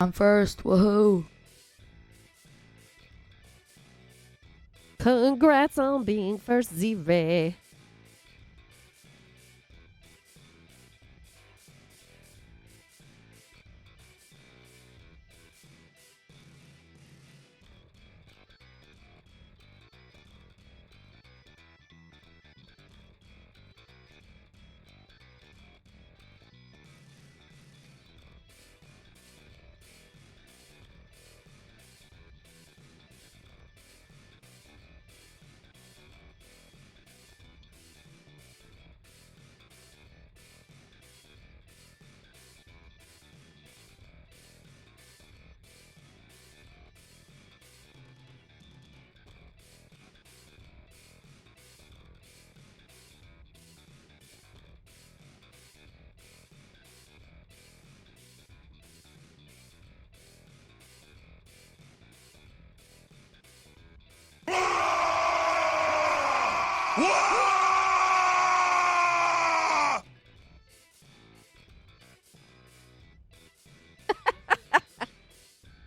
I'm first. Woohoo. Congrats on being first, Z-Ray.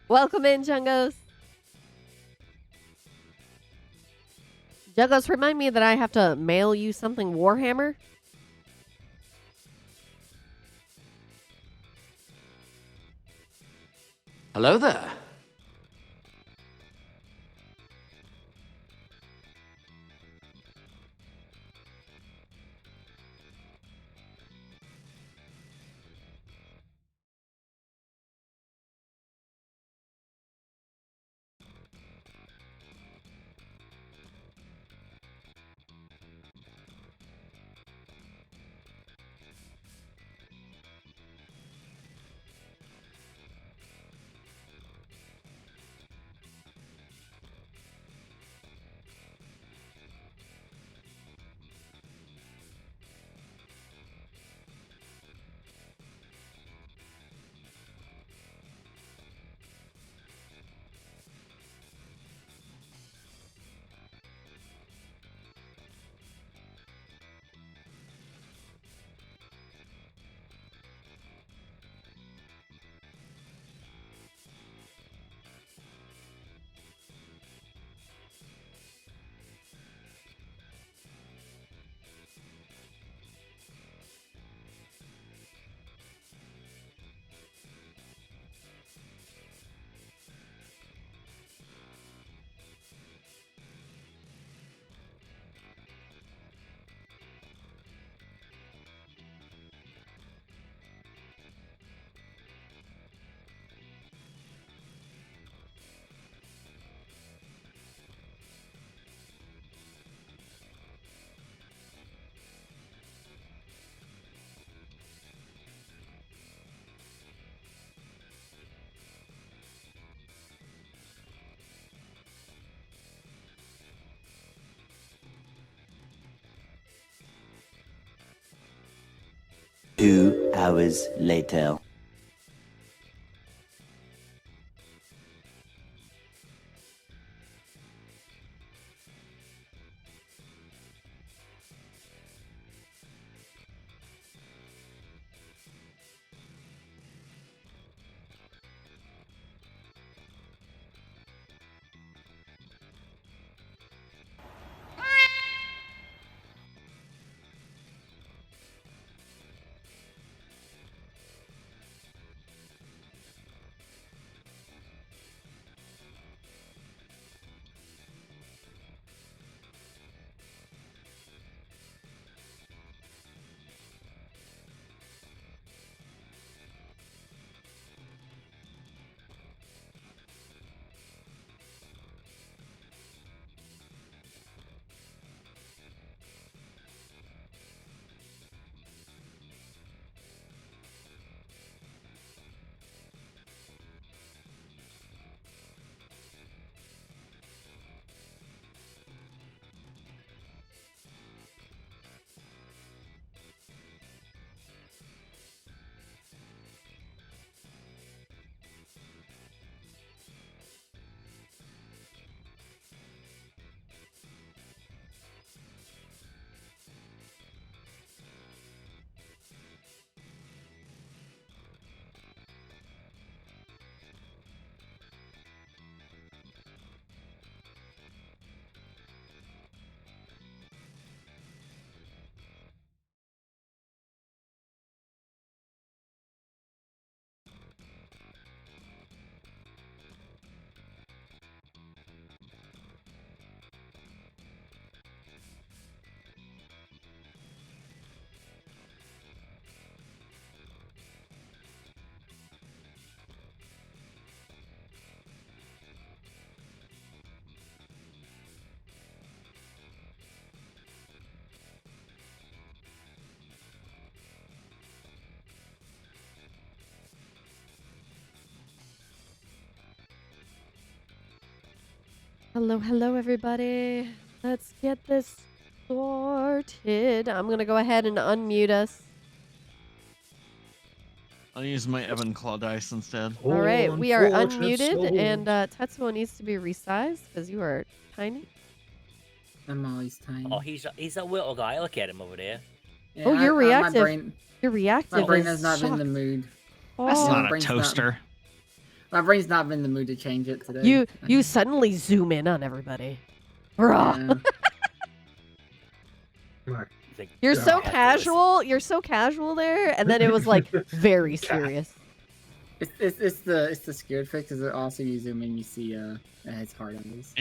Welcome in, Jungos. Jungos, remind me that I have to mail you something Warhammer. Hello there. Two hours later. Hello, everybody. Let's get this started. I'm gonna go ahead and unmute us. I'll use my Evan Claw dice instead. All right, we are Unfortunate unmuted, and souls. Tetsuo needs to be resized because you are tiny. I'm always tiny. Oh, he's a little guy. Look at him over there. Yeah, Oh, you're reactive. My brain, You're reactive. my brain as has not been in the shock. mood. That's Oh. not a brain's toaster. My brain's not been in the mood to change it today. You suddenly zoom in on everybody. Bruh. Yeah. You're so Yeah. casual. You're so casual there, and then it was like very serious. It's the scared fix. Is it also you zoom in, you see his heart on this.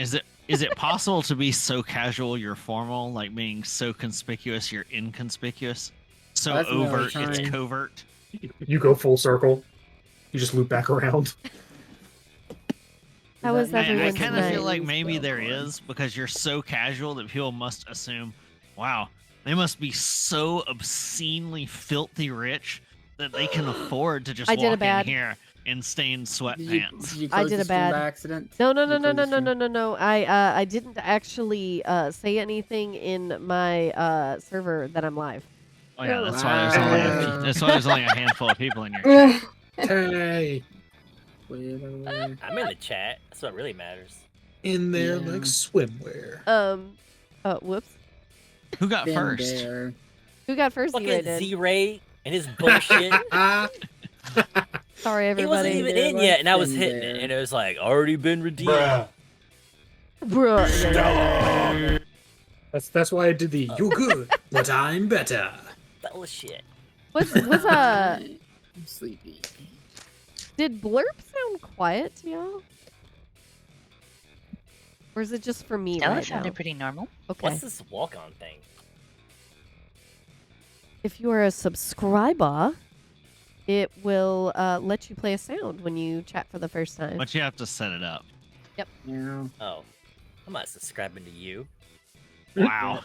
Is it possible to be so casual you're formal, like being so conspicuous you're inconspicuous? So That's another overt it's time. covert? You go full circle. You just loop back around. How was I everyone's kind of night? feel like maybe there is, because you're so casual that people must assume, wow, they must be so obscenely filthy rich that they can afford to just I did a walk bad. in here in stained sweatpants. Did you I close did the a stream bad. by accident? No. You closed the stream? No. I didn't actually say anything in my server that I'm live. Oh yeah, that's Wow. why there's only a handful of people in your chat. Hey, I'm in the chat. That's what really matters. in there Yeah. like swimwear. Whoops. Who got Been first? there. Who got first? Fucking Z-rated. Z-Ray and his bullshit. Sorry, He everybody. wasn't even They're in like yet, and I was been hitting there. it, and it was like already been redeemed. Bruh. Yeah. That's why I did the "you're good, but I'm better." Bullshit. What's I'm sleepy. Did blurb sound quiet to y'all? Or is it just for me No, right it sounded now? pretty normal. Okay. What's this walk-on thing? If you are a subscriber, it will let you play a sound when you chat for the first time. But you have to set it up. Yeah. Oh, I'm not subscribing to you. Wow.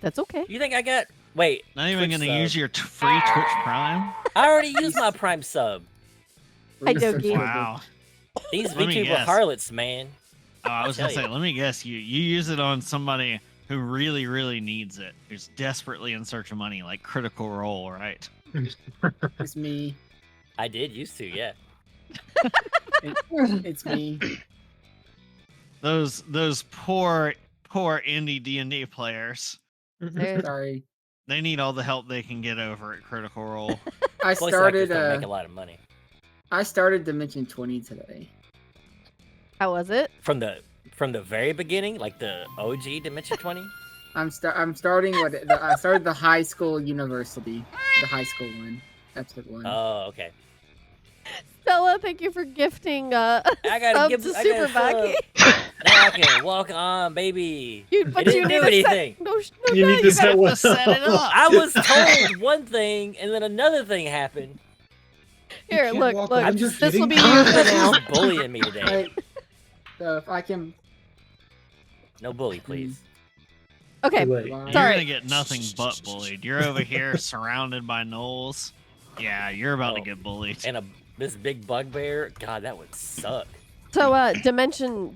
That's okay. You think I got? Wait, Not even Twitch gonna sub. use your free Twitch Prime? I already used my Prime sub. I joking. Wow. These Let me VTuber guess. harlots, man. Oh, I was gonna Tell say, you. let me guess, you use it on somebody who really, really needs it, who's desperately in search of money, like Critical Role, right? It's me. I did used to, yeah. It's me. Those poor indie D&D players. There- Sorry. They need all the help they can get over at Critical Role. I Voice started. actors don't make a lot of money. I started Dimension 20 today. How was it? From the very beginning, like the OG Dimension 20. I'm starting with I started the high school university, the high school one, episode 1. Oh, okay. Stella, thank you for gifting I gotta sub give to I Super gotta Baki. Now I can walk on, baby. But It you didn't need do to anything. Set, no, You need to set have one to set it up. I was told one thing, and then another thing happened. Here, can't look. walk Look. on your This will feet be you for now. Who's bullying me today? Hey, so if I can, No bully, please. Okay. Too late. You're Sorry. gonna get nothing but bullied. You're over here surrounded by gnolls. Yeah, you're about to Oh. get bullied. And this big bugbear. God, that would suck. So, Dimension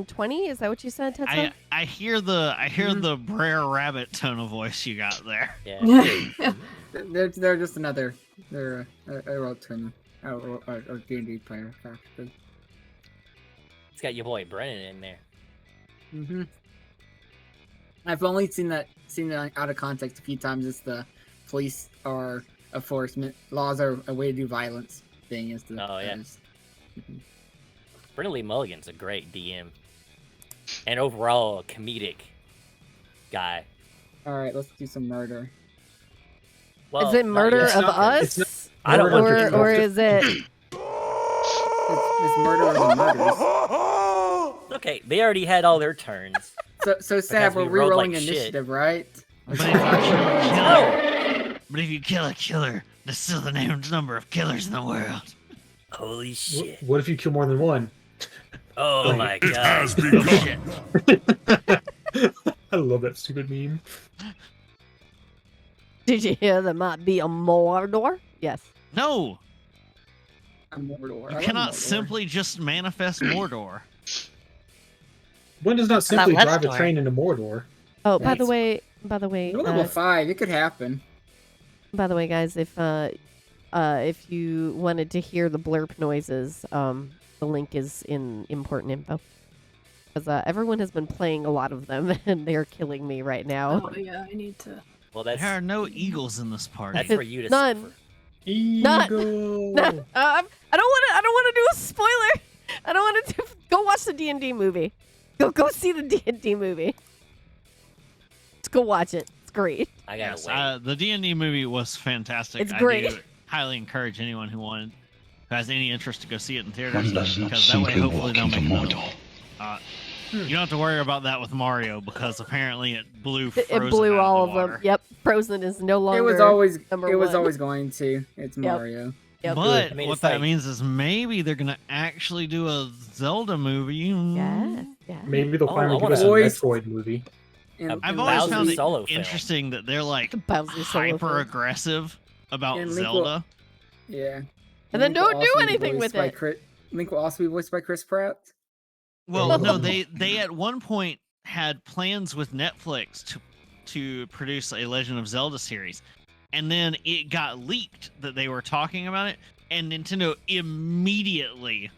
20, is that what you said, Tetsuo? I hear the Brer Rabbit tone of voice you got there. Yeah. they're just another they're a alternate or D&D player practically. It's got your boy Brennan in there. Mm-hmm. I've only seen that out of context a few times. It's the police are enforcement laws are a way to do violence thing. Is the Oh, yeah. Mhm. Brennan Lee Mulligan's a great DM. And overall, a comedic guy. All right, let's do some murder. Well, is it not murder yet. of It's not- us? I don't Murder want of Or the- is it? It's murder of the murders. Okay, they already had all their turns. So Sam, we we're rolled like rerolling shit. initiative, right? But if you kill a killer, but if you kill a killer, there's still the named number of killers in the world. Holy shit. What if you kill more than one? Oh my It god. has been shit. I love that stupid meme. Did you hear there might be a Mordor? Yes. No, I'm Mordor. I you love cannot Mordor. simply just manifest Mordor. One does not simply left drive a door. train into Mordor. Oh, by the That's- way, We're level 5. It could happen. guys, if you wanted to hear the blurp noises, the link is in important info. Because everyone has been playing a lot of them, and they're killing me right now. Oh yeah, I need to. Well, There that's are no eagles in this party. that's for you to None. suffer. Eagle. No, I don't want to do a spoiler. I don't want to go watch the D&D movie. Go see the D&D movie. Just go watch it. It's great. I gotta Yes, wait. the D&D movie was fantastic. It's I great. do highly encourage anyone who has any interest to go see it in theaters, One does not because that way simply hopefully walk they'll into make another Mordor. one. You don't have to worry about that with Mario, because apparently it blew It Frozen blew out all of of the them. water. Yep, Frozen is no longer. It was always number one. always going to. It's Mario. Yep. But I mean, what it's that like- means is maybe they're gonna actually do a Zelda movie. Yeah. Maybe they'll Oh, finally I give us a wanna- Metroid movie. And, I've and always Bowser found it solo film. interesting that they're like Bowser solo hyper film. aggressive about And Link will- Zelda. Yeah. And then Link will don't do also be anything voiced with by it. Link will also be voiced by Chris Pratt. Well, Oh. no, they at one point had plans with Netflix to produce a Legend of Zelda series, and then it got leaked that they were talking about it, and Nintendo immediately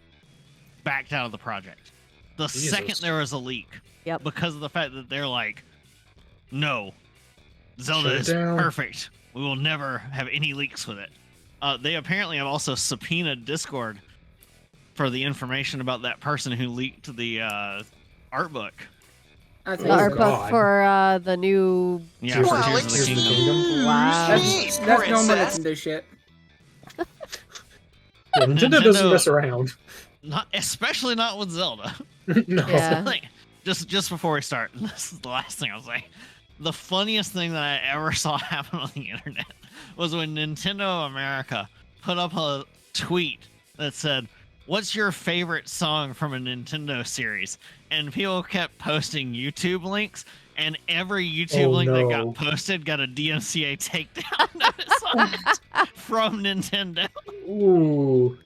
backed out of the project the Jesus. second there was a leak. Yep. Because of the fact that they're like, no, Zelda Shut it is down. perfect. We will never have any leaks with it. They apparently have also subpoenaed Discord for the information about that person who leaked the art book. That's The art Oh, book God. for the new. Yeah, Tears for of- Tears of the Tears of the Kingdom. Kingdom. Wow. That's normal Nintendo shit. Yeah, Nintendo doesn't Nintendo- mess around. Not, especially not with Zelda. No. Yeah. Like, just before we start, this is the last thing I'll say. The funniest thing that I ever saw happen on the internet was when Nintendo America put up a tweet that said, "What's your favorite song from a Nintendo series?" And people kept posting YouTube links, and every YouTube Oh, link that no. got posted got a DMCA takedown notice on it from Nintendo. Ooh.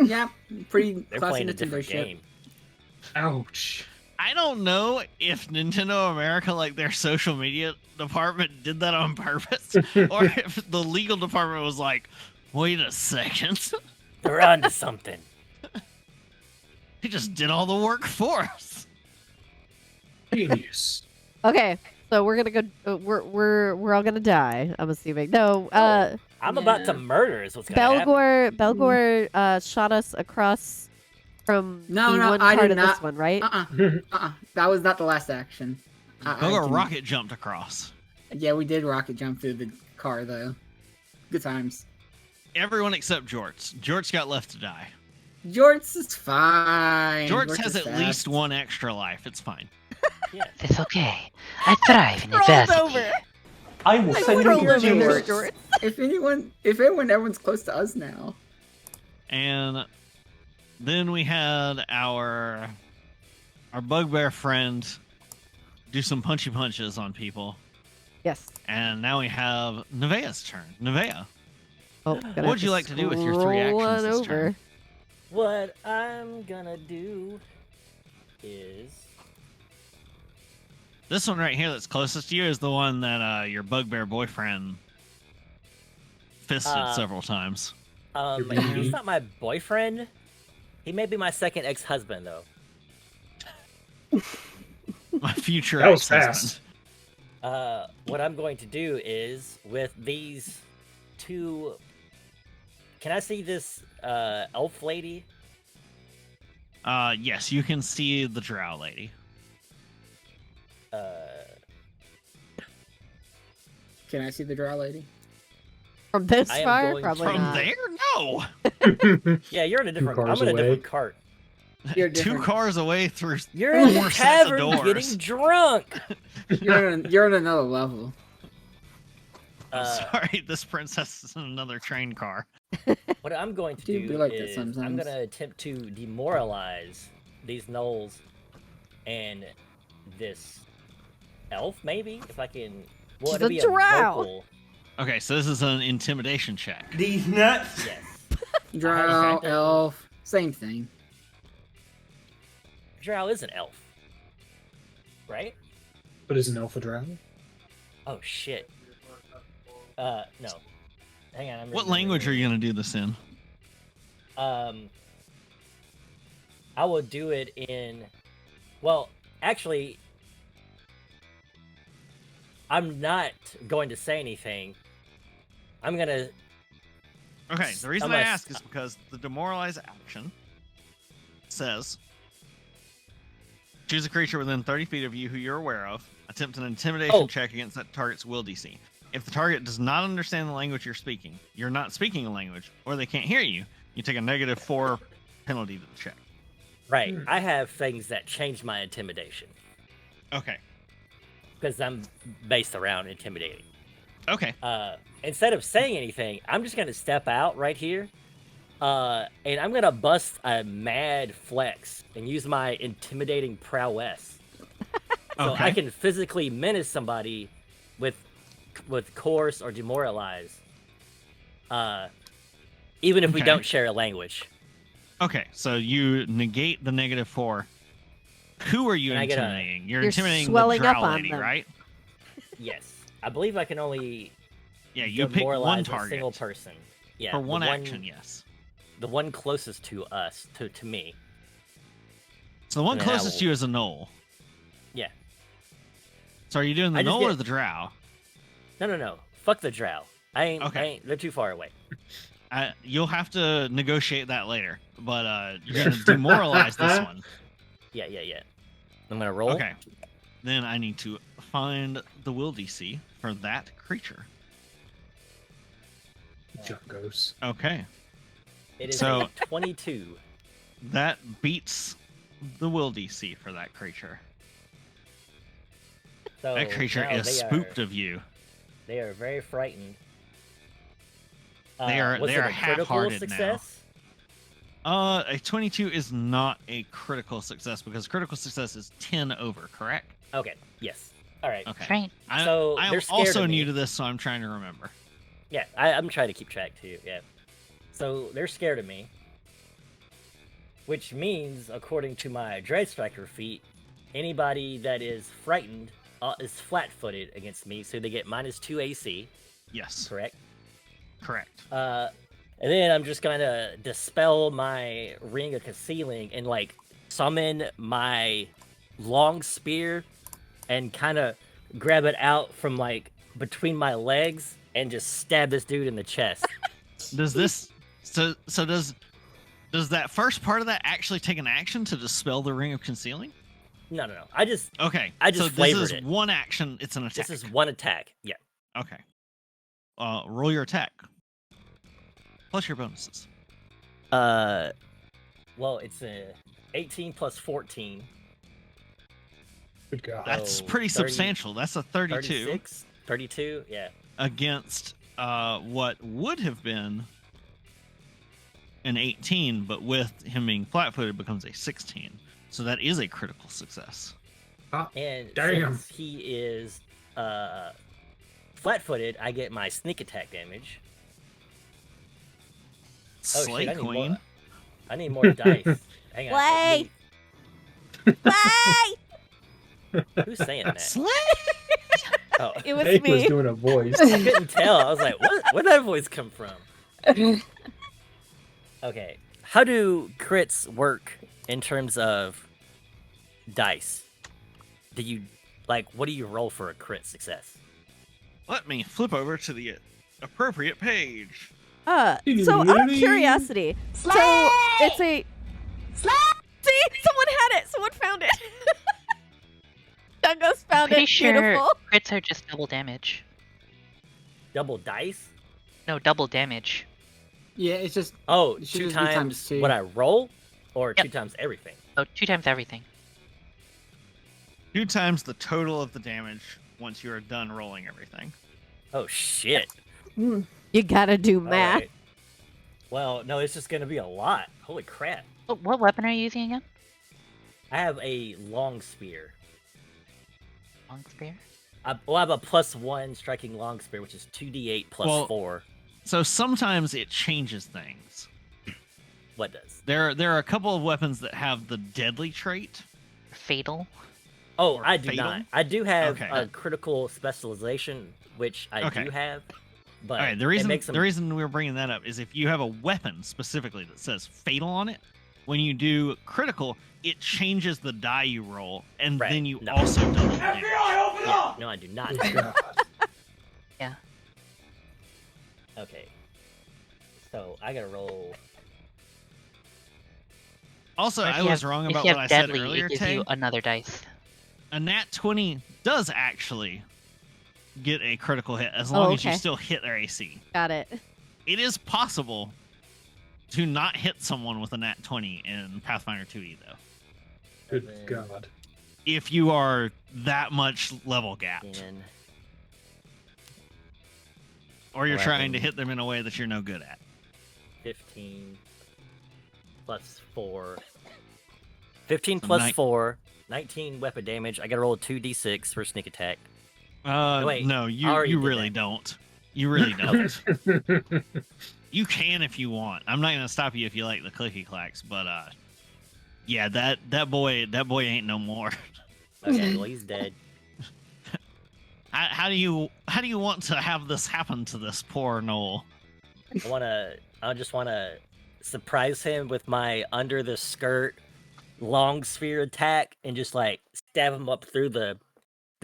Yeah, pretty They're classic playing a Nintendo different shit. game. Ouch. I don't know if Nintendo America, like their social media department, did that on purpose, or if the legal department was like, "Wait a second, They're onto something. he just did all the work for us." Genius. Okay, so we're gonna go. We're all gonna die. I'm assuming. No. I'm about to Yeah. murder is what's gonna happen. Belgor shot us across from No, the no, one I part did of this not. one, right? That was not the last action. I Bogo can- rocket jumped across. Yeah, we did rocket jump through the car though. Good times. Everyone except Jorts. Jorts got left to die. Jorts is fine. Jorts has is at fast. least one extra life. It's fine. Yeah. It's okay. I thrive in Rolled adversity. over. I will I send you rolled your over tears. this Jorts. If everyone's close to us now. And then we had our bugbear friend do some punchy punches on people. Yes. And now we have Nevaeh's turn. Nevaeh. Oh, What would you like to do with your 3 scroll actions on this over. turn? What I'm gonna do is This one right here that's closest to you is the one that your bugbear boyfriend fisted several times. Your baby. he's not my boyfriend. He may be my second ex-husband though. My future That was ex-husband. fast. What I'm going to do is with these two. Can I see this elf lady? Yes, you can see the drow lady. Can I see the draw lady? From this I am far, going probably to- From not. there? No. Yeah, you're in a different. cars I'm in a away. different cart. You're 2 different. cars away through You're in the 4 sets of tavern doors. getting drunk. You're on another level. Sorry, this princess is in another train car. What I'm going to Dude, do be like that is I'm sometimes. going to attempt to demoralize these gnolls and this elf, maybe if I can. Well, She's it'll a be drow. vocal. Okay, so this is an intimidation check. These nuts. Yes. Drow, Okay. elf, same thing. Drow is an elf, right? But is an elf a drow? Oh shit. No. Hang on. What language are you gonna do this in? I will do it in. Well, actually, I'm not going to say anything. I'm gonna. Okay, the reason I Unless- ask is because the demoralize action says choose a creature within 30 feet of you who you're aware of. Attempt an intimidation check against that target's will DC. If the target does not understand the language you're not speaking a language, or they can't hear you, you take a -4 penalty to the check. Right. I have things that change my intimidation Okay. because I'm based around intimidating. Okay. Instead of saying anything, I'm just gonna step out right here, and I'm gonna bust a mad flex and use my intimidating prowess, so Okay. I can physically menace somebody with coerce or demoralize, even if we Okay. don't share a language. Okay, so you negate the -4. Who are you And I get a- intimidating? You're You're intimidating the swelling up drow on lady, them. right? Yes, I believe I can only Yeah, you pick one demoralize a target single person. Yeah, for the one action, yes. The one closest to us, to me. So the one And then I closest will- to you is a knoll. Yeah. So are you doing the I just knoll or get- the drow? No. Fuck the drow. I ain't. Okay. They're too far away. You'll have to negotiate that later, but you're gonna demoralize this one. Yeah. I'm gonna roll. Okay. Then I need to find the will DC for that creature. Junkos. Okay. It is So- a 22. That beats the will DC for that creature. So That creature now is spooked of you. They are very frightened. They are- was they it are a critical half-hearted now. success? A 22 is not a critical success because critical success is 10 over, correct? Okay. Yes. All right. Okay. Right. So I'm they're scared also of new me. to this, so I'm trying to remember. Yeah, I'm trying to keep track too. Yeah. So they're scared of me, which means, according to my Dread Striker feat, anybody that is frightened is flat-footed against me, so they get -2 AC. Yes, Correct. correct. And then I'm just gonna dispel my ring of concealing and like summon my long spear and kind of grab it out from like between my legs and just stab this dude in the chest. Does this so does that first part of that actually take an action to dispel the ring of concealing? No. I just Okay. I just so this flavored is it. one action. It's an attack. This is one attack. Yeah. Okay. Roll your attack. Plus your bonuses. Well, it's a 18 plus 14. Good God. That's So, pretty 30 substantial. That's a 32 36? 32? Yeah. against what would have been an 18, but with him being flat-footed becomes a 16. So that is a critical success. And Damn. since he is flat-footed, I get my sneak attack damage. Oh, Slay shit, I need more- Queen. I need more dice. Hang on. Play! Play! Who's saying that? Slay. Oh, It was Hank was me. doing a voice. I couldn't tell. I was like, where'd that voice come from? Okay. How do crits work in terms of dice? Do you, what do you roll for a crit success? Let me flip over to the appropriate page. So out of curiosity, so it's a. See, someone had it. Someone found it. Douglas found Pretty it. sure Beautiful. crits are just double damage. Double dice? No, double damage. Yeah, it's just Oh, It should two just be times times two. what I roll? Or Yep. 2 times everything? Oh, 2 times everything. 2 times the total of the damage once you are done rolling everything. Oh, shit. You gotta do math. Alright. Well, no, it's just going to be a lot. Holy crap. Oh, what weapon are you using again? I have a long spear. Long spear? I have a +1 striking long spear, which is 2d8 plus Well- 4. So sometimes it changes things. What does? There are a couple of weapons that have the deadly trait, fatal? Oh, Or I do fatal? not. I do have Okay. a critical specialization, which I Okay. do have. But All right. it makes The them... reason we were bringing that up is if you have a weapon specifically that says fatal on it, when you do critical, it changes the die you roll, and Right, then you no. also double damage. Yeah, no, I do not. Oh, God. Yeah. Okay. So I gotta roll. Also, Or if I you was have- wrong if about you what have I said deadly, earlier, it gives Tay. you another dice. A nat 20 does actually get a critical hit as long as you okay. still hit their AC. Got it. It is possible to not hit someone with a nat 20 in Pathfinder 2e, though, Good Seven, God. if you are that much level gapped, 10, or you're trying to 11. hit them in a way that you're no good at. 15 plus 4. 15 So plus nine- 4. 19 weapon damage. I gotta roll 2d6 for sneak attack. Wait, No, I you already did really that. don't. You really don't. You can if you want. I'm not gonna stop you if you like the clicky clacks, but yeah, that boy ain't no more. Okay, well he's dead. How do you want to have this happen to this poor Noel? I just wanna surprise him with my under the skirt long sphere attack and just like stab him up through the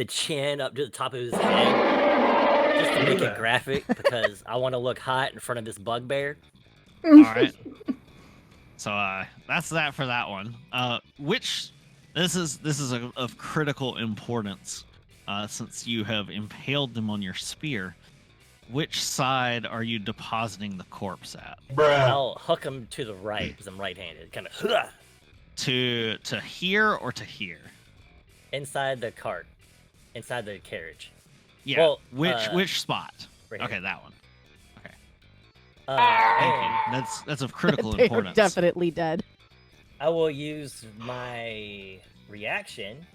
chin up to the top of his head. Just to make it Yeah. graphic because I want to look hot in front of this bugbear. All right. So that's that for that one. Which this is of critical importance, since you have impaled them on your spear. Which side are you depositing the corpse at? I'll hook him to the right because I'm right-handed. Kind of To here or to here? inside the cart, inside the carriage. Yeah. Well, which spot? right here. Okay, that one. And That's of critical They are importance. definitely dead. I will use my reaction.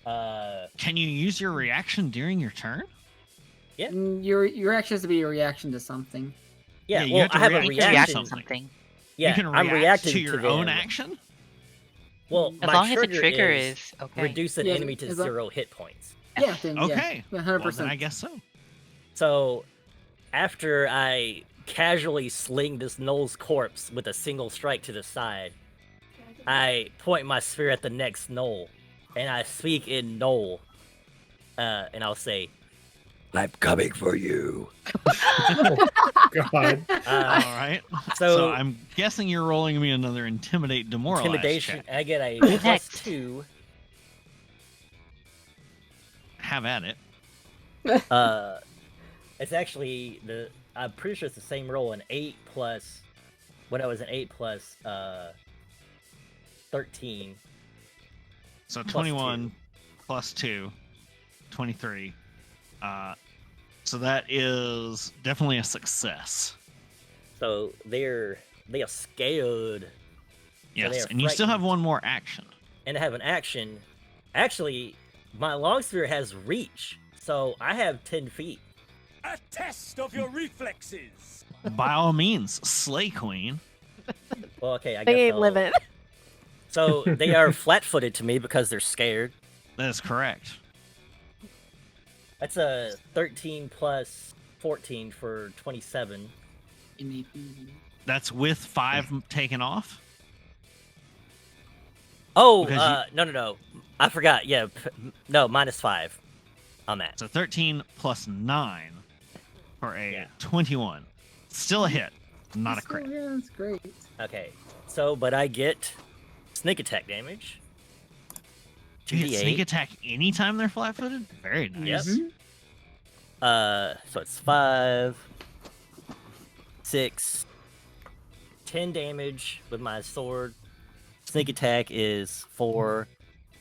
Can you use your reaction during your turn? Your reaction has to be a reaction to something. Yeah, Yeah, you well, have to I have a react You to can react reaction. to something. something. Yeah, you can I'm react reacting to your own them. action. Well, As my long as the trigger trigger is is okay. reduce an Yeah, enemy to as long- 0 hit points. Yeah, then, Okay. yeah, Well, 100%. then I guess so. So, after I casually sling this Knoll's corpse with a single strike to the side, I point my spear at the next Knoll, and I speak in Knoll, and I'll say, "I'm coming for you." God. All right. So, So I'm guessing you're rolling me another intimidate demoralize intimidation. check. I get a Connect. +2. Have at it. It's actually I'm pretty sure it's the same roll. An 8 plus. When I was an 8 plus 13. So Plus 21 plus 2, 23. So that is definitely a success. So they are scared. Yes, they are and you still have frightened. one more action. And I have an action. Actually, my long spear has reach, so I have 10 feet. A test of your reflexes. By all means, slay queen. Well, okay, I guess They ain't I'll- living. So they are flat-footed to me because they're scared. That is correct. That's a 13 plus 14 for 27. That's with 5 taken off. Oh, Because no. I forgot. Yeah, no, -5 on that. So 13 plus 9 for a Yeah. 21. Still a hit, not a So, crit. yeah, that's great. Okay, so, but I get sneak attack damage. Do you get 2d8. sneak attack anytime they're flat-footed? Very nice. Yep. So it's 5, 6, 10 damage with my sword. Sneak attack is 4.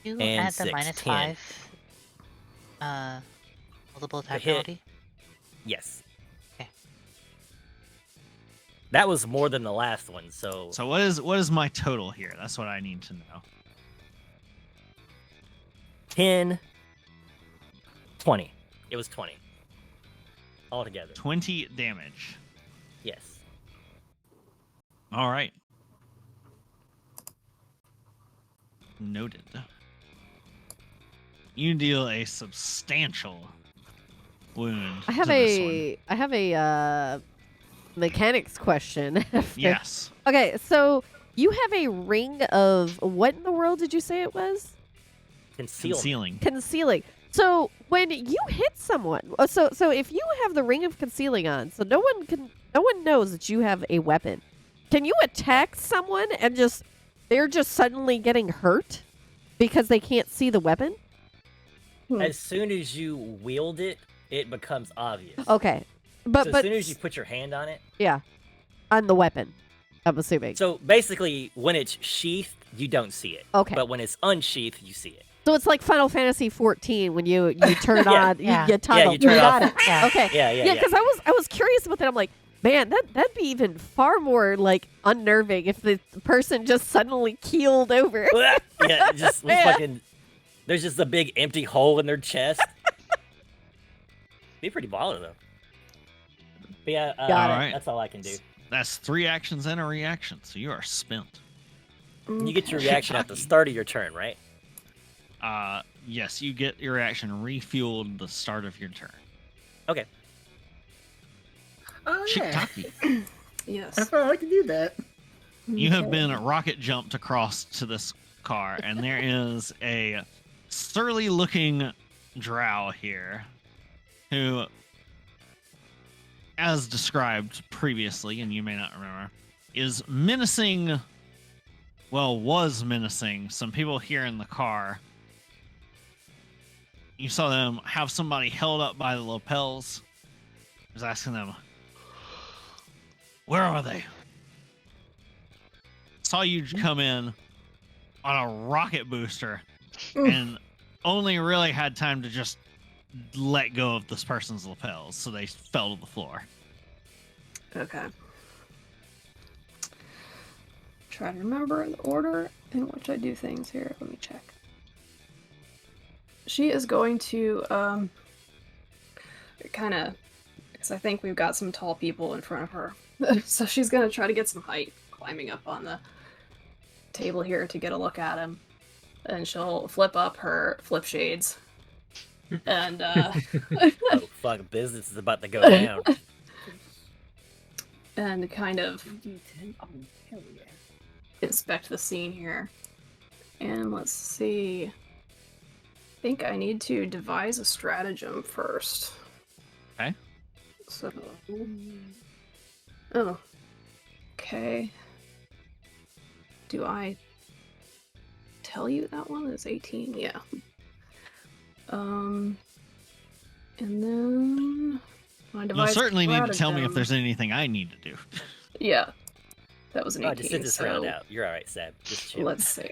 You And add the 6, -5 multiple attack hit. penalty. Yes. Okay. That was more than the last one, so So what is my total here? That's what I need to know. 10, 20. It was 20 altogether. 20 damage. Yes. All right. Noted. You deal a substantial wound. I have to this a mechanics question. one. Yes. Okay, so you have a ring of what in the world did you say it was? Concealing. Concealing. So when you hit someone, so if you have the ring of concealing on, so no one knows that you have a weapon. Can you attack someone and they're just suddenly getting hurt because they can't see the weapon? As soon as you wield it, it becomes obvious. Okay, but as soon as you put your hand on it. Yeah, on the weapon, I'm assuming. So basically, when it's sheathed, you don't see it. Okay. But when it's unsheathed, you see it. So it's like Final Fantasy 14 when you turn Yeah. on, Yeah. you toggle. you turn got off. it. Yeah. Okay. Yeah. Because I was curious about that. I'm like, man, that'd be even far more like unnerving if the person just suddenly keeled over. Yeah, just fucking. There's just a big empty hole in their chest. Be pretty baller though. But yeah, Got it. Alright. that's all I can do. That's 3 actions and a reaction, so you are spent. You get your reaction at the start of your turn, right? Yes, you get your reaction refueled at the start of your turn. Okay. Oh yeah. Shiitake, Yes. I thought I could do that. you have been rocket jumped across to this car, and there is a surly-looking drow here who, as described previously, and you may not remember, is menacing, well, was menacing some people here in the car. You saw them have somebody held up by the lapels. He was asking them, where are they? Saw you come in on a rocket booster and only really had time to just let go of this person's lapels, so they fell to the floor. Okay. Try to remember the order in which I do things here. Let me check. She is going to kind of, because I think we've got some tall people in front of her, so she's going to try to get some height climbing up on the table here to get a look at him, and she'll flip up her flip shades and Oh fuck, business is about to go down. and kind of inspect the scene here. And let's see. I think I need to devise a stratagem first. Okay. So. Oh. Okay. Do I tell you that one is 18? Yeah. And then I You'll devise certainly need to tell me if stratagem. there's anything I need to do. Yeah. That was an 18. Oh, just sit this so round out. You're alright, Seb. Just chill. let's see.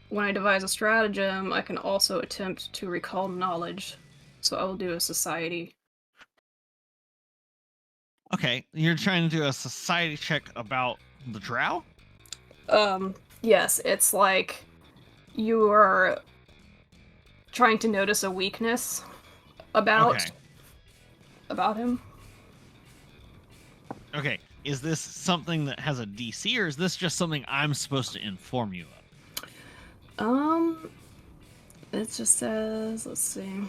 When I devise a stratagem, I can also attempt to recall knowledge. So I will do a society. Okay, you're trying to do a society check about the drow? Yes, it's like you are trying to notice a weakness about him. Okay, is this something that has a DC, or is this just something I'm supposed to inform you of? It just says, let's see.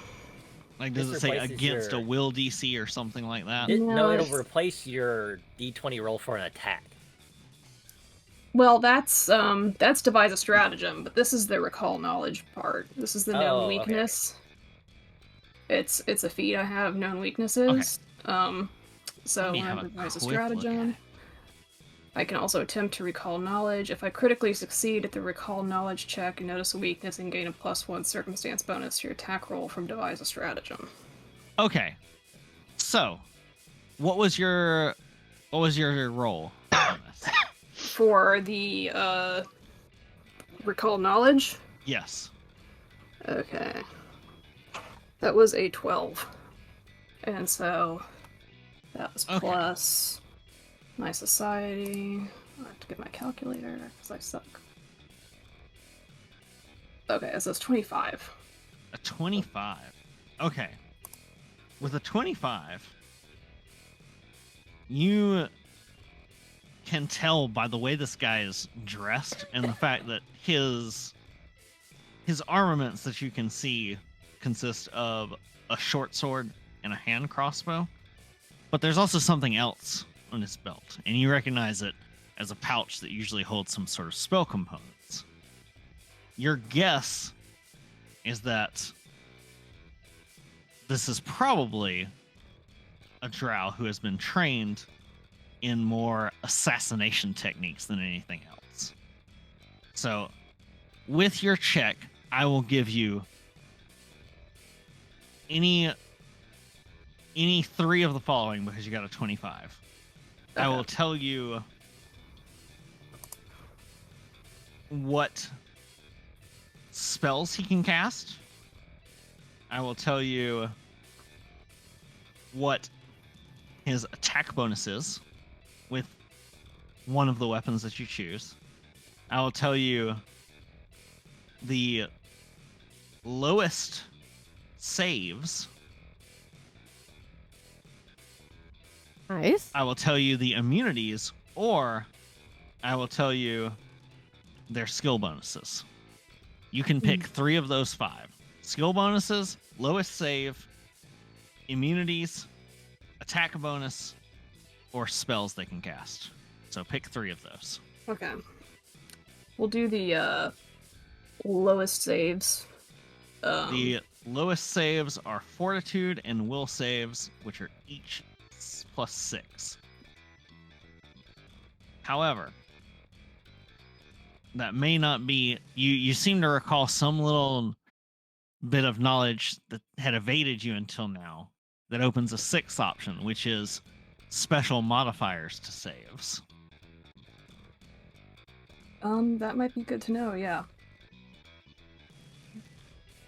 Like, does This it say replaces against a your- will DC or something like that? No, No, it'll it's- replace your D20 roll for an attack. Well, that's devise a stratagem, but this is the recall knowledge part. This is the known Oh, okay. weakness. It's a feat I have known weaknesses. So Let me when have I a devise a quick look at stratagem, it. I can also attempt to recall knowledge. If I critically succeed at the recall knowledge check and notice a weakness and gain a +1 circumstance bonus to your attack roll from devise a stratagem. Okay, so what was your role on this? For the recall knowledge, Yes. okay, that was a 12, and so that was Okay. plus my society. I have to get my calculator because I suck. Okay, so it's 25. A 25. Okay. With a 25, you can tell by the way this guy is dressed and the fact that his armaments that you can see consist of a short sword and a hand crossbow. But there's also something else on his belt, and you recognize it as a pouch that usually holds some sort of spell components. Your guess is that this is probably a drow who has been trained in more assassination techniques than anything else. So, with your check, I will give you any three of the following because you got a 25. I will tell you what spells he can cast. I will tell you what his attack bonus is with one of the weapons that you choose. I will tell you the lowest saves. Nice. I will tell you the immunities, or I will tell you their skill bonuses. You can pick 3 of those 5. Skill bonuses, lowest save, immunities, attack bonus, or spells they can cast. So pick 3 of those. Okay. We'll do the lowest saves. The lowest saves are fortitude and will saves, which are each +6. However, that may not be... You seem to recall some little bit of knowledge that had evaded you until now that opens a 6th option, which is special modifiers to saves. That might be good to know, yeah.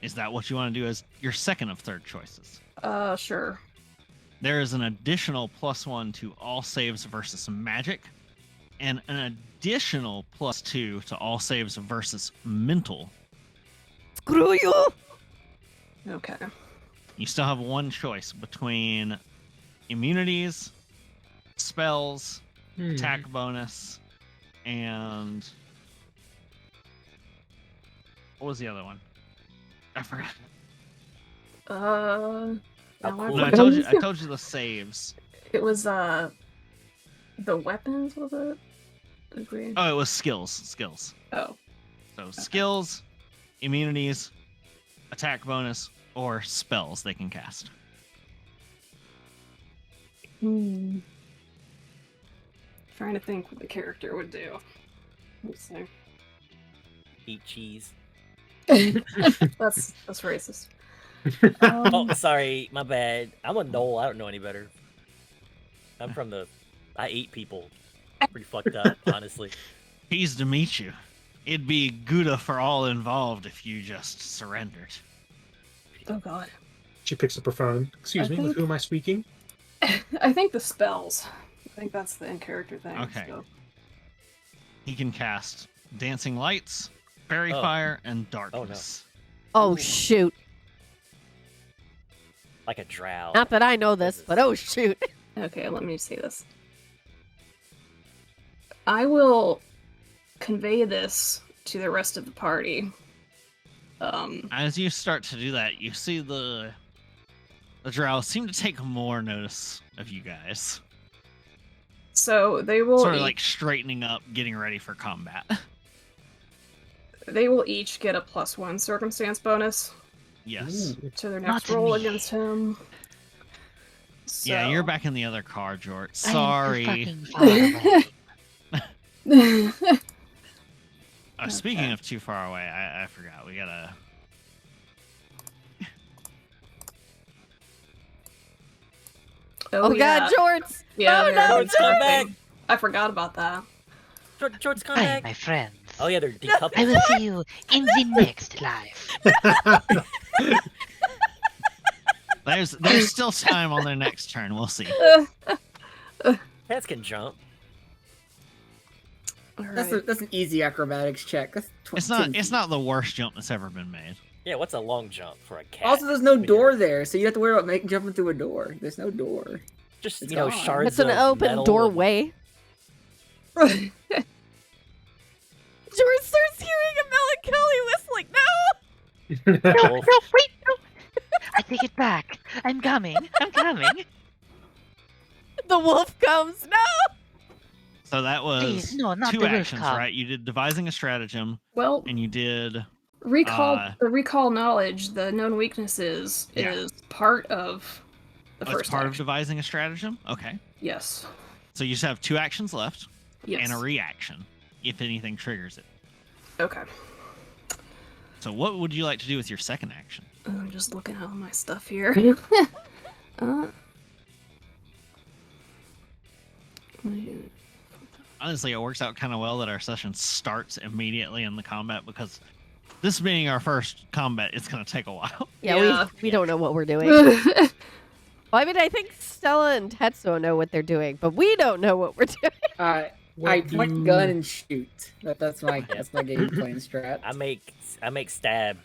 Is that what you want to do as your second of third choices? Sure. There is an additional +1 to all saves versus magic, and an additional +2 to all saves versus mental. Screw you! Okay. You still have one choice between immunities, spells, attack bonus, and... what was the other one? I forgot. cool. No, I told you the saves. It was the weapons, was it? Agree. Oh, it was skills. Oh. So skills, immunities, attack bonus, or spells they can cast. Trying to think what the character would do. Let's see. Eat cheese. That's racist. Oh, sorry, my bad. I'm a Knoll. I don't know any better. I'm from the... I eat people. Pretty fucked up, honestly. Pleased to meet you. It'd be Gouda for all involved if you just surrendered. Oh god. She picks up her phone. Excuse me, with who am I speaking? I think the spells. I think that's the in-character thing. Okay. So. He can cast Dancing Lights, Fairy Fire, and Darkness. Oh, shoot. Like a drow. Not that I know this, but oh, shoot. Okay, let me see this. I will convey this to the rest of the party. As you start to do that, you see the drow seem to take more notice of you guys. So they will sort of like straightening up, getting ready for combat. They will each get a +1 circumstance bonus. Yes. To their next roll against him. So... Yeah, you're back in the other car, Jort. Sorry. Speaking of too far away, I forgot. We gotta... Oh god, Jorts! Yeah, oh no, Jorts, come back! I forgot about that. Jorts, come Hi, back! my friends. Oh yeah, they're decoupled. I will see you in the next life. There's still time on their next turn. We'll see. Cats can jump. That's an easy acrobatics check. That's It's not the worst jump that's ever been made. Yeah, what's a long jump for a cat? Also, there's no door there, so you have to worry about jumping through a door. There's no door. Just It's you know, gone. shards. It's an of open metal doorway. George starts hearing a melancholy whistling. No! No, Wolf. no, wait, no. I take it back. I'm coming. I'm coming. The wolf comes. No! So that Please, was no, not two the wolf actions, cub. right? You did devising a stratagem, Well, and you did recall the recall knowledge, the known weaknesses Yeah. is part of the it's first part of action. devising a stratagem. Okay. Yes. So you just have 2 actions left Yes. and a reaction if anything triggers it. Okay. So what would you like to do with your second action? I'm just looking at all my stuff here. Honestly, it works out kind of well that our session starts immediately in the combat because this being our first combat, it's going to take a while. Yeah, we don't know what we're doing. Well, I mean, I think Stella and Tetsuo know what they're doing, but we don't know what we're doing. I point gun and shoot. That's my game plan strat. I make stab.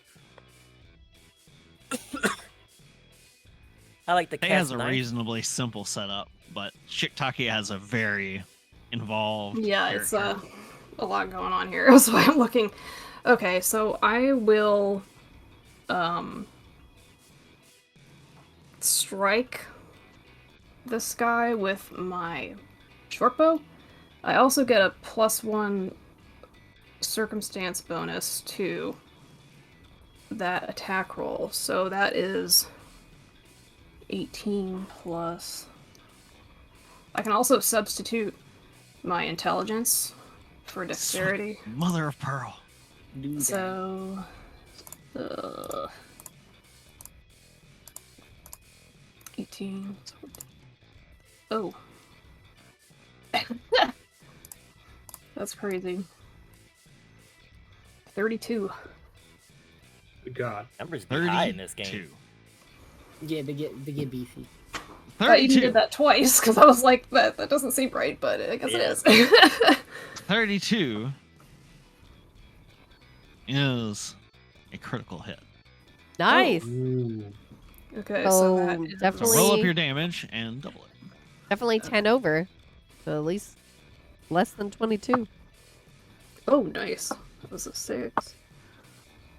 I like the It cast has a knife. reasonably simple setup, but Shiktaki has a very involved Yeah, it's character. a lot going on here. That's why I'm looking. Okay, so I will strike this guy with my short bow. I also get a +1 circumstance bonus to that attack roll. So that is 18 plus. I can also substitute my intelligence for dexterity. Mother of pearl. So, 18. Oh. That's crazy. 32. Good God. Numbers be high in this game. 32. Yeah, they get beefy. I even 32. did that twice because I was like, that doesn't seem right, but I guess it is. 32 is a critical hit. Nice. Ooh. Okay, Oh, so that is So definitely. roll up your damage and double it. Definitely 10 over. So at least less than 22. Oh, nice. That was a 6.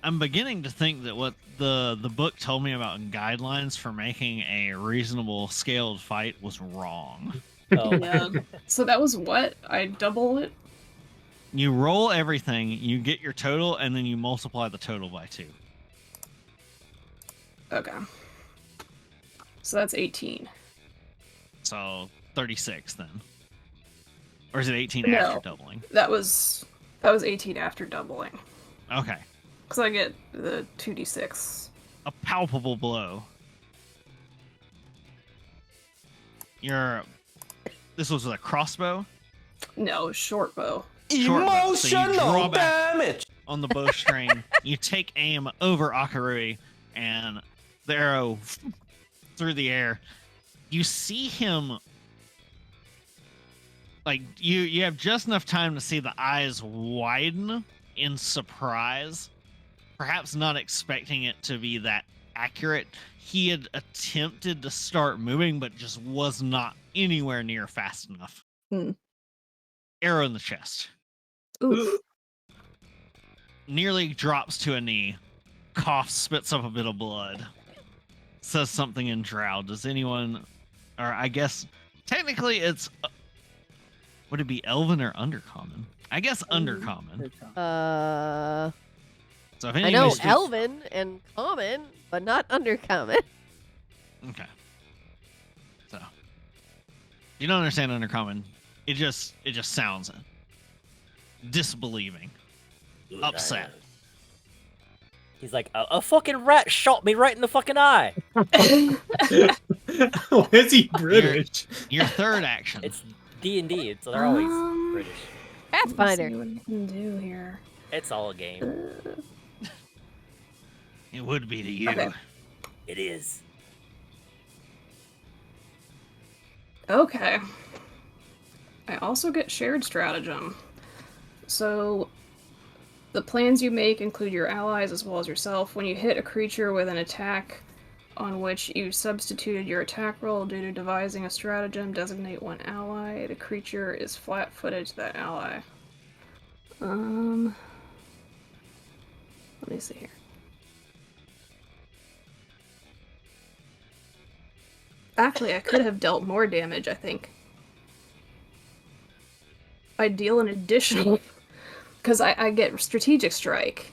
I'm beginning to think that what the book told me about guidelines for making a reasonable scaled fight was wrong. Oh, Yeah. So that was what? I double it? You roll everything, you get your total, and then you multiply the total by 2. Okay. So that's 18. So 36 then. Or is it 18 No. after doubling? That was 18 after doubling. Okay. Because I get the 2d6. A palpable blow. This was with a crossbow? No, short bow. Short bow. So you draw back on the bowstring. You take aim over Akarui, and the arrow through the air. You see him. Like you have just enough time to see the eyes widen in surprise, perhaps not expecting it to be that accurate. He had attempted to start moving, but just was not anywhere near fast enough. Arrow in the chest. Oof. Nearly drops to a knee. Coughs, spits up a bit of blood. Says something in Drow. Does anyone, or I guess technically it's, would it be Elven or Undercommon? I guess Undercommon. So if I know anybody's Elven and Common, but not Undercommon. Okay. So you don't understand Undercommon. It just sounds disbelieving, upset. He's like, a fucking rat shot me right in the fucking eye. Why is he British? Your third action. It's D&D, so they're always British. Pathfinder. Let's see what I can do here. It's all a game. It would be to you. Okay. It is. Okay. I also get shared stratagem. So, the plans you make include your allies as well as yourself. When you hit a creature with an attack on which you substituted your attack roll due to devising a stratagem. Designate one ally. The creature is flat-footed to that ally. Let me see here. Actually, I could have dealt more damage, I think. I deal an additional... Because I get Strategic Strike.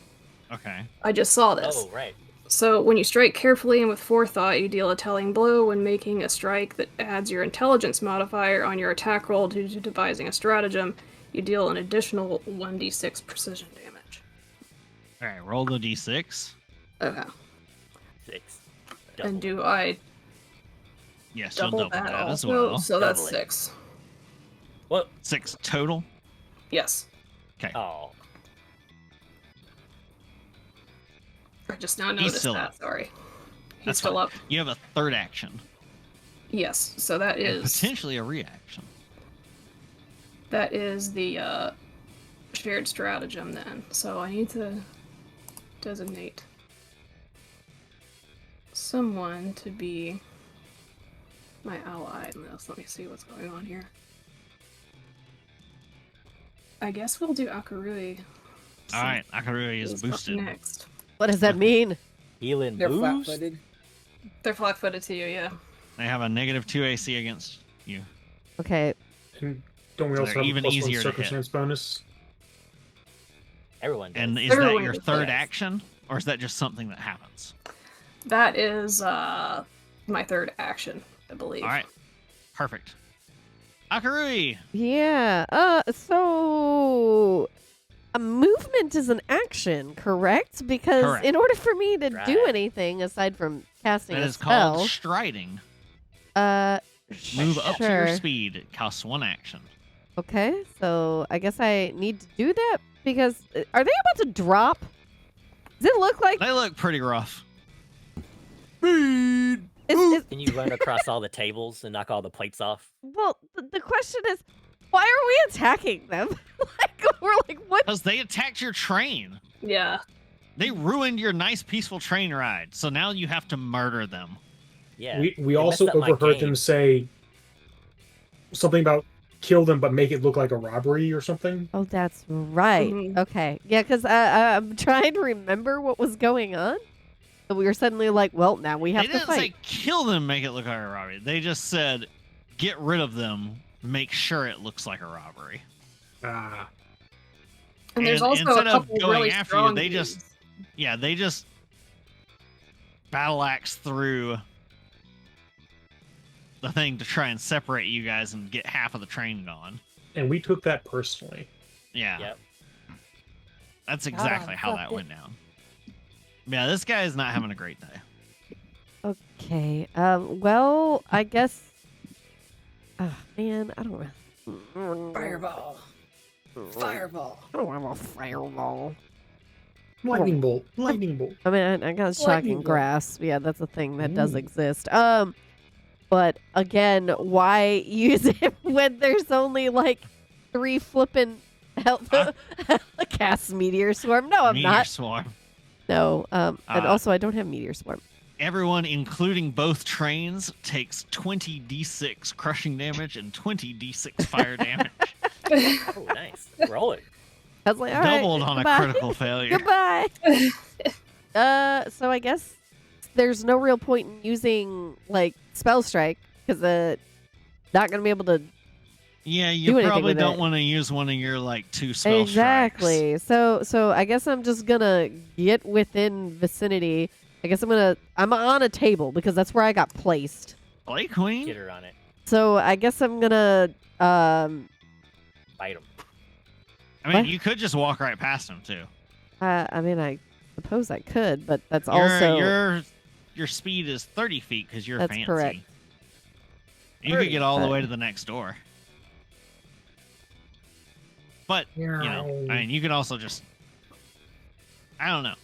Okay. I just saw this. Oh, right. So when you strike carefully and with forethought, you deal a telling blow when making a strike that adds your intelligence modifier on your attack roll due to devising a stratagem. You deal an additional 1d6 precision damage. All right, roll the d6. Okay. 6. And do I Yes, you'll double double that that as also? well. So that's Double it. 6. What? 6 total. Yes. Okay. Oh. I just now noticed still that. up. Sorry. He's That's still fine. up. You have a third action. Yes. So that And is potentially a reaction. the shared stratagem then. So I need to designate someone to be my ally in this. Let me see what's going on here. I guess we'll do Akurui. All right, Akarui is boosted. Next. What does that mean? Healing They're boost? flat-footed. They're flat-footed to you, yeah. They have a -2 AC against you. Okay. And don't we So also they're have even a +1 easier to hit. circumstance bonus? Everyone does. And is that Everyone your does. third action, or is that just something that happens? That is my third action, I believe. All right, perfect. Akurui, Yeah. So a movement is an action, correct? Because Correct. in order for me to do Right. anything aside from casting that a is spell, called striding. sure. Move up to your speed. It costs 1 action. Okay, so I guess I need to do that because are they about to drop? Does it look like? They look pretty rough. Is, Can you run across all the tables and knock all the plates off? well, the question is, why are we attacking them? We're like, what? Because they attacked your train. Yeah. They ruined your nice, peaceful train ride. So now you have to murder them. Yeah. We they also messed up my overheard game. them say something about kill them but make it look like a robbery or something. Oh, that's right. Mhm. Okay, yeah, because I'm trying to remember what was going on. So we were suddenly like, well, now we have They to didn't fight. say kill them, make it look like a robbery. They just said get rid of them, make sure it looks like a robbery. Ah, And there's And also a instead of couple going really after you, strong they dudes. just- Yeah, they just battle axe through the thing to try and separate you guys and get half of the train gone. and we took that personally. Yeah, Yep. that's exactly how that went down. Yeah, this guy is not having a great day. Okay. Well, I guess. Oh man, I don't know. Fireball. Fireball. I don't have a fireball. Lightning bolt. Lightning bolt. I mean, I got shocking Lightning bolt. grass. Yeah, that's a thing that does Ooh. exist. But again, why use it when there's only like 3 flippin' health cast meteor swarm? No, I'm Meteor not. swarm. No. And Uh, also, I don't have meteor swarm. Everyone, including both trains, takes 20 d6 crushing damage and 20 d6 fire damage. Oh, nice. Roll it. I was like, all right, Doubled on a goodbye. critical failure. Goodbye. So I guess there's no real point in using like spell strike because not gonna be able to Yeah, do you anything probably with don't it. want to use one of your like 2 spell strikes. exactly. So I guess I'm just gonna get within vicinity. I guess I'm on a table because that's where I got placed. Play Queen? Get her on it. So I guess I'm gonna Bite him. I mean, What? you could just walk right past him too. I mean I suppose I could, but that's also Your speed is 30 feet because you're That's fancy. correct. You could get all the But- way to the next door. But, you know, I mean, you could also just... I don't know.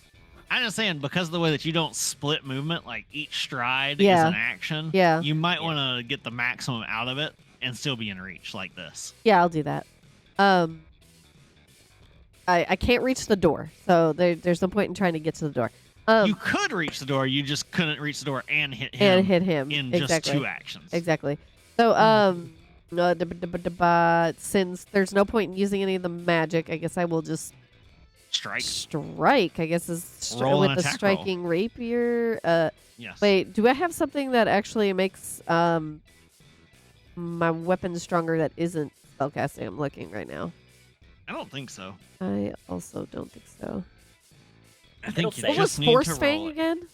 I'm just saying, because of the way that you don't split movement, like each stride is Yeah. an action, Yeah. you might want to get the maximum out of it and still be in reach like this. Yeah, I'll do that. I can't reach the door, so there's no point in trying to get to the door. You could reach the door. You just couldn't reach the door and hit him. In just 2 actions. Exactly. So, since there's no point in using any of the magic, I guess I will just strike. I guess is Roll an with the attack striking rapier. Yes. Wait, do I have something that actually makes my weapon stronger that isn't spellcasting? I'm looking right now. I don't think so. I also don't think so. I think you What was just need Force to Fang roll it. again?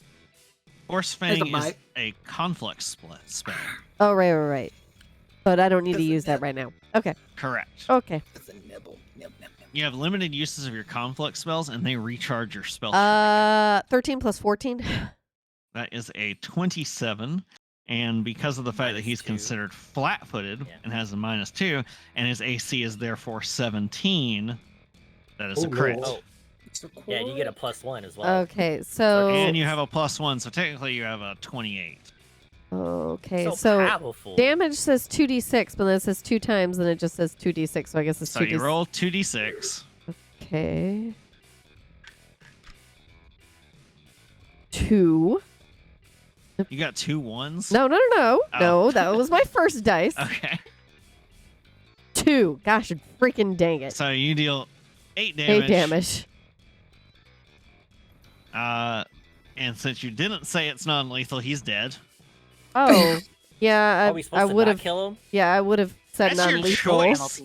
Force Fang is a conflict spell. Oh, right. But I don't need to use that right now. Okay. Correct. Okay. That's a nibble. Nib. You have limited uses of your conflict spells, and they recharge your spell. 13 plus 14. That is a 27. And because of the fact that he's -2. considered flat-footed and has a -2, and his AC is therefore 17, that is a crit. Oh. Yeah, you get a +1 as well. Okay, so And you have a +1, so technically you have a 28. Okay, So so powerful. damage says 2d6, but then it says 2 times, and it just says 2d6, so I guess it's So 2d6. you roll 2d6. Okay. 2. You got 2 1s? No. Oh. No, that was my first dice. Okay. 2. Gosh, freaking dang it. So you deal 8 damage. 8 damage. And since you didn't say it's non-lethal, he's dead. Oh, yeah, Are we supposed I to would not have. kill him? Yeah, I would have said That's your non-lethal. choice.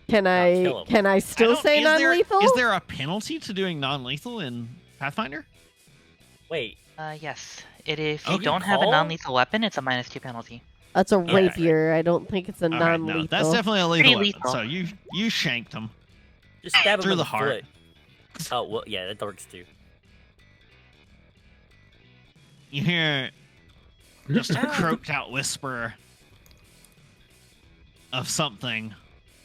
Can kill I? him. Can I still say is there- non-lethal? Is there a penalty to doing non-lethal in Pathfinder? Wait, Yes. If you Okay. don't have a Call? non-lethal weapon, it's a -2 penalty. That's a Okay. rapier. I don't think it's a All right, non-lethal. no, that's definitely a lethal Pretty weapon. lethal. So you shanked him. just stab him Through in the the heart. foot. Oh, well, yeah, that works too. You hear just a croaked out whisper of something,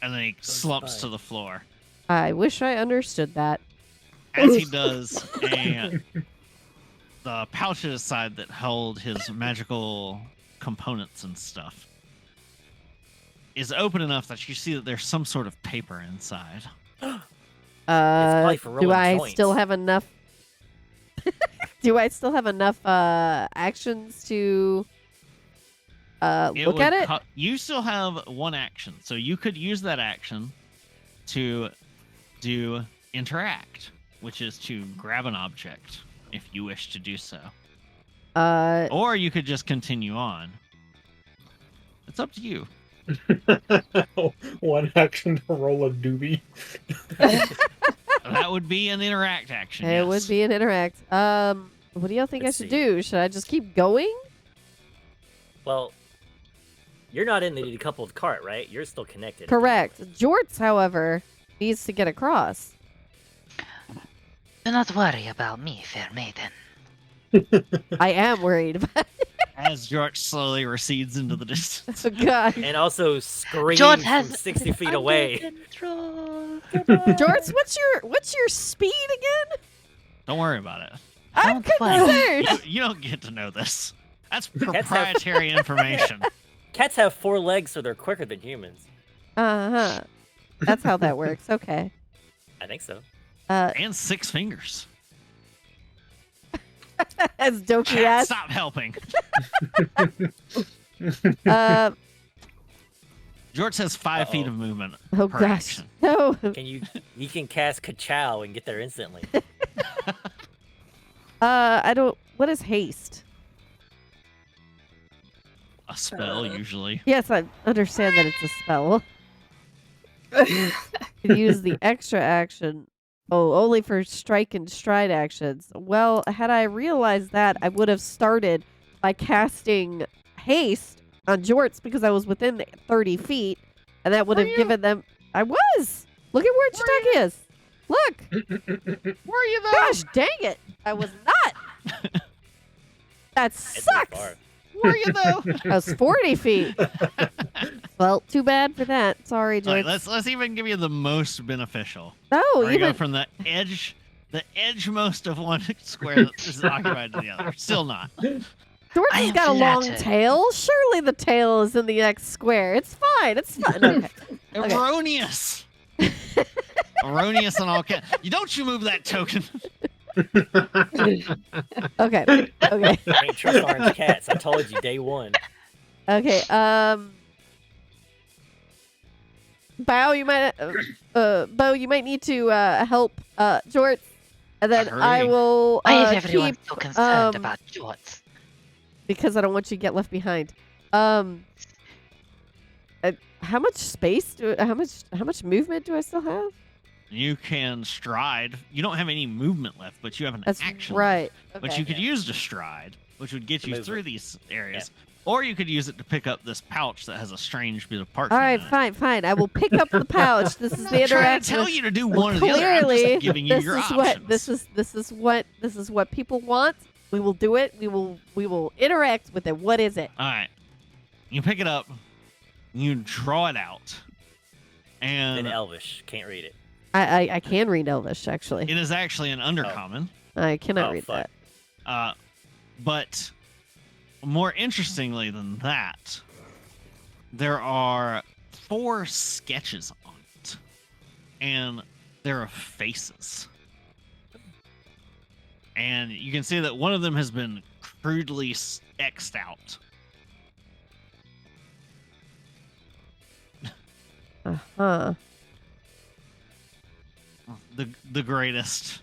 and then he slumps fine. to the floor. I wish I understood that. As he does, the pouch at his side that held his magical components and stuff is open enough that you see that there's some sort of paper inside. probably for Do rolling I joints. still have enough? Do I still have enough actions to look at it? You still have 1 action, so you could use that action to do interact, which is to grab an object if you wish to do so. Or you could just continue on. It's up to you. 1 action to roll a doobie. That would be an interact action. It yes. would be an interact. What do y'all think Let's I should see. do? Should I just keep going? Well, you're not in the decoupled cart, right? You're still connected. Correct. Jorts, however, needs to get across. Do not worry about me, fair maiden. I am worried about it. As George slowly recedes into the distance. Oh, God. And also screams George from has 60 feet away. Jorts, what's your speed again? Don't worry about it. I'm Don't worry. concerned. You don't get to know this. That's have- proprietary information. Cats have 4 legs, so they're quicker than humans. Uh-huh. That's how that works. Okay. I think so. And 6 fingers. As Doki Chat, asked. stop helping. George has 5 feet Uh-oh. of movement Oh, per gosh. action. No. You can cast Ka-chow and get there instantly. I don't. What is haste? A spell, usually. Yes, I understand that it's a spell. Could use the extra action. Oh, only for strike and stride actions. Well, had I realized that, I would have started by casting haste on Jorts because I was within 30 feet, and that would have given them. I was. Look at where Chitaki is. Look. Were you though? Gosh, dang it! I was not. That It's not sucks. far. Were you though? I was 40 feet. Well, too bad for that. Sorry, All right, George. let's even give you the most beneficial. No, We're gonna go even from the edgemost of one square that is occupied to the other. Still not. George I has am got a long flattered. tail. Surely the tail is in the next square. It's fine. It's fine. Okay. Okay. Erroneous. Erroneous on all counts. You don't you move that token. Okay. Okay. Can't trust orange cats. I told you day one. Okay. Bao, you might need to help Jort, and then I Hurry. will Why is everyone keep so concerned um, about jorts? because I don't want you to get left behind. How much space how much movement do I still have? You can stride. You don't have any movement left, but you have an That's action right. left, which Okay. you could use to stride, which would get To you move through it. these areas. Or you could use it to pick up this pouch that has a strange bit of parchment. All right, in it. fine. I will pick up the pouch. This is I'm the not trying to interaction. tell you to do one or the other. I'm Clearly, just giving you this your is options. this is what people want. We will do it. We will interact with it. What is it? All right. You pick it up. You draw it out. In And Elvish, can't read it. I can read Elvish actually. it is actually an undercommon. I cannot Oh, read fuck. that. But more interestingly than that, there are 4 sketches on it. And there are faces. And you can see that one of them has been crudely X'd out. Uh-huh. The greatest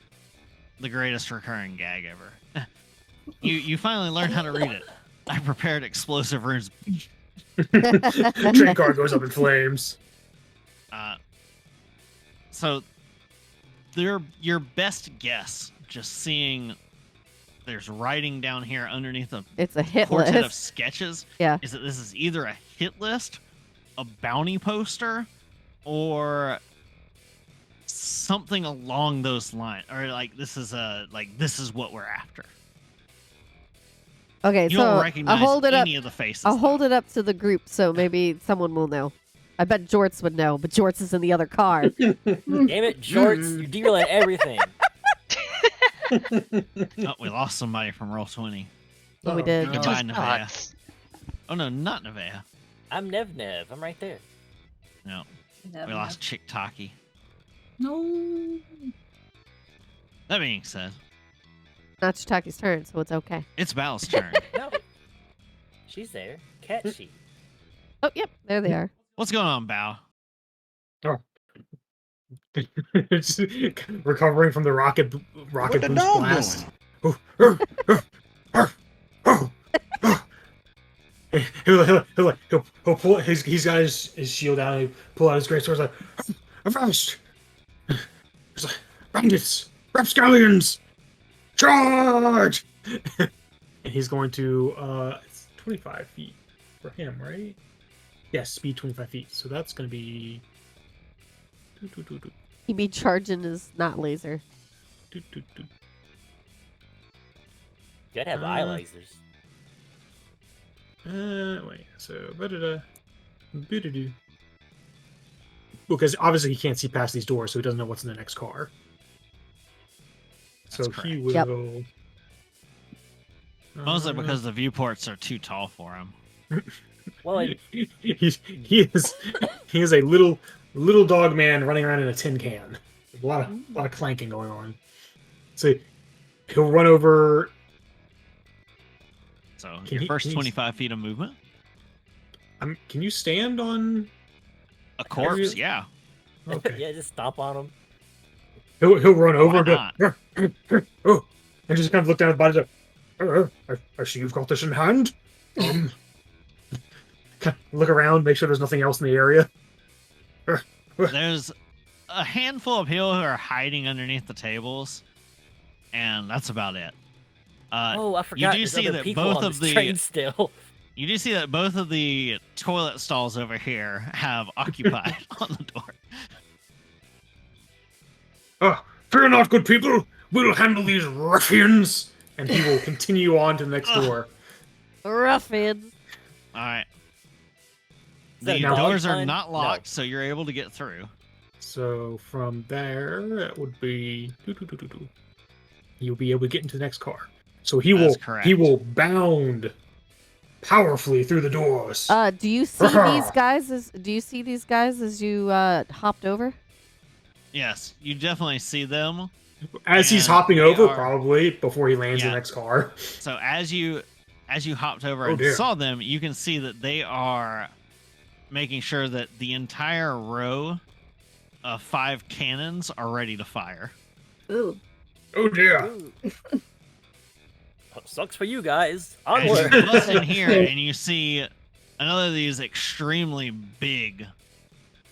recurring gag ever. You finally learned how to read it. I prepared explosive runes. Train car goes up in flames. So your best guess, just seeing there's writing down here underneath the It's a hit quartet of list. sketches, Yeah. is that this is either a hit list, a bounty poster, or something along those lines, or like this is what we're after. Okay, You so don't I'll recognize hold it up. any of the faces. I'll hold though. it up to the group so maybe someone will know. I bet Jorts would know, but Jorts is in the other car. Damn it, Jorts, you're derailing everything. Oh, we lost somebody from Roll20. Oh, we did. It Goodbye, was Nevaeh. nuts. Oh no, not Nevaeh. I'm Nev. I'm right there. No, Never we lost Chick Taki. No. That being said, Not Chitaki's turn, so it's okay. it's Val's turn. No. She's there. Cat sheet. Oh, yep, there they are. What's going on, Bao? It's recovering from the rocket boost blast. He'll pull he's got his shield out. He'll pull out his great sword. He's like, "Avast! He's like, bandits, rapscallions, charge!" And he's going to it's 25 feet for him, right? Yes, speed 25 feet. So that's going to be. He be charging his not laser. You gotta have eye lasers. Wait. So, because obviously he can't see past these doors, so he doesn't know what's in the next car. So That's he correct. will. Yep. Mostly because the viewports are too tall for him. Well, it, he is a little dog man running around in a tin can. A lot of clanking going on. So he'll run over. So Can your he- first can he- 25 feet of movement. Can you stand on? A corpse, Areas- yeah. Okay. yeah, just stomp on him. He'll run over and Why go, oh, and just kind of look down at the body. I see you've got this in hand. Kind of look around, make sure there's nothing else in the area. There's a handful of people who are hiding underneath the tables, and that's about it. Oh, I forgot. do there's see other that people both on of this the- train still. You do see that both of the toilet stalls over here have occupied on the door. Fear not, good people. We'll handle these ruffians. And he will continue on to the next door. Ruffians. All right. Is that The a dog doors are sign? not No. locked, so you're able to get through. So from there, that would be. You'll be able to get into the next car. So he That's will. correct. He will bound powerfully through the doors. Do you see these guys as you hopped over? Yes, you definitely see them. As he's And hopping they over, are- probably before he lands Yeah. the next car. So as you hopped over Oh, and dear. saw them, you can see that they are making sure that the entire row of 5 cannons are ready to fire. Ooh. Oh dear. Sucks for you guys. As you Onward. bust in here and you see another of these extremely big,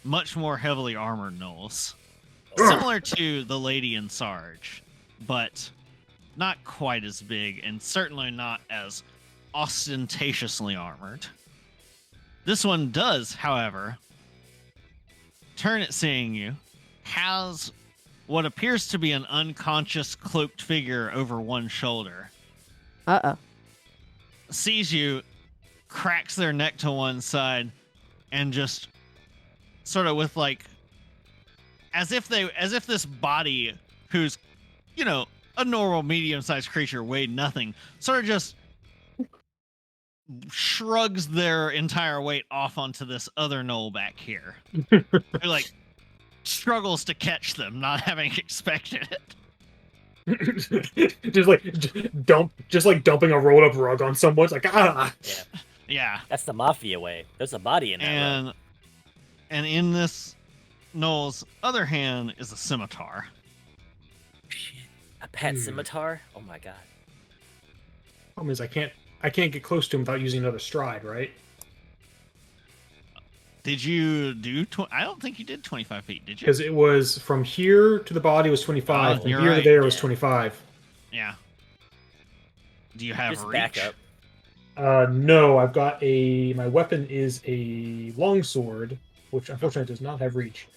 much more heavily armored gnolls. Similar to the lady in Sarge, but not quite as big and certainly not as ostentatiously armored. This one does, however, turn at seeing you, has what appears to be an unconscious cloaked figure over one shoulder, Uh-oh. sees you, cracks their neck to one side, and just sort of with like as if this body, who's, you know, a normal medium-sized creature, weighed nothing, sort of just shrugs their entire weight off onto this other gnoll back here, who like struggles to catch them, not having expected it. just like dumping a rolled up rug on someone. It's like, ah. Yeah. That's the mafia way. There's a body in that room. And in this gnoll's other hand is a scimitar. A pet scimitar? Oh my god. Problem is, I can't get close to him without using another stride, right? Did you do? I don't think you did 25 feet, did you? Because it was from here to the body was 25, Oh, from you're here to right. there was 25. Yeah. Do you have Just reach? back up. No, I've got my weapon is a longsword, which unfortunately does not have reach.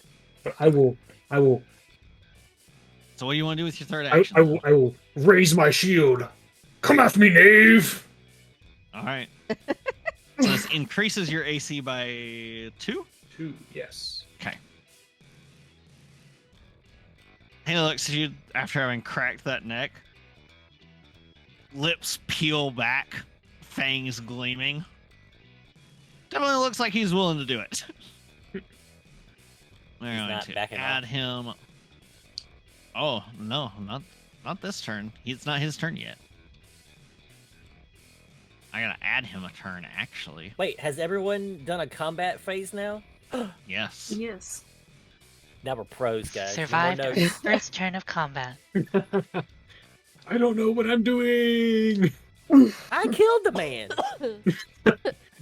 But I will So what do you want to do with your third action? I will raise my shield. Come after me, knave! All right. So this increases your AC by 2? 2, yes. Okay. He looks at you after having cracked that neck. Lips peel back, fangs gleaming. Definitely looks like he's willing to do it. We're going not to backing add off. him. Oh no, not this turn. It's not his turn yet. I gotta add him a turn, actually. Wait, has everyone done a combat phase now? Yes. Yes. Now we're pros, guys. Survived No our more notes. first turn of combat. I don't know what I'm doing. I killed the man.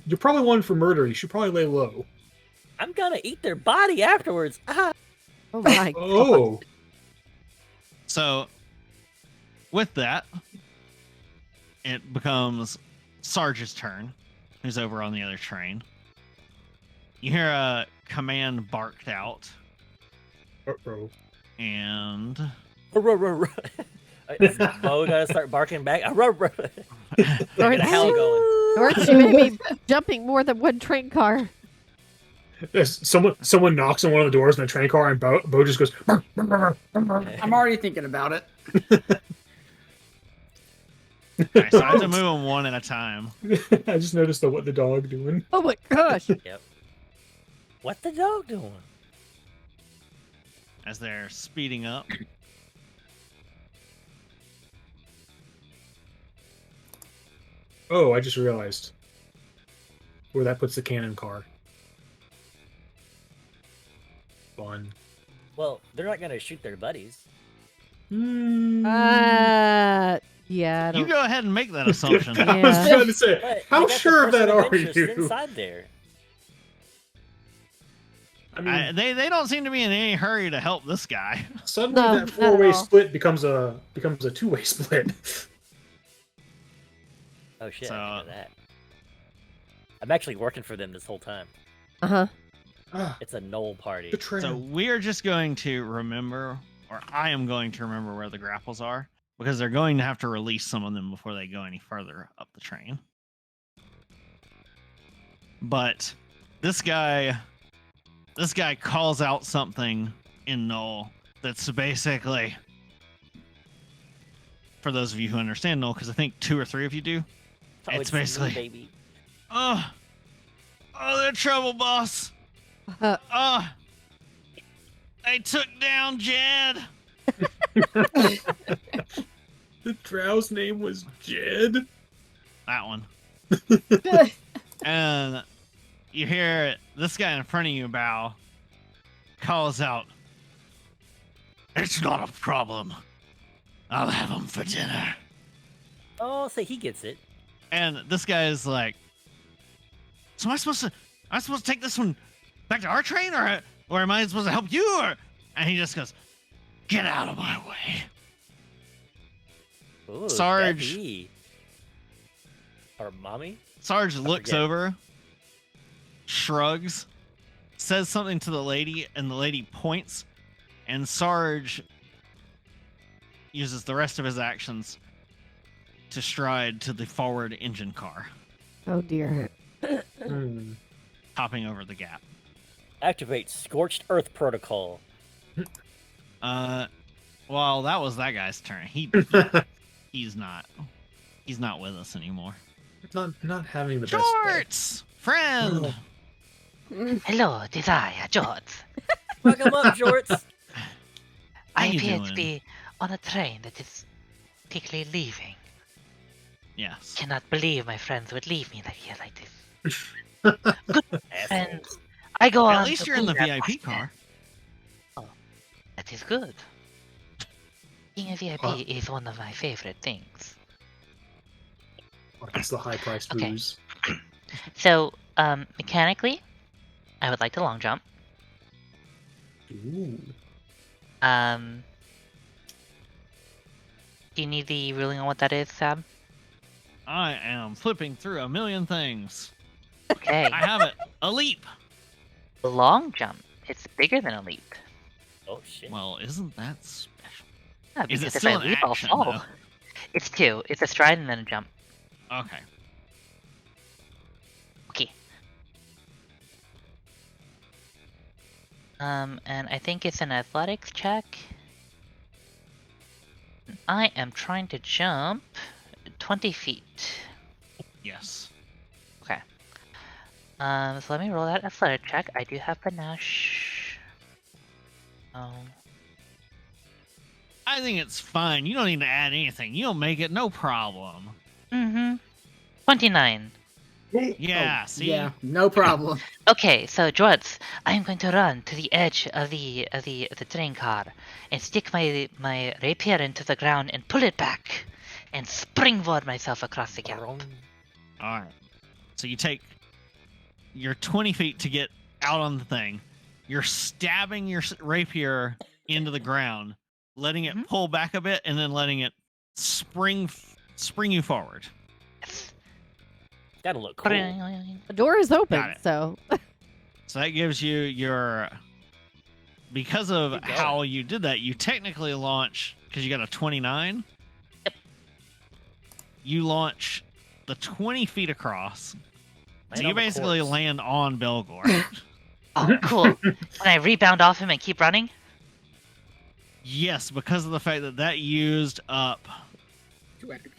You're probably one for murder. You should probably lay low. I'm gonna eat their body afterwards. Ah. Oh my god. Oh. So, with that, it becomes Sarge's turn, who's over on the other train. You hear a command barked out, Uh-oh. and Is Bo gonna start barking back? I get a howl going. Or she may be jumping more than one train car. Yes, someone knocks on one of the doors in the train car, and Bo just goes. "Brr, brr, brr, brr, brr." I'm already thinking about it. okay, so I have to move them one at a time. I just noticed what the dog doing. Oh my gosh. Yep. What the dog doing? As they're speeding up. Oh, I just realized where that puts the cannon car. Fun. Well, they're not gonna shoot their buddies. Yeah, I You don't. go ahead and make that assumption. I was Yeah. trying to say, But how they got the sure of that person are interest you? Inside there. I mean, They don't seem to be in any hurry to help this guy. suddenly No, that not at four-way all. split becomes a two-way split. Oh shit! So- I didn't know that. I'm actually working for them this whole time. Uh-huh. Ah, It's a knoll party. betrayal. So we are just going to remember, or I am going to remember where the grapples are, because they're going to have to release some of them before they go any further up the train. But this guy calls out something in Null that's basically, for those of you who understand Null, because I think 2 or 3 of you do. Oh, it's me, basically- baby. Oh, they're trouble, boss. Uh, They took down Jed. The drow's name was Jed. That one. And you hear this guy in front of you, Bow, calls out, "It's not a problem. I'll have him for dinner." Oh, so he gets it. And this guy is like, "So am I supposed to take this one back to our train, or am I supposed to help you?" And he just goes, "Get out of my way." Ooh, Sarge. Daddy. Or mommy? Sarge looks forget. over, shrugs, says something to the lady, and the lady points, and Sarge uses the rest of his actions to stride to the forward engine car, Oh dear. hopping over the gap. Activate Scorched Earth Protocol. Well, that was that guy's turn. He's not with us anymore. Not having the best day. Shorts, friend. Hello, Desire, George. Welcome up, Jorts. I you appear doing? to be on a train that is quickly leaving. Yes. Cannot believe my friends would leave me here like this. And Assholes. I go on. At least to you're in the be that VIP master. car. That is good. Being a VIP is one of my favorite things. It's the high priced Okay. booze. So, mechanically, I would like to long jump. Ooh. Do you need the ruling on what that is, Sam? I am flipping through a million things. Okay. I have it. A leap. Long jump. It's bigger than a leap. Oh shit. Well, isn't that special? Yeah, Is because it if still I an leap, action, I'll fall. though? It's two. It's a stride and then a jump. Okay. Okay. And I think it's an athletics check. I am trying to jump 20 feet. Yes. Okay. So let me roll that athletic check. I do have panache. Oh. I think it's fine. You don't need to add anything. You'll make it no problem. Mm-hmm. 29. Yeah, Oh, see? Yeah, no problem. Okay, so Jorts, I'm going to run to the edge of the train car and stick my rapier into the ground and pull it back and springboard myself across the gap. Alright. So you take your 20 feet to get out on the thing. You're stabbing your rapier into the ground, letting it Mhm. pull back a bit, and then letting it spring you forward. Yes. That'll look cool. The door is open, Got it. so So that gives you your... Because of Keep going. how you did that, you technically launch... Because you got a 29. Yep. You launch the 20 feet across. Land So you on the basically corpse. land on Belgor. Oh, cool. Can I rebound off him and keep running? Yes, because of the fact that used up...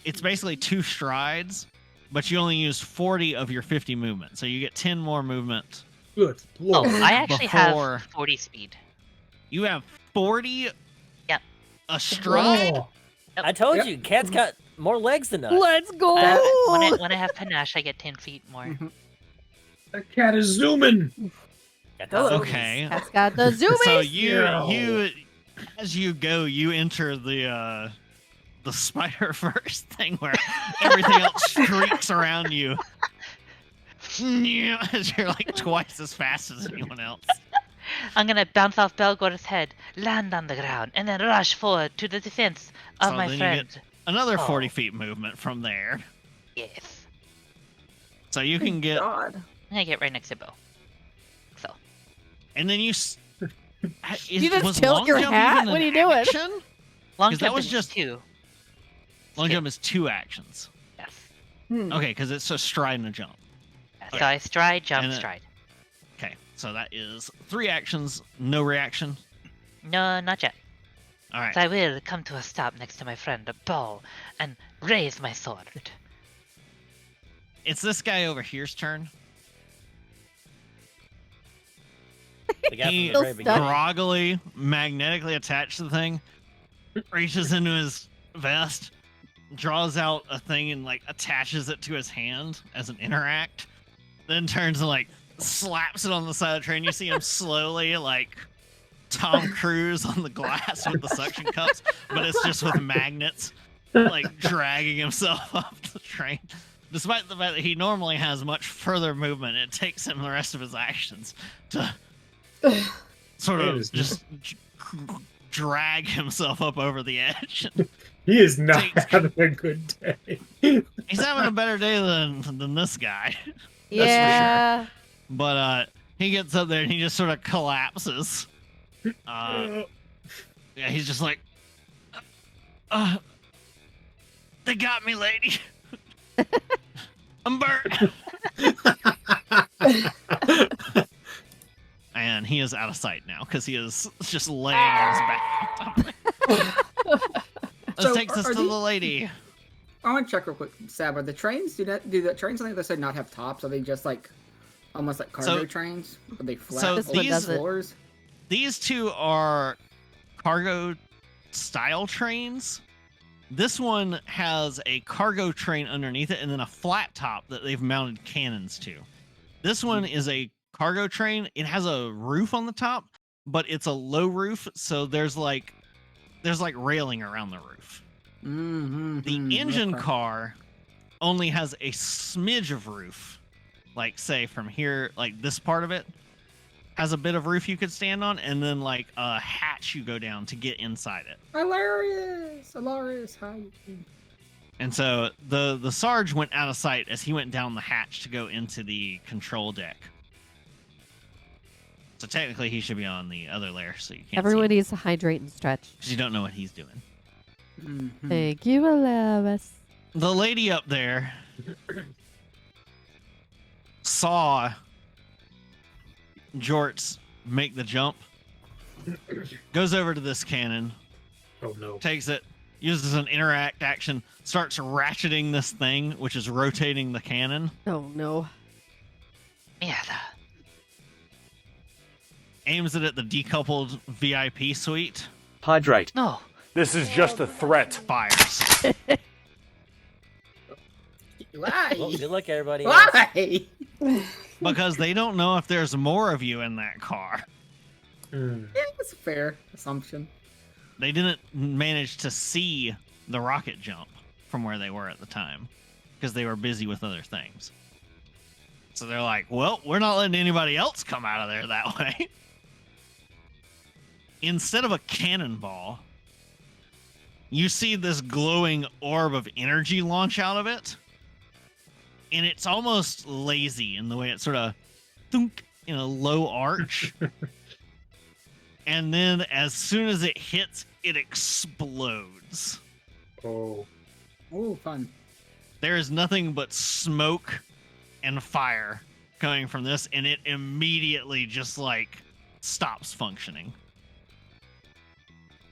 It's basically 2 strides, but you only used 40 of your 50 movement. So you get 10 more movement. Good Oh, lord. I actually Before- have 40 speed. You have 40 Yep. a stride? Oh, I told Yep. you, cat's got more legs than us. let's go. When I have panache, I get 10 feet more. Mhm. that cat is zooming. Got Hello. the Okay. That's got the zoomies. So you as you go, you enter the Spider Verse thing where everything else streaks around you. As you're like twice as fast as anyone else. I'm gonna bounce off Belgor's head, land on the ground, and then rush forward to the defense of So my then you friend. get another Oh. 40 feet movement from there. Yes. So you can get, God. I'm gonna get right next to Bo. So. and then You just was tilt long your jump hat? even What an are you doing? action? Long 'Cause that jump was is just- 2. Long Okay. jump is 2 actions. Yes. Okay, because it's a stride and a jump. Yeah, Okay. So I stride, jump, And then- stride. Okay, so that is 3 actions, no reaction. No, not yet. All right. So I will come to a stop next to my friend, a bow, and raise my sword. It's this guy over here's turn. guy from He the very Still beginning. groggily, magnetically attached to the thing, reaches into his vest, draws out a thing and like attaches it to his hand as an interact, then turns and like slaps it on the side of the train. You see him slowly like Tom Cruise on the glass with the suction cups, but it's just with magnets, like dragging himself up the train. Despite the fact that he normally has much further movement, it takes him the rest of his actions to sort of just drag himself up over the edge. He is not having a good day. He's having a better day than this guy. Yeah. But he gets up there and he just sort of collapses. Yeah, he's just like, they got me, lady. I'm burnt. And he is out of sight now because he is just laying on his back. This takes us to the lady. I want to check real quick, Sab. Are the trains do the trains on the other side not have tops? Are they just like almost like cargo trains? Are they flat? So these two are cargo style trains. This one has a cargo train underneath it and then a flat top that they've mounted cannons to. This one is a cargo train. It has a roof on the top, but it's a low roof, so there's like railing around the roof. The engine car only has a smidge of roof, like say from here, like this part of it has a bit of roof you could stand on, and then like a hatch you go down to get inside it. Hilarious, hi. And so the Sarge went out of sight as he went down the hatch to go into the control deck. So technically he should be on the other layer, so you can't Everyone see needs to hydrate and stretch. because you don't know what he's doing. Thank you, Alavis. The lady up there saw Jorts make the jump, goes over to this cannon, Oh no. takes it, uses an interact action, starts ratcheting this thing, which is rotating the cannon, Oh no. Mierda. aims it at the decoupled VIP suite, Hydrate. No. This is just a threat. fires. Why? Well, good luck, everybody. Why? Because they don't know if there's more of you in that car. Yeah, that's a fair assumption. They didn't manage to see the rocket jump from where they were at the time because they were busy with other things. So they're like, well, we're not letting anybody else come out of there that way. Instead of a cannonball, you see this glowing orb of energy launch out of it. And it's almost lazy in the way it sort of thunk in a low arch. And then as soon as it hits, it explodes. Oh. Ooh, fun. There is nothing but smoke and fire coming from this, and it immediately just like stops functioning.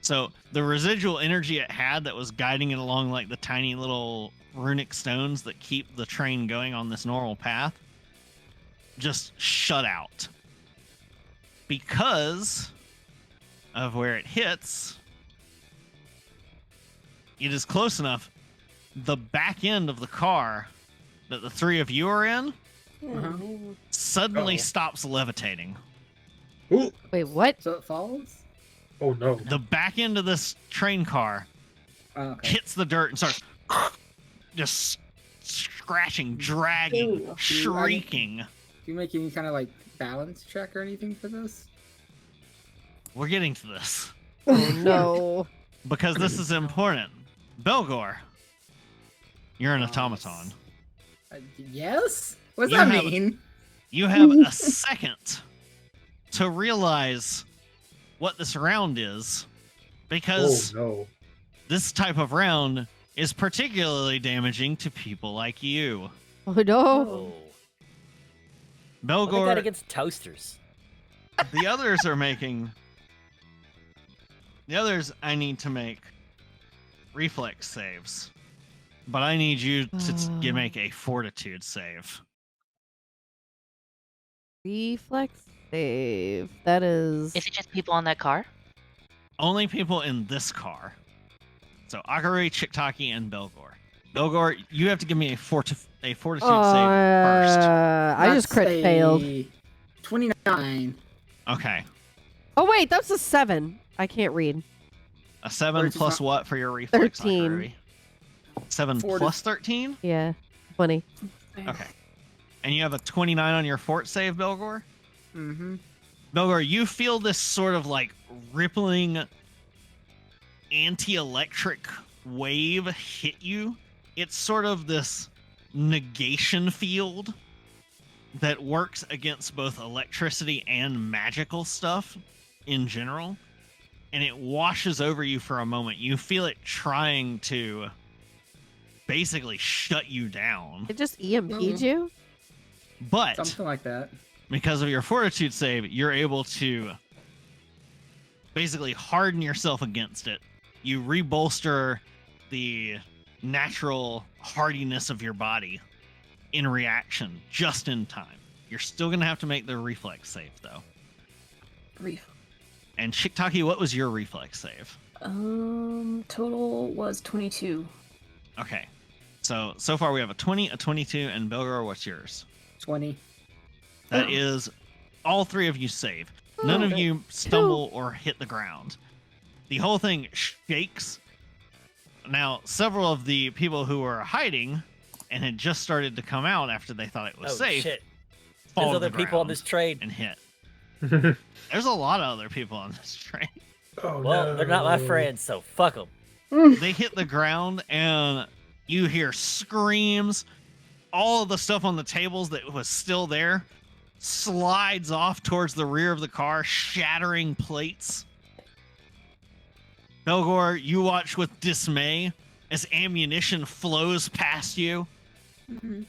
So the residual energy it had that was guiding it along like the tiny little runic stones that keep the train going on this normal path just shut out. Because of where it hits, it is close enough. The back end of the car that the three of you are in suddenly stops levitating. Ooh. Wait, what? So it falls? Oh no. The back end of this train car hits the dirt and starts just scratching, dragging, shrieking. Do you make any kind of like balance check or anything for this? We're getting to this Oh no. because this is important. Belgor, you're an automaton. Yes? What does You that have- mean? You have a second to realize what this round is, because Oh no. this type of round is particularly damaging to people like you. Oh no. Oh. What they got Belgor, against toasters? the others are making. The others, I need to make reflex saves, but I need you to make a fortitude save. Reflex save. That is. Is it just people on that car? Only people in this car. So Akari, Chiktaki, and Belgor. Belgor, you have to give me a fortitude save first. I just That's crit a failed. 29. Okay. Oh wait, that's a 7. I can't read. A 7 Fortitude's plus not- what for your reflex? 13. Akari? 7 Forti- plus 13? Yeah, 20. Okay. And you have a 29 on your fort save, Belgor? Mm-hmm. Belgor, you feel this sort of like rippling anti-electric wave hit you. It's sort of this negation field that works against both electricity and magical stuff in general. And it washes over you for a moment. You feel it trying to basically shut you down. It just EMP'd you? But Something like that. because of your fortitude save, you're able to basically harden yourself against it. You rebolster the natural hardiness of your body in reaction just in time. You're still going to have to make the reflex save, though. Brief. And Chiktaki, what was your reflex save? Total was 22. Okay. So far we have a 20, a 22, and Belgar, what's yours? 20. That is all three of you save. None of okay. you stumble or hit the ground. The whole thing shakes. Now, several of the people who were hiding and had just started to come out after they thought it was Oh safe shit! fall There's to other the people on ground this train. and hit. There's a lot of other people on this train. Oh, Well, no. they're not my friends, so fuck them. They hit the ground and you hear screams. All of the stuff on the tables that was still there slides off towards the rear of the car, shattering plates. Belgor, you watch with dismay as ammunition flows past you. Mm-hmm.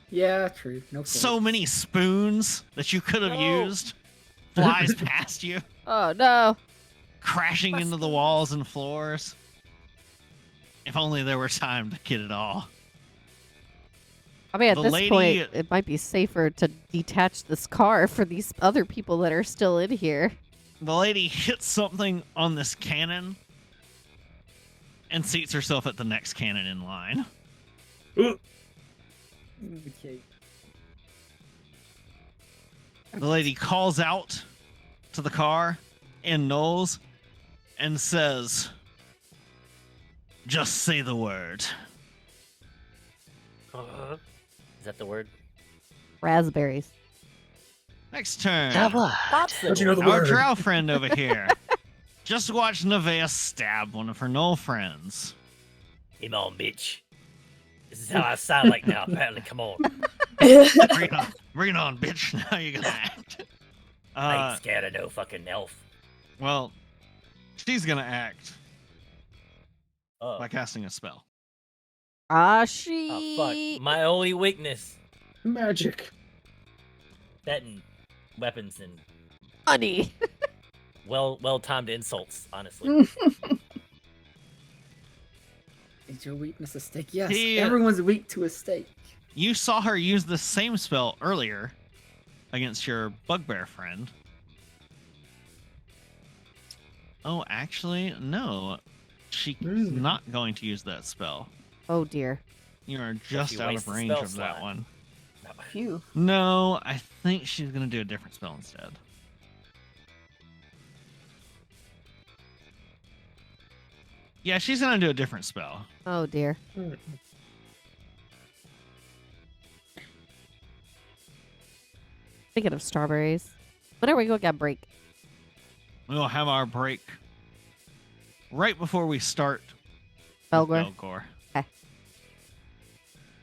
Yeah, true. No. So many spoons that you could have used flies past you, Oh no. crashing into the walls and floors. If only there were time to get it all. I mean, at The this lady- point, it might be safer to detach this car for these other people that are still in here. The lady hits something on this cannon and seats herself at the next cannon in line. Okay. The lady calls out to the car in Knowles and says, "Just say the word." Is that the word? Raspberries. Next turn. The what? Don't you know the Our word? drow friend over here just watched Nevaeh stab one of her Knoll friends. Come on, bitch. This is how I sound like now, apparently. Come on. Bring it on, bitch. Now you're gonna act. I ain't scared of no fucking elf. Well, she's gonna act Oh, by casting a spell. oh She. fuck. My only weakness. Magic. That and weapons and Honey. well-timed insults, honestly. Is your weakness a steak? Yes. He- Everyone's weak to a steak. You saw her use the same spell earlier against your bugbear friend. Oh, actually, no. She's not going to use that spell. Oh dear. You are just you out waste of the range spell of that slot. one. Phew. No, I think she's going to do a different spell instead. Yeah, she's going to do a different spell. Oh dear. Thinking of strawberries. Whenever we go get a break. We'll have our break right before we start with Belgor. Belgor. Okay.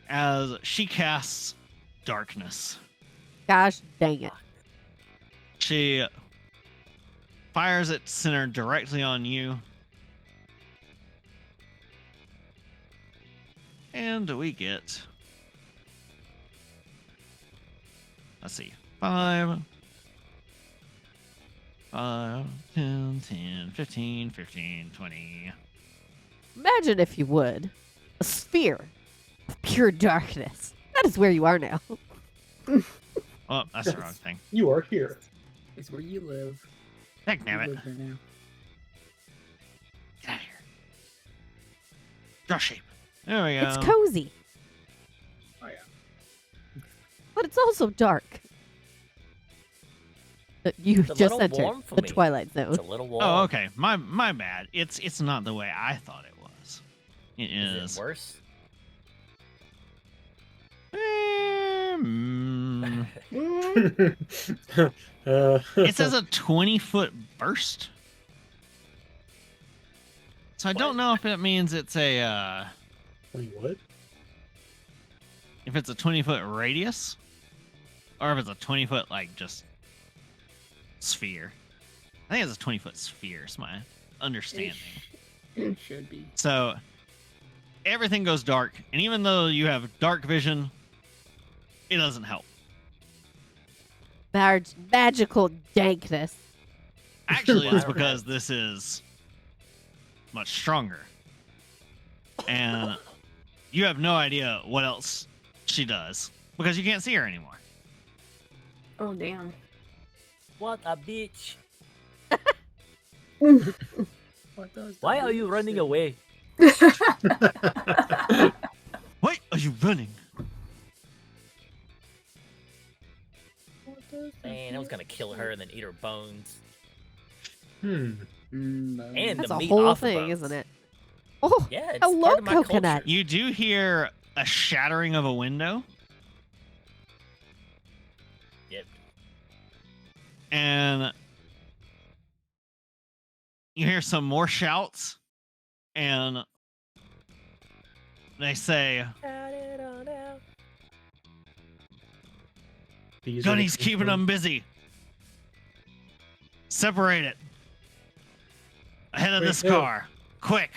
As she casts darkness. Gosh dang it. She fires it centered directly on you. And we get, let's see, 5, 10, 15, 20. Imagine if you would. A sphere of pure darkness. That is where you are now. Oh, that's the wrong thing. You are here. It's where you live. Heck damn You it. live there now. Get out of here. Draw shape. There we go. It's cozy. Oh yeah. But it's also dark. You It's a just little entered warm for the me. Twilight Zone. It's a little warm. Oh, okay. My bad. It's not the way I thought it was. It Is is. it worse? It says a 20-foot burst. So I don't know if it means it's a Wait, what? if it's a 20-foot radius or if it's a 20-foot like just sphere. I think it's a 20-foot sphere is my understanding. It should be. So everything goes dark, and even though you have dark vision, it doesn't help. Magical dankness. Actually, it's Wow. because this is much stronger. And you have no idea what else she does because you can't see her anymore. Oh damn. What a bitch. What does Why the are you bitch running say? away? Why are you running? Man, I was gonna kill her and then eat her bones. Hmm. And That's the a meat whole off the thing, bones. isn't it? Oh, Yeah, it's hello, part of my coconut. culture. You do hear a shattering of a window, Yep. and you hear some more shouts, and they say, These are the Gunny's keeping them busy. Separate it. Ahead of Wait, this no. car. Quick.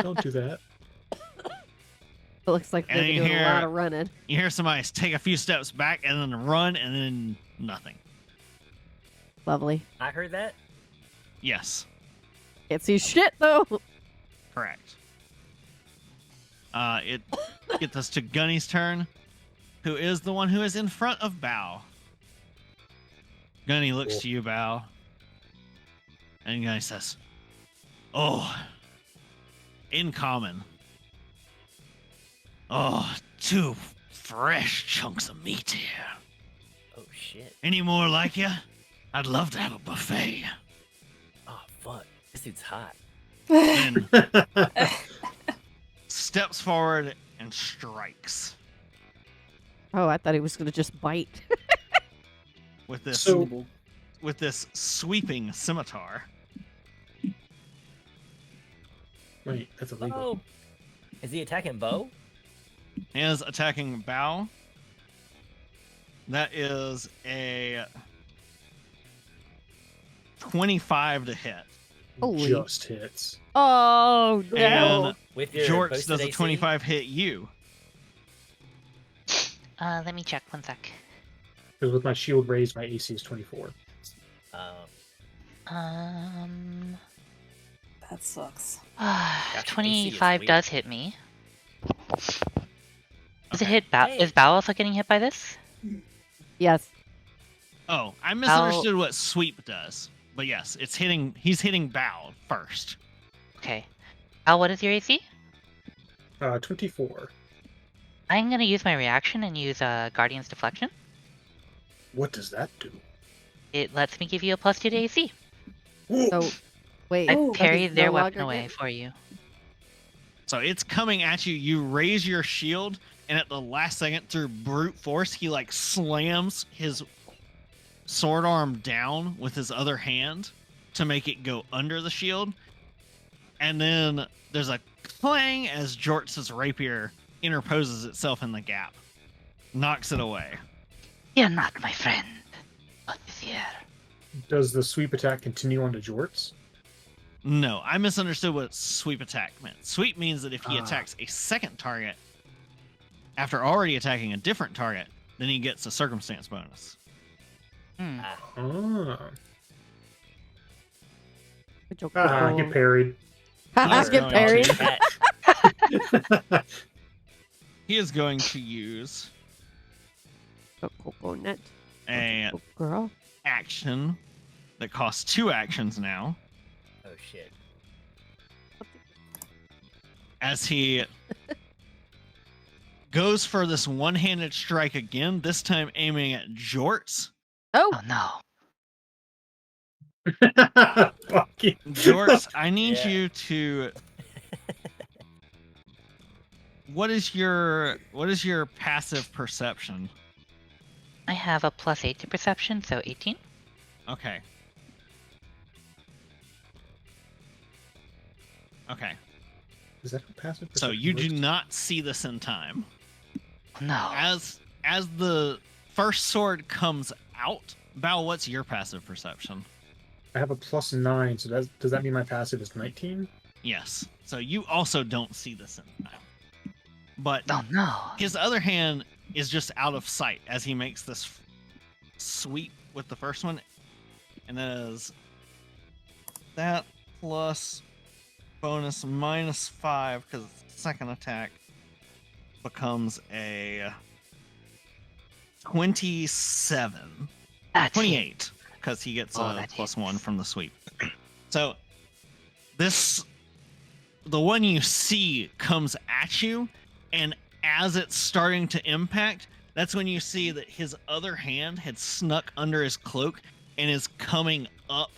Don't do that. It looks like they're And you doing a hear- lot of running. You hear somebody take a few steps back and then run and then nothing. Lovely. I heard that. Yes, Can't see shit though. correct. It gets us to Gunny's turn, who is the one who is in front of Bao. Gunny looks Cool. to you, Bao, and Gunny says, "Oh, in common. Oh, two fresh chunks of meat here. Oh shit. Any more like you? I'd love to have a buffet." Oh fuck. This dude's hot. Then steps forward and strikes Oh, I thought he was gonna just bite. with this So- with this sweeping scimitar. Wait, that's illegal. Oh. Is he attacking Bo? He is attacking Bao. That is a 25 to hit. Holy. Just hits. Oh no! And With your Jorts boosted does a AC? 25 hit you. Let me check 1 sec. Because with my shield raised, my AC is 24. That sucks. AC 25 is does hit me. Does it Okay. hit Bao? Hey. Is Bao also getting hit by this? Yes. Oh, I misunderstood what sweep does. But yes, it's hitting. He's hitting Bao first. Okay. Bao, what is your AC? 24. I'm gonna use my reaction and use Guardian's Deflection. What does that do? It lets me give you a +2 to AC. So, wait. I Oh, parried no their longer weapon away get- for you. So it's coming at you. You raise your shield, and at the last second, through brute force, he like slams his sword arm down with his other hand to make it go under the shield. And then there's a clang as Jorts' rapier interposes itself in the gap, knocks it away. You're not my friend. Not this year. Does the sweep attack continue on to Jorts? No, I misunderstood what sweep attack meant. Sweep means that if he Ah. attacks a second target after already attacking a different target, then he gets a circumstance bonus. Hmm. Oh. Good joke, Ah, Coco. get parried. He's Get going parried. to- He is going to use Coconut. a Oh, girl. action that costs 2 actions now. Oh shit. as he goes for this one-handed strike again, this time aiming at Jorts. Oh, Oh no. Fucking Jorts, I need Yeah. you to. What is your passive perception? I have a +8 to perception, so 18. Okay. Okay. Is that a passive? So perception you do works? not see this in time. Oh no. As the first sword comes out, Bao, what's your passive perception? I have a +9, so does that mean my passive is 19? Yes. So you also don't see this in time. But Oh no. his other hand is just out of sight as he makes this sweep with the first one. And that is that plus bonus -5 because second attack becomes a 27. That's 28 because he gets Oh, a that +1 hits. from the sweep. So the one you see comes at you, and as it's starting to impact, that's when you see that his other hand had snuck under his cloak and is coming up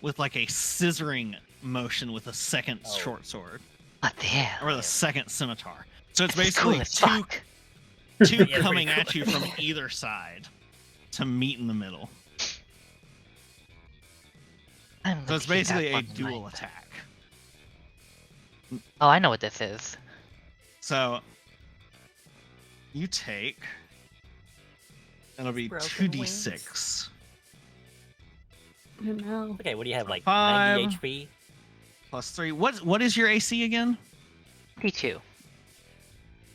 with like a scissoring motion with a second Oh. short sword What the hell? or the second scimitar. So it's That's cool basically as two fuck. two Yeah, coming pretty at cool. you from either side to meet in the middle. I'm So going it's to keep that basically a one in dual mind. attack. Oh, I know what this is. So you take. It'll be Broken 2d6 I don't know. Okay, what do you have, like 5. 90 HP? plus 3. What is your AC again? P2.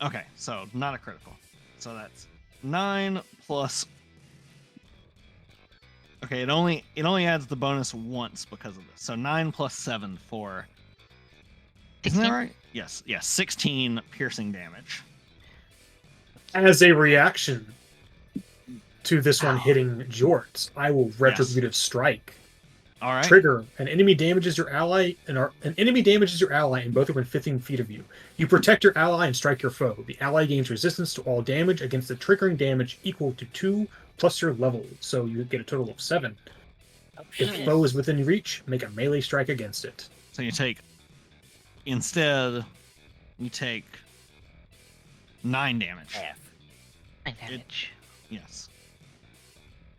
Okay, so not a critical. So that's 9 plus. Okay, it only adds the bonus once because of this. So 9 plus 7 for. Isn't that 16? right? Yes. 16 piercing damage. As a reaction to this one Ow. hitting Jorts, I will retributive strike. All right. Trigger. An enemy damages your ally, an enemy damages your ally, and both are within 15 feet of you. You protect your ally and strike your foe. The ally gains resistance to all damage against the triggering damage equal to 2 plus your level, so you get a total of 7. Oh, If shit. foe is within reach, make a melee strike against it. So you take. Instead, you take 9 damage. Half. 9 damage. Yes.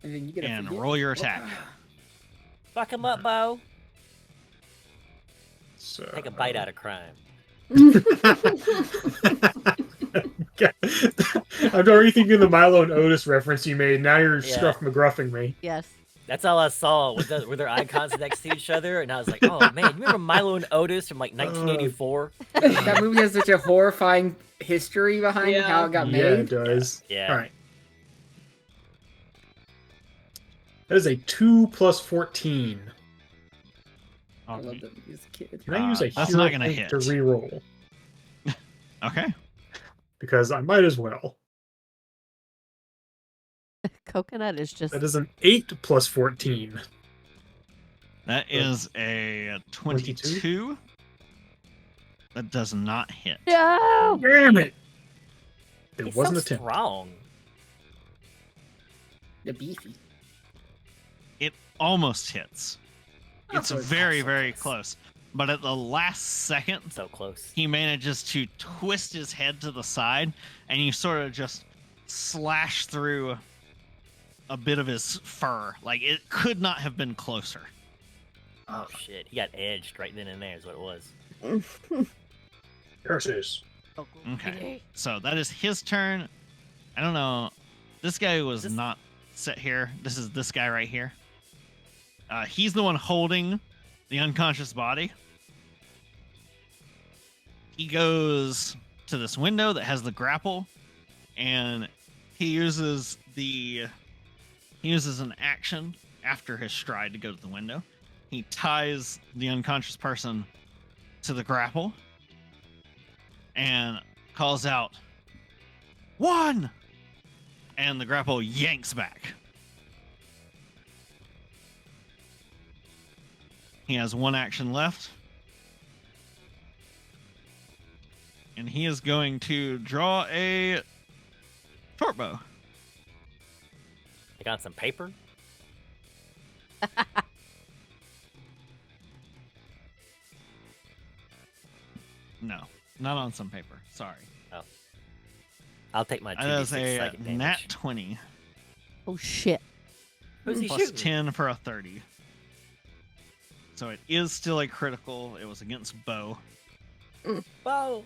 And then you get And forget- roll your attack. Fuck him up, Bo. So... Take a bite out of crime. I'm already thinking of the Milo and Otis reference you made. Now you're Yeah. Scruff McGruffing me. yes. That's all I saw with their icons next to each other, and I was like, "Oh man, you remember Milo and Otis from like 1984?" That movie has such a horrifying history behind Yeah. how it got Yeah, it made. does. Yeah. All right. That is a 2 plus 14. I Okay. love that movie as a kid. Can I use a That's hero not gonna point hit. to reroll? Okay. Because I might as well. Coconut is just. That is an 8 plus 14. That is a 22. That does not hit. No! Damn it! It He's wasn't so a 10. strong. The beefy. It almost hits. It's Oh, very, so very close. close. But at the last second, So close. he manages to twist his head to the side, and you sort of just slash through a bit of his fur. Like, it could not have been closer. Oh shit, he got edged right then and there. Is what it was. Curses. Okay. So that is his turn. I don't know. This guy was This- not set here. This is this guy right here. He's the one holding the unconscious body. He goes to this window that has the grapple, and he uses an action after his stride to go to the window. He ties the unconscious person to the grapple and calls out, "One!" And the grapple yanks back. He has one action left. and he is going to draw a short bow. I got some paper. No, not on some paper. Sorry. I'll take my 2d6 That is a psychic damage. nat 20 Oh shit. Who's he plus shooting? 10 for a 30. So it is still a critical. It was against bow. Bow.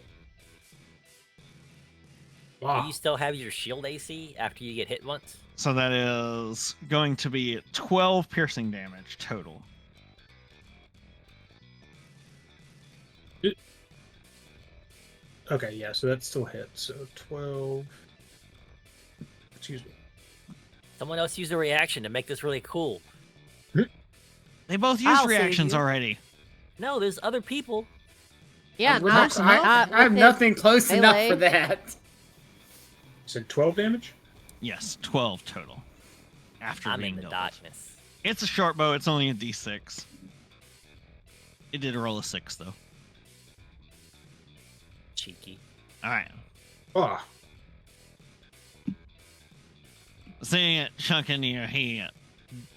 Do Wow. you still have your shield AC after you get hit once? So that is going to be 12 piercing damage total. Okay, yeah, so that still hits. So 12. Excuse me. Someone else used a reaction to make this really cool. They both used I'll save reactions you. already. No, there's other people. Yeah, Would not, not- not I have with it. nothing close enough melee. for that. Said 12 damage? Yes, 12 total. After I'm being in the doubled. darkness. It's a short bow. It's only a d6. It did roll a 6 though. Cheeky. All right. Oh, Seeing it chunk into you, he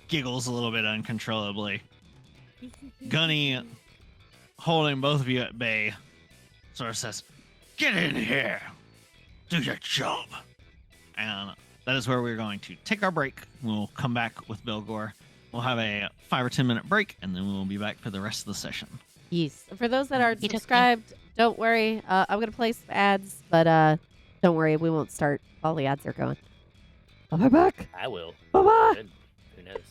giggles a little bit uncontrollably. Gunny, holding both of you at bay, sort of says, "Get in here, do your job." And that is where we're going to take our break. We'll come back with Belgor. We'll have a 5 or 10 minute break, and then we'll be back for the rest of the session. Yes. For those that aren't You just- subscribed, don't worry. I'm gonna play some ads, but don't worry, we won't start while the ads are going. I'll be back. I will. Bye bye. Good. Who knows?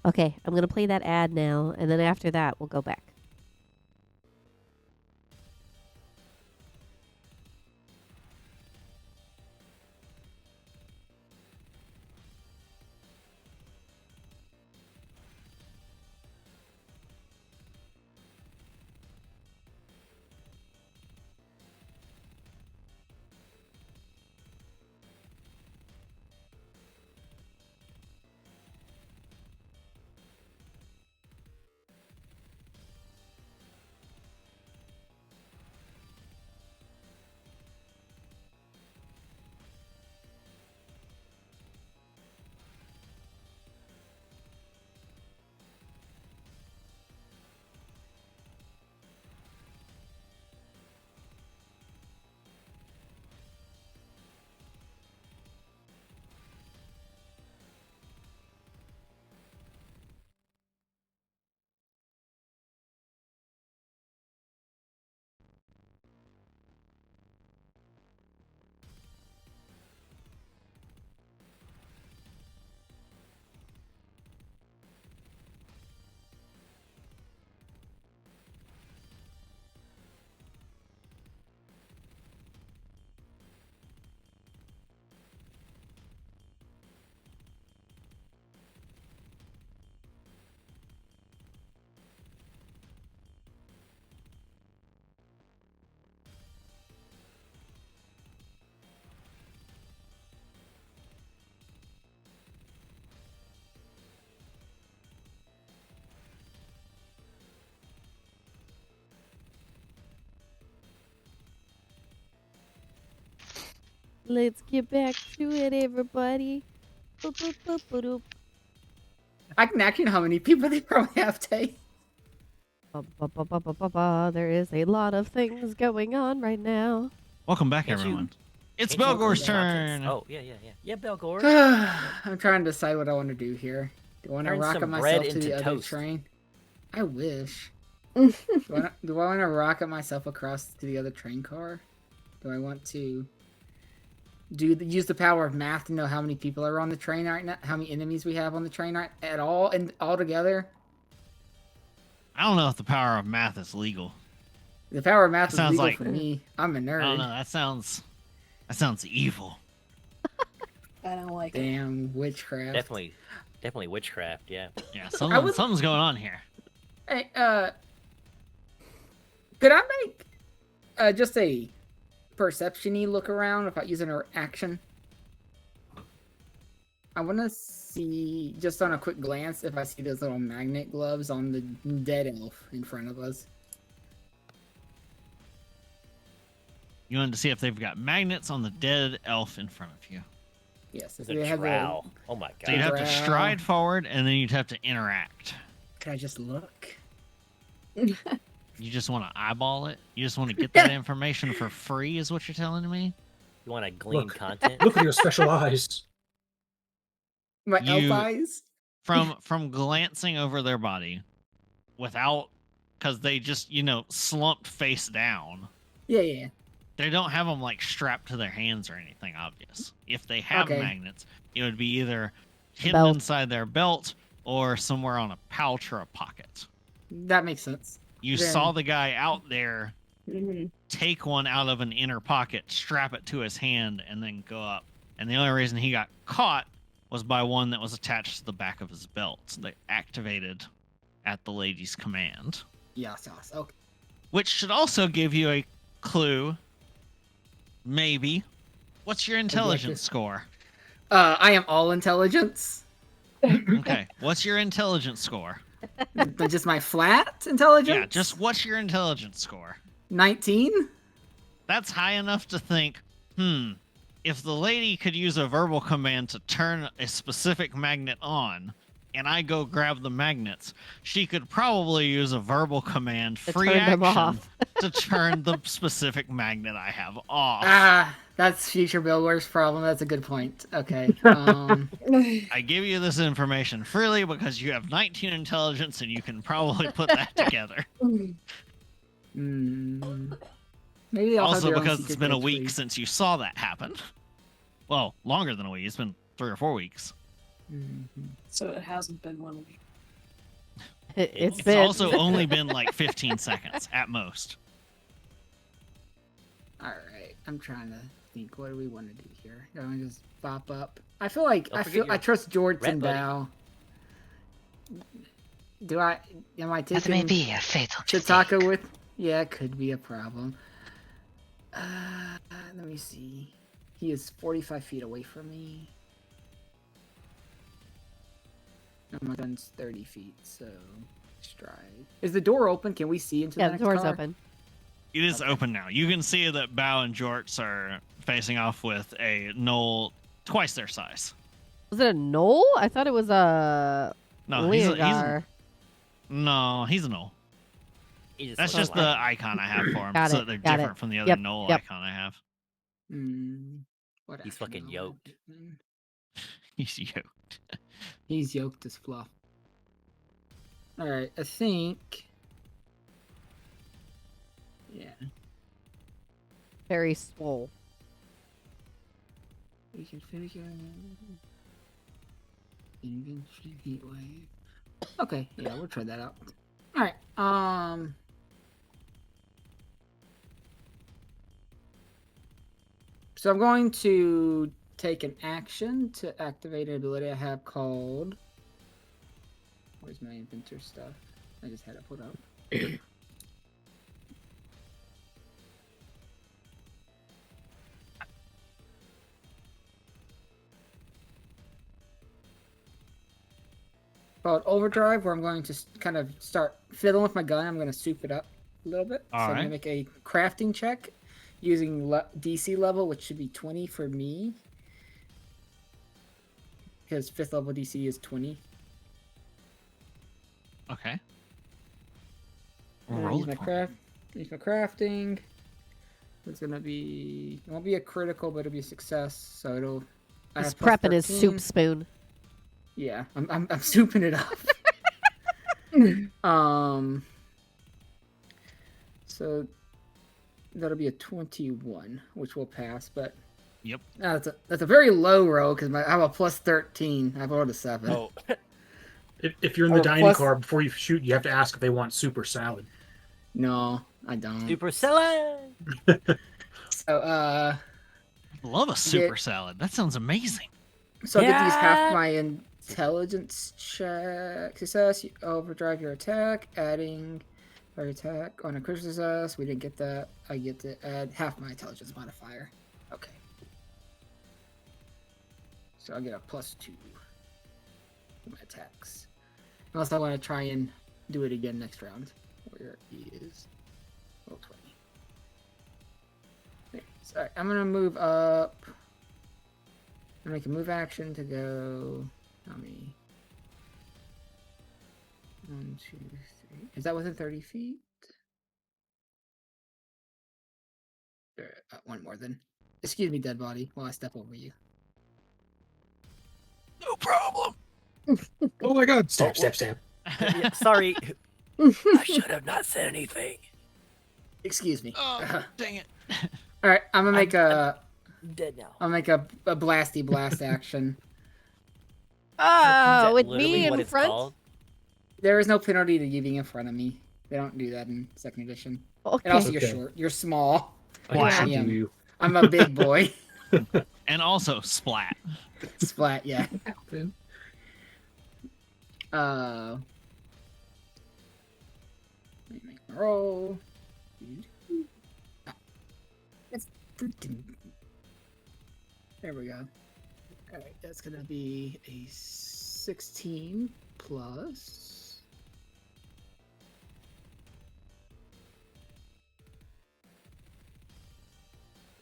Okay, I'm gonna play that ad now, and then after that, we'll go back. Let's get back to it, everybody. Boop, boop, boop, boop, boop. I can actually know how many people they probably have, Tay. There is a lot of things going on right now. Welcome back, Can't you- everyone. It's Can't you Belgore's include contents? turn. Oh, yeah. Yeah, Belgore. I'm trying to decide what I want to do here. Do I want to Turn rocket some myself bread to into the other toast. train? I wish. Do I want to rocket myself across to the other train car? Do I want to use the power of math to know how many people are on the train right now? How many enemies we have on the train right at all and all together? I don't know if the power of math is legal. The power of math is Sounds legal like- for me. I'm a I don't nerd. know. That sounds evil. I don't like it. Damn witchcraft. Definitely witchcraft, yeah. Yeah, would- something's going on here. Hey, could I make just a perception-y look around without using her action? I want to see, just on a quick glance, if I see those little magnet gloves on the dead elf in front of us. You wanted to see if they've got magnets on the dead elf in front of you. Yes, if The they have drow. Oh my So you'd god. have to Drow. stride forward, and then you'd have to interact. Can I just look? You just want to eyeball it? You just want to get that information for free, is what you're telling me? You want to glean Look. content? Look at your special eyes. My elf You- eyes? From glancing over their body, without, because they just slumped face down. Yeah. They don't have them like strapped to their hands or anything obvious. If they have Okay. magnets, it would be either hidden Belt. inside their belt or somewhere on a pouch or a pocket. That makes sense. You Then- saw the guy out there Mhm. take one out of an inner pocket, strap it to his hand, and then go up. And the only reason he got caught was by one that was attached to the back of his belt. They activated at the lady's command. Yes. Okay. Which should also give you a clue. Maybe. What's your intelligence score? I am all intelligence. Okay. What's your intelligence score? Just my flat intelligence? Yeah, just what's your intelligence score? 19? That's high enough to think, if the lady could use a verbal command to turn a specific magnet on, and I go grab the magnets, she could probably use a verbal command, To free turn them action, off. to turn the specific magnet I have off. Ah, that's future Billware's problem. That's a good point. Okay. I give you this information freely because you have 19 intelligence and you can probably put that together. Maybe I'll have Also, their own because it's secret been a code week trees. since you saw that happen. Well, longer than a week. It's been 3 or 4 weeks. So it hasn't been 1 week. It's It's been also only been like 15 seconds at most. All right, I'm trying to think. What do we want to do here? Do I just pop up? I feel like I trust Jordan rat buddy. Bao. Am I That may taking be a fatal Chitaka mistake. with? Yeah, it could be a problem. Let me see. He is 45 feet away from me. And my gun's 30 feet, so stride. Is the door open? Can we see into yeah, the the next door's car? open. It is open now. You can see that Bao and Jorts are facing off with a knoll twice their size. Was it a knoll? I thought it was a No, he's a Leongar. knoll. That's just the icon I have for him, Got so it, they're got it. different from the other Yep, knoll yep. icon I have. What He's action fucking do I wanna yoked. do then? He's yoked. He's yoked as fluff. Alright, I think. Yeah. Very swole. We can figure inventory heat wave. Okay, yeah, we'll try that out. Alright, so I'm going to take an action to activate an ability I have called. Where's my inventor stuff? I just had it put up. Called Overdrive, where I'm going to kind of start fiddling with my gun. I'm going to soup it up a little bit. All so I'm right. going to make a crafting check using DC level, which should be 20 for me. Because 5th level DC is 20. Okay. And Roll use it my for craft. Use my crafting. It's gonna be. It won't be a critical, but it'll be a success. So it'll. I He's have plus prepping his 13. soup spoon. Yeah, I'm souping it up. So that'll be a 21, which will pass. But Yep. that's a very low roll because I have a plus 13. I've rolled a 7. Oh, If you're in the Or dining plus- car, before you shoot, you have to ask if they want soup or salad. No, I don't. super salad. So Love a super salad. That sounds amazing. So I get to use half Yeah. my intelligence check success. You overdrive your attack, adding your attack on a critical success. We didn't get that. I get to add half my intelligence modifier. Okay. So I get a +2 to my attacks. Unless I want to try and do it again next round. Where he is. Roll 20. Okay, so alright, I'm gonna move up. I'm gonna make a move action to go. How many? 1, 2, 3. Is that within 30 feet? One more then. Excuse me, dead body, while I step over you. No problem. Oh my god! Stab, stab, stab. Yeah, sorry. I should have not said anything. Excuse me. Oh, dang it. All right, I'm gonna make I'm dead now. I'll make a blasty blast action. Is that with literally me what in it's front. called? There is no penalty to giving in front of me. They don't do that in second edition. Okay. And also, you're Okay. short. You're small. I Wow. can Yeah. do you. I'm a big boy. And also splat. Splat, yeah. Let me make my roll. That's freaking. There we go. Alright, that's gonna be a 16 plus.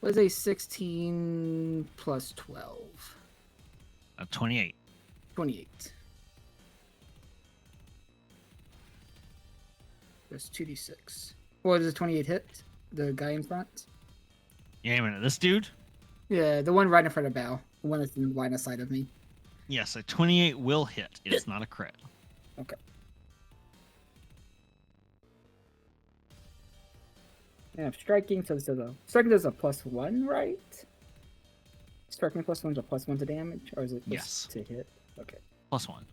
What is a 16 plus 12? 28. 28. That's 2d6. What does a 28 hit? The guy in front? Yeah, a minute. This dude? Yeah, the one right in front of Bao. The one that's in the line of sight of me. Yes, a 28 will hit. It is not a crit. Okay. And I'm striking, so this is a striking does a +1, right? Striking +1 is a +1 to damage, or is it Yes. to hit? Okay. +1.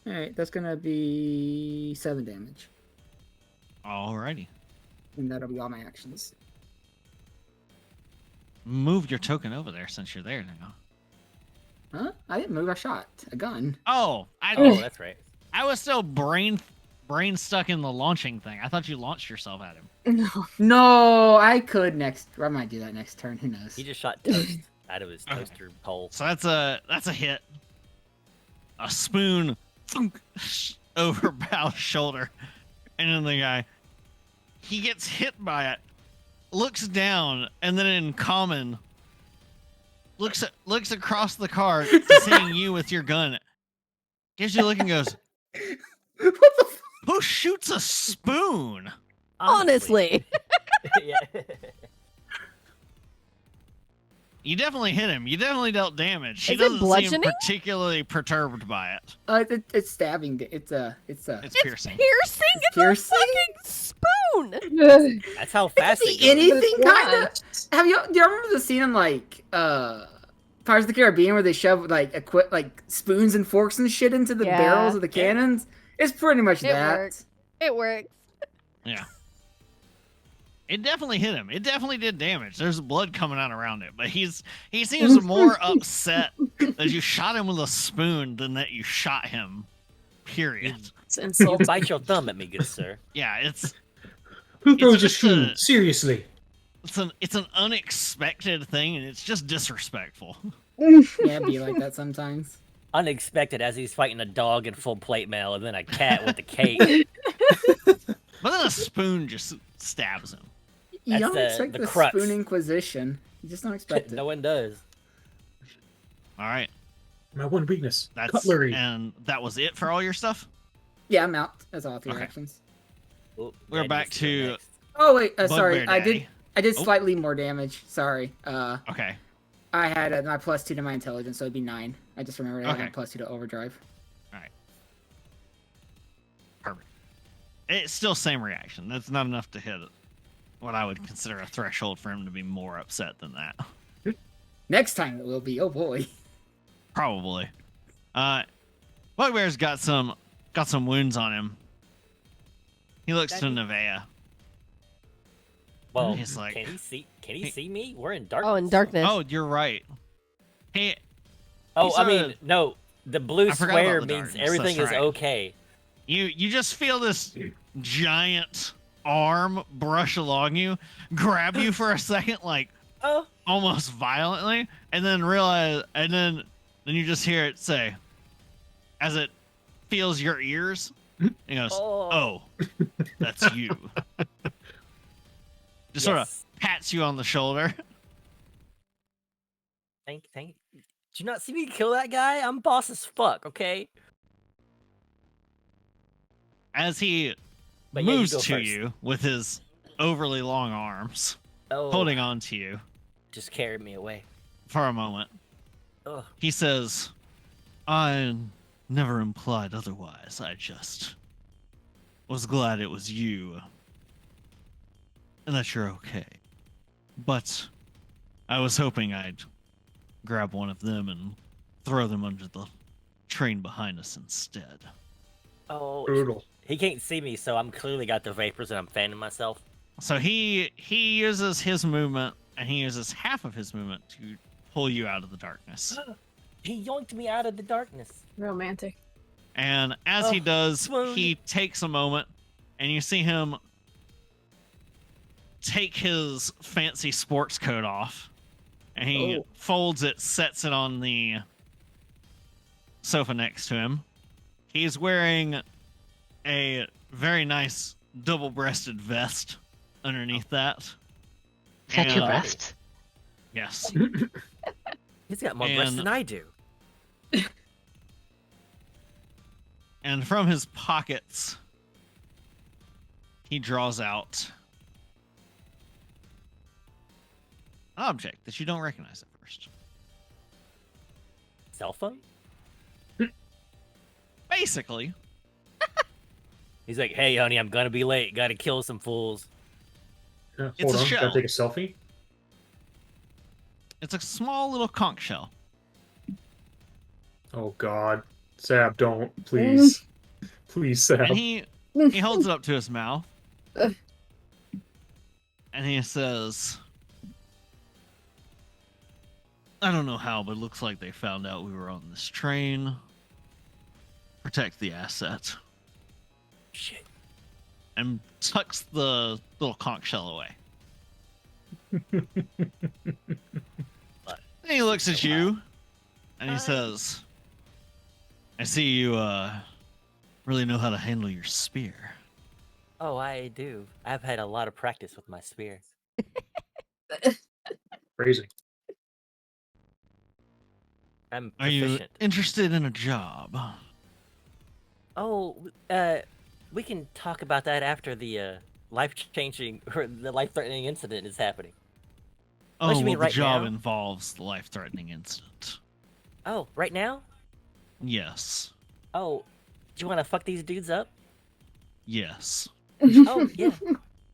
All right, that's gonna be 7 damage, Alrighty. and that'll be all my actions. Move your token over there since you're there now. Huh? I didn't move. I shot a gun. Oh, Oh, that's right. I was still brain stuck in the launching thing. I thought you launched yourself at him. No. No, I could next. I might do that next turn. Who knows? He just shot toast out of his toaster hole. So that's a hit. A spoon thunk, over Bow's shoulder, and then the guy, he gets hit by it, looks down, and then in common looks across the car to seeing you with your gun, gives you a look and goes, What the f- "Who shoots a spoon?" Honestly. Yeah. You definitely hit him. You definitely dealt damage. He Is it doesn't seem bludgeoning? particularly perturbed by it. It's stabbing. It's It's piercing. Piercing? It's piercing? a fucking spoon. That's how fast it goes. anything But kind of. Do you remember the scene in like Pirates of the Caribbean where they shove like spoons and forks and shit into the Yeah. barrels of the cannons? It's pretty much It that. works. It works. Yeah. It definitely hit him. It definitely did damage. There's blood coming out around it, but he seems more upset that you shot him with a spoon than that you shot him. Period. It's You insulting. bite your thumb at me, good sir. Yeah, it's Who throws a just spoon? a- Seriously. it's an unexpected thing, and it's just disrespectful. Yeah, it'd be like that sometimes. Unexpected as he's fighting a dog in full plate mail and then a cat with a cape. But then a spoon just stabs him. You That's don't the- expect the the crux. spoon inquisition. You just don't expect it. No one does. All right, My one weakness. that's Cutlery. and that was it for all your stuff. Yeah, I'm out. That's all 3 Okay. actions. Oh, We're Daddy back gets to go to- next. Oh wait, Bugbear sorry. I Daddy. did Oh. slightly more damage. Sorry. Okay. I had my +2 to my intelligence, so it'd be 9. I just remembered I Okay. had +2 to overdrive. Perfect. It's still same reaction. That's not enough to hit what I would consider a threshold for him to be more upset than that. Next time it will be. Oh boy. Probably. Bugbear's got some wounds on him. He looks to Nevaeh. Well, He's like- can he see me? We're in darkness. Oh, in darkness. Oh, you're right. He Oh, he's I mean, a- no. The blue I forgot about square the means darkness, everything that's is right. okay. you just feel this giant arm brush along you, grab you for a second, like Oh, almost violently, and then realize, and then you just hear it say, as it feels your ears, it goes, "Oh, that's you." Just sort of yes. pats you on the shoulder. Thank. Did you not see me kill that guy? I'm boss as fuck. Okay. As he But yeah, you moves go to first. you with his overly long arms, Oh, holding on to you just carried me away. for a moment. Ugh. He says, "I never implied otherwise. I just was glad it was you and that you're okay. But I was hoping I'd grab one of them and throw them under the train behind us instead." Oh, Brutal. he can't see me, so I'm clearly got the vapors and I'm fanning myself. So he uses his movement, and he uses half of his movement to pull you out of the darkness. He yoinked me out of the darkness. Romantic. And as he Oh, does, swoon. he takes a moment, and you see him take his fancy sports coat off, and he Oh. folds it, sets it on the sofa next to him. He's wearing a very nice double-breasted vest underneath that. Is that two And- breasts? Yes. He's got more breasts And- than I do. And from his pockets, he draws out an object that you don't recognize at first. Cell phone? Basically, He's like, hey, honey, I'm gonna be late. Gotta kill some fools. Yeah, It's hold a on. shell. Gotta take a selfie. it's a small little conch shell. Oh God. Sab, don't. Please. Please, Sab. And he holds it up to his mouth. And he says, I don't know how, but it looks like they found out we were on this train. Protect the asset. Shit. And tucks the little conch shell away. Then he looks at you and he says, I see you really know how to handle your spear. Oh, I do. I've had a lot of practice with my spear. Crazy. I'm Are you proficient. interested in a job? Oh, we can talk about that after the life-changing or the life-threatening incident is happening. Oh, you well, mean the right job now? involves the life-threatening incident. Oh, right now? Yes. Oh, do you want to fuck these dudes up? Yes. Oh, yeah.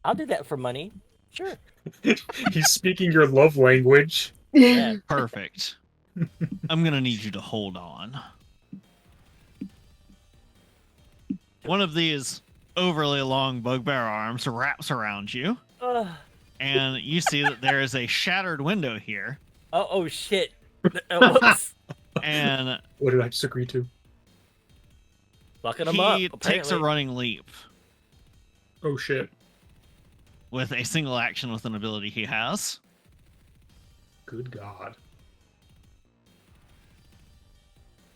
I'll do that for money. Sure. He's speaking your love language. Yeah. Perfect. I'm gonna need you to hold on. One of these overly long bugbear arms wraps around you, and you see that there is a shattered window here. Oh shit. Whoops. And What did I just agree to? Fucking them up. he takes a apparently. running leap Oh shit. with a single action with an ability he has. Good God.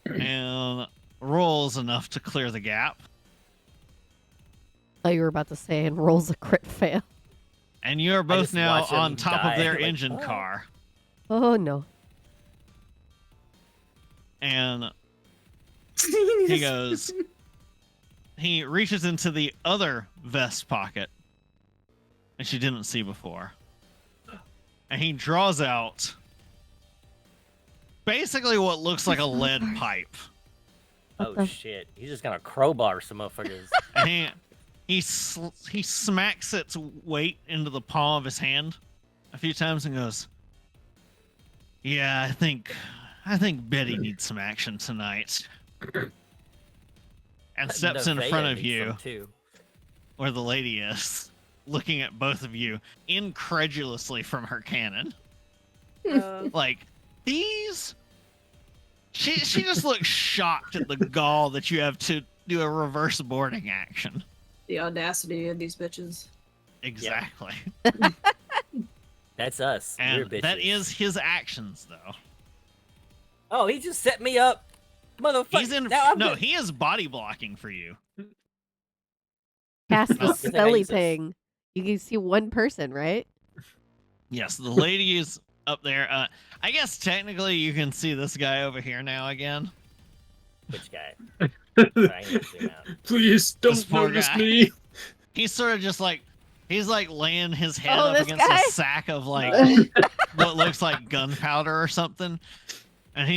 And rolls enough to clear the gap. I thought you were about to say and rolls a crit fail. And you're both just now watch him on top of die, their like, engine oh. car. Oh no. And he goes, he reaches into the other vest pocket, which you didn't see before. And he draws out basically what looks like a lead pipe. Oh shit. He's just gonna crowbar some motherfuckers. And he smacks its weight into the palm of his hand a few times and goes, yeah, I think Betty needs some action tonight. And steps in front of you where the lady is, looking at both of you incredulously from her cannon. Like, these... She just looks shocked at the gall that you have to do a reverse boarding action. The audacity of these bitches. Exactly. That's us. We're And bitches. that is his actions, though. Oh, he just set me up. Motherfucker. He's in... Now I'm No, good. he is body blocking for you. Cast the Oh, good thing I spelly use this. thing. You can see one person, right? Yes, the lady is up there. I guess technically you can see this guy over here now again. Which guy? I need to zoom out. Please This don't poor notice guy. me. He's sort of just like, he's like laying his head Oh, up this against guy? a sack of like what looks like gunpowder or something. And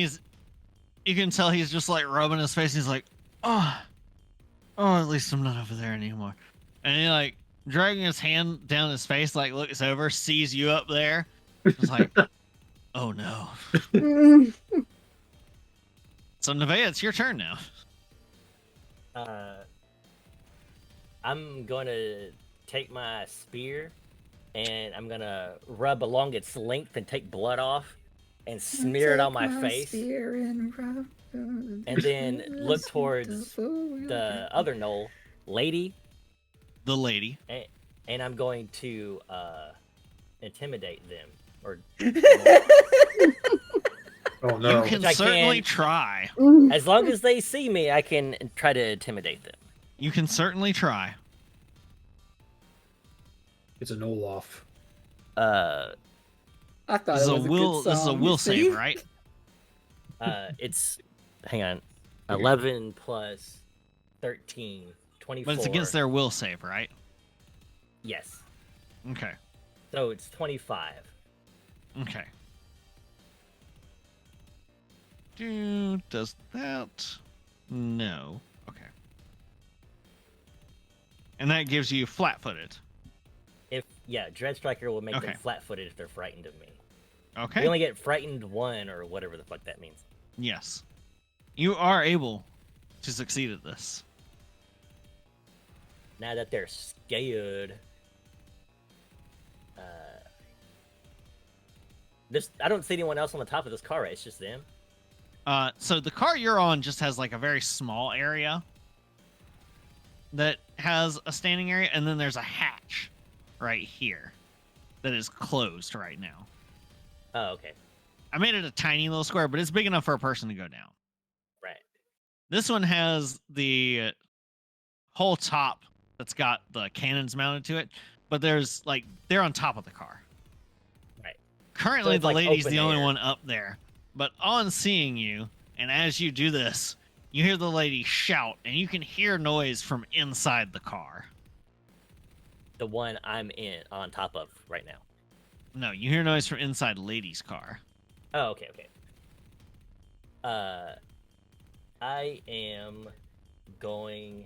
you can tell he's just like rubbing his face. He's like, oh, at least I'm not over there anymore. And he like dragging his hand down his face, like looks over, sees you up there. It's like, oh no. So Nevaeh, it's your turn now. I'm going to take my spear and I'm going to rub along its length and take blood off and smear it on my face. And then look towards the other knoll, lady, The lady. and I'm going to intimidate them. Or Oh no. You can Which I certainly can. try. as long as they see me, I can try to intimidate them. You can certainly try. It's an Olaf. I thought This is it a was a will. good This is a song, will you see? save, right? It's hang on, 11 plus 13, 24. But it's against their will save, right? Yes, Okay. so it's 25. Okay. Does that? No. Okay. And that gives you flat-footed. If Dread Striker will make Okay. them flat-footed if they're frightened of me. Okay. We only get frightened 1 or whatever the fuck that means. Yes. You are able to succeed at this. Now that they're scared, I don't see anyone else on the top of this car, right? It's just them. So the car you're on just has like a very small area that has a standing area, and then there's a hatch right here that is closed right now. Oh, okay. I made it a tiny little square, but it's big enough for a person to go down. Right. This one has the whole top that's got the cannons mounted to it, but they're on top of the car. Right. Currently, So it's the like lady's open the only air. one up there, but on seeing you, and as you do this, you hear the lady shout, and you can hear noise from inside the car. The one I'm on top of right now. No, you hear noise from inside lady's car. Oh, okay. I am going.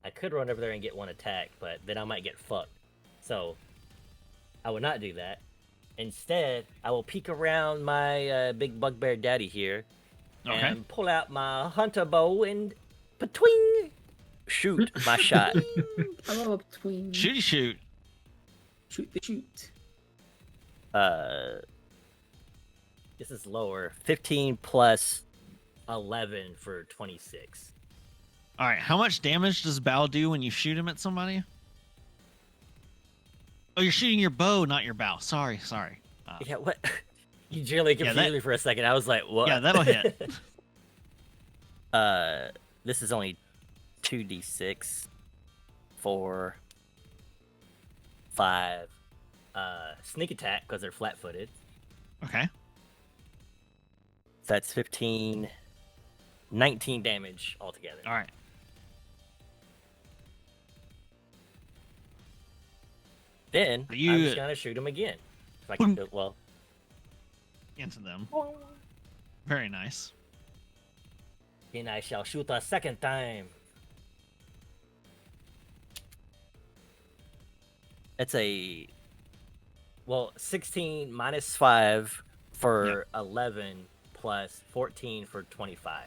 I could run over there and get one attack, but then I might get fucked. So I would not do that. Instead, I will peek around my big bugbear daddy here and pull out my hunter bow and patwing, shoot my shot. I love a tween. Shooty shoot. Shoot the shoot. This is lower. 15 plus 11 for 26. All right, how much damage does bow do when you shoot him at somebody? Oh, you're shooting your bow, not your bow. Sorry. Yeah, what? You generally confused me for a second. I was like, what? Yeah, that'll hit. This is only 2d6. 4, 5. Sneak attack because they're flat-footed. Okay. So that's 15, 19 damage altogether. All right. Then I'm just gonna shoot him again. If I can do it well. Into them. Very nice. Then I shall shoot a second time. That's 16 minus 5 for 11 plus 14 for 25.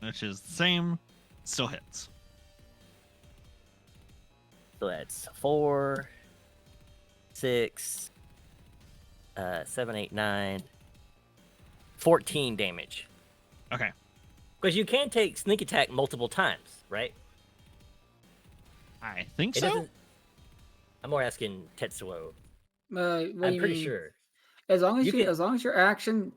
Which is the same. Still hits. So that's 4, 6, 7, 8, 9, 14 damage. Okay. Because you can take sneak attack multiple times, right? I think It so. doesn't- I'm more asking Tetsuo. What do I'm you pretty mean? sure. As long as You can- as long as your action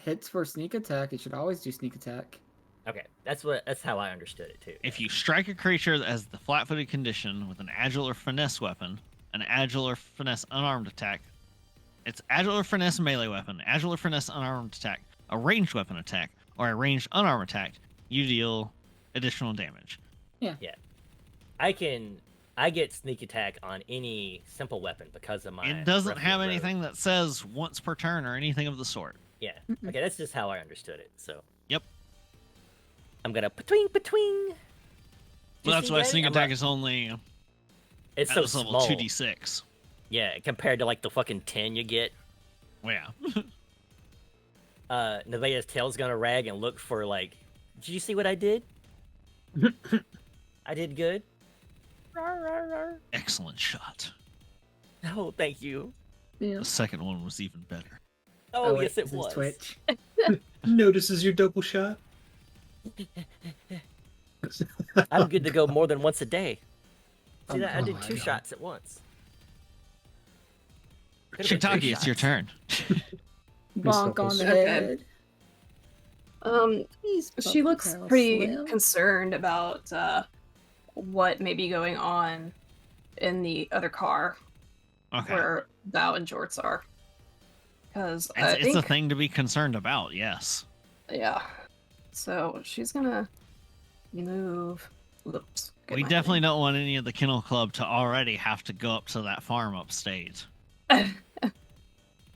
hits for sneak attack, it should always do sneak attack. Okay, that's how I understood it too. If you strike a creature that has the flat-footed condition with an agile or finesse weapon, an agile or finesse unarmed attack, it's agile or finesse melee weapon, agile or finesse unarmed attack, a ranged weapon attack, or a ranged unarmed attack, you deal additional damage. Yeah. I get sneak attack on any simple weapon because of my. It doesn't Ruffian have Rogue. anything that says once per turn or anything of the sort. Yeah. Okay, that's just how I understood it. So. Yep. I'm gonna patwing. Well, that's why sneak attack is only It's at so this level small. 2d6. Yeah, compared to like the fucking 10 you get. Well, yeah. Nevaeh's tail's gonna rag and look for like, did you see what I did? I did good. Excellent shot. Oh, thank you. Yeah. The second one was even better. Oh, wait, yes, it this is was. Twitch. Notices your double shot. I'm good to go more than once a day. See Oh, that? I did my 2 God. shots at once. Could've been 3 Shiitake, it's your shots. turn. Bonk on the Okay. head. She looks Carol pretty Slim. concerned about what may be going on in the other car Okay. where Bao and Jorts are. Because I It's think, a thing to be concerned about, yes. yeah. So she's gonna move. Oops. get We my definitely don't want any of the Kennel Club to already have to go up to that farm upstate. heading.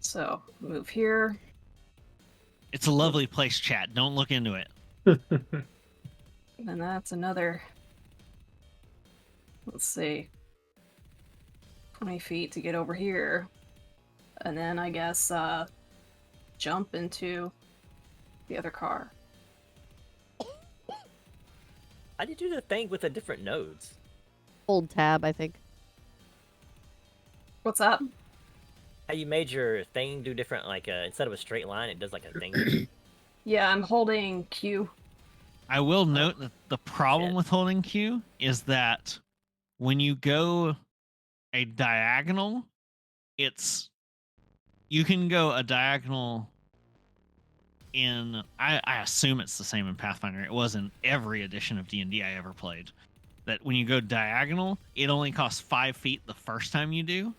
So move here. It's a lovely place, chat. Don't look into it. And that's another, let's see, 20 feet to get over here. And then I guess jump into the other car. How do you do the thing with the different nodes? Hold tab, I think. What's that? How you made your thing do different, like instead of a straight line, it does like a thing. Yeah, I'm holding Q. I will note that the problem Shit. with holding Q is that when you go a diagonal, you can go a diagonal in I assume it's the same in Pathfinder. It was in every edition of D&D I ever played. That when you go diagonal, it only costs 5 feet the first time you do,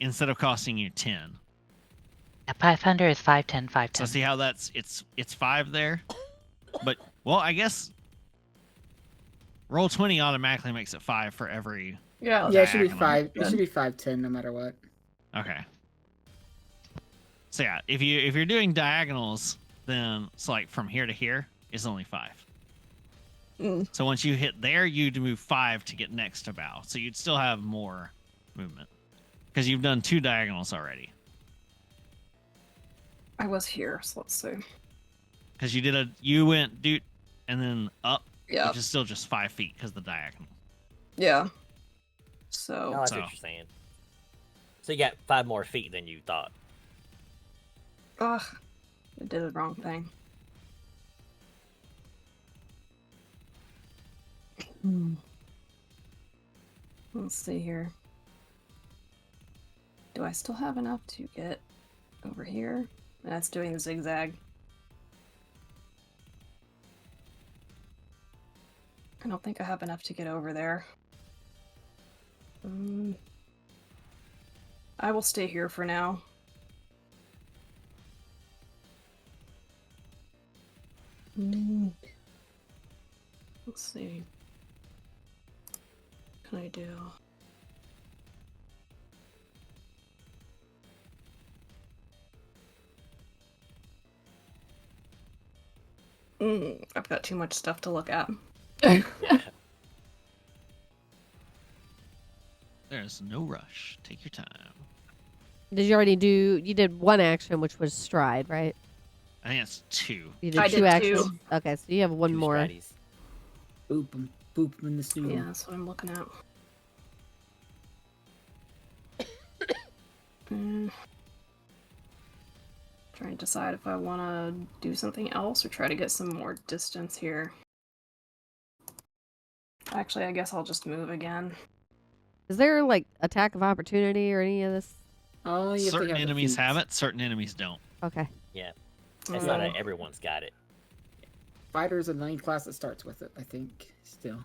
instead of costing you 10. Yeah, Pathfinder is 5, 10, 5, So 10. see how it's 5 there? But well, I guess roll 20 automatically makes it 5 for every. Yeah. Yeah, it should be diagonal. 5. It should be 5, 10 no matter what. Okay. So yeah, if you're doing diagonals, then it's like from here to here is only 5. So once you hit there, you'd move 5 to get next to bow. So you'd still have more movement because you've done 2 diagonals already. I was here, so let's see. Because you went doot and then up, Yeah. which is still just 5 feet because the diagonal. Yeah. Oh, So that's So- what you're saying. So you got 5 more feet than you thought. ugh, I did the wrong thing. Let's see here. Do I still have enough to get over here? That's doing the zigzag. I don't think I have enough to get over there. I will stay here for now. Let's see. What can I do? I've got too much stuff to look at. Yeah. There's no rush. Take your time. Did you already do? You did one action, which was stride, right? I think it's 2. You did I 2 did actions. 2. Okay, so you have one Two more. strides. Boop 'em. Boop 'em in the snoot. Yeah, that's what I'm looking at. Trying to decide if I want to do something else or try to get some more distance here. Actually, I guess I'll just move again. Is there like attack of opportunity or any of this? Oh, you have to Certain have the enemies feats. have it, certain enemies don't. Okay. Yeah. It's not Uh, everyone's got it. Fighter's a 9th class that starts with it, I think. Still.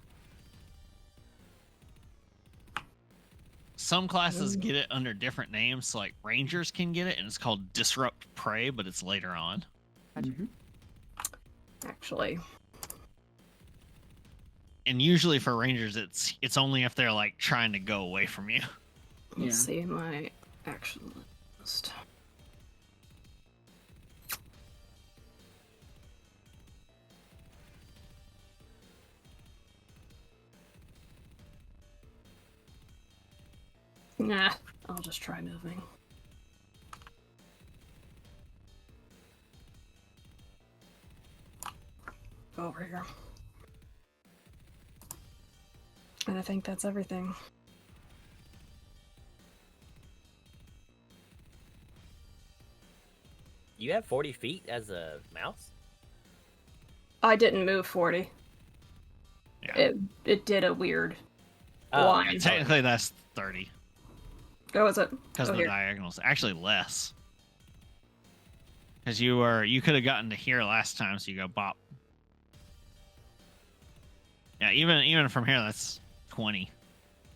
Some classes get it under different names, so like Rangers can get it, and it's called Disrupt Prey, but it's later on. Mhm. Actually, And usually for Rangers, it's only if they're like trying to go away from you. let's Yeah. see my action list. Nah, I'll just try moving. Go over here. And I think that's everything. You have 40 feet as a mouse? I didn't move 40. Yeah. It did a weird Oh, line. Yeah, technically that's 30 Oh, is it? because Oh, of the here. diagonals. Actually, less. Because you could have gotten to here last time, so you go bop. Yeah, even from here, that's 20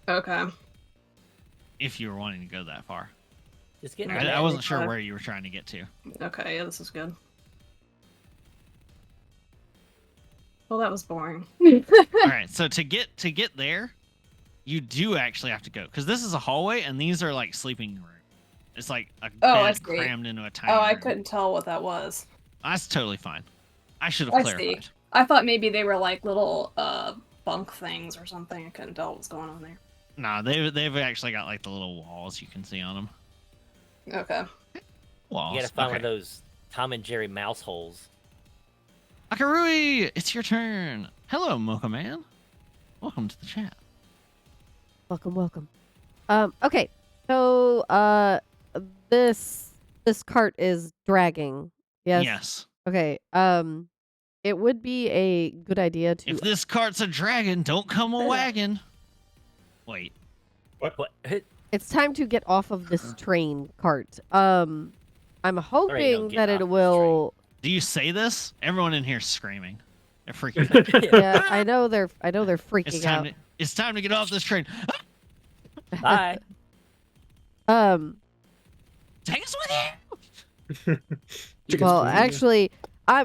Okay. if you were wanting to go that far. Just get Alright. I wasn't sure 95. where you were trying to get to. Okay, yeah, this is good. Well, that was boring. All right, so to get there, you do actually have to go because this is a hallway and these are like sleeping room. It's like a Oh, I bed see. crammed into a tiny. Oh, I room. couldn't tell what that was. That's totally fine. I should have I clarified. see. I thought maybe they were like little bunk things or something. I couldn't tell what was going on there. Nah, they've actually got like the little walls you can see on them. Okay. Walls. You gotta find one of Okay. those Tom and Jerry mouse holes. Akarui, it's your turn. Hello, Mocha Man. Welcome to the chat. Welcome. Okay. So, this cart is dragging. Yes. Yes. Okay. It would be a good idea to. If this cart's a dragon, don't come a wagon. Wait. What? It's time to get off of this train cart. I'm hoping get that off it this will. Do you say this? Everyone in here is screaming. They're freaking out. Yeah, I know they're freaking out. It's time to get off this train. Bye. Take us with you. Well, actually,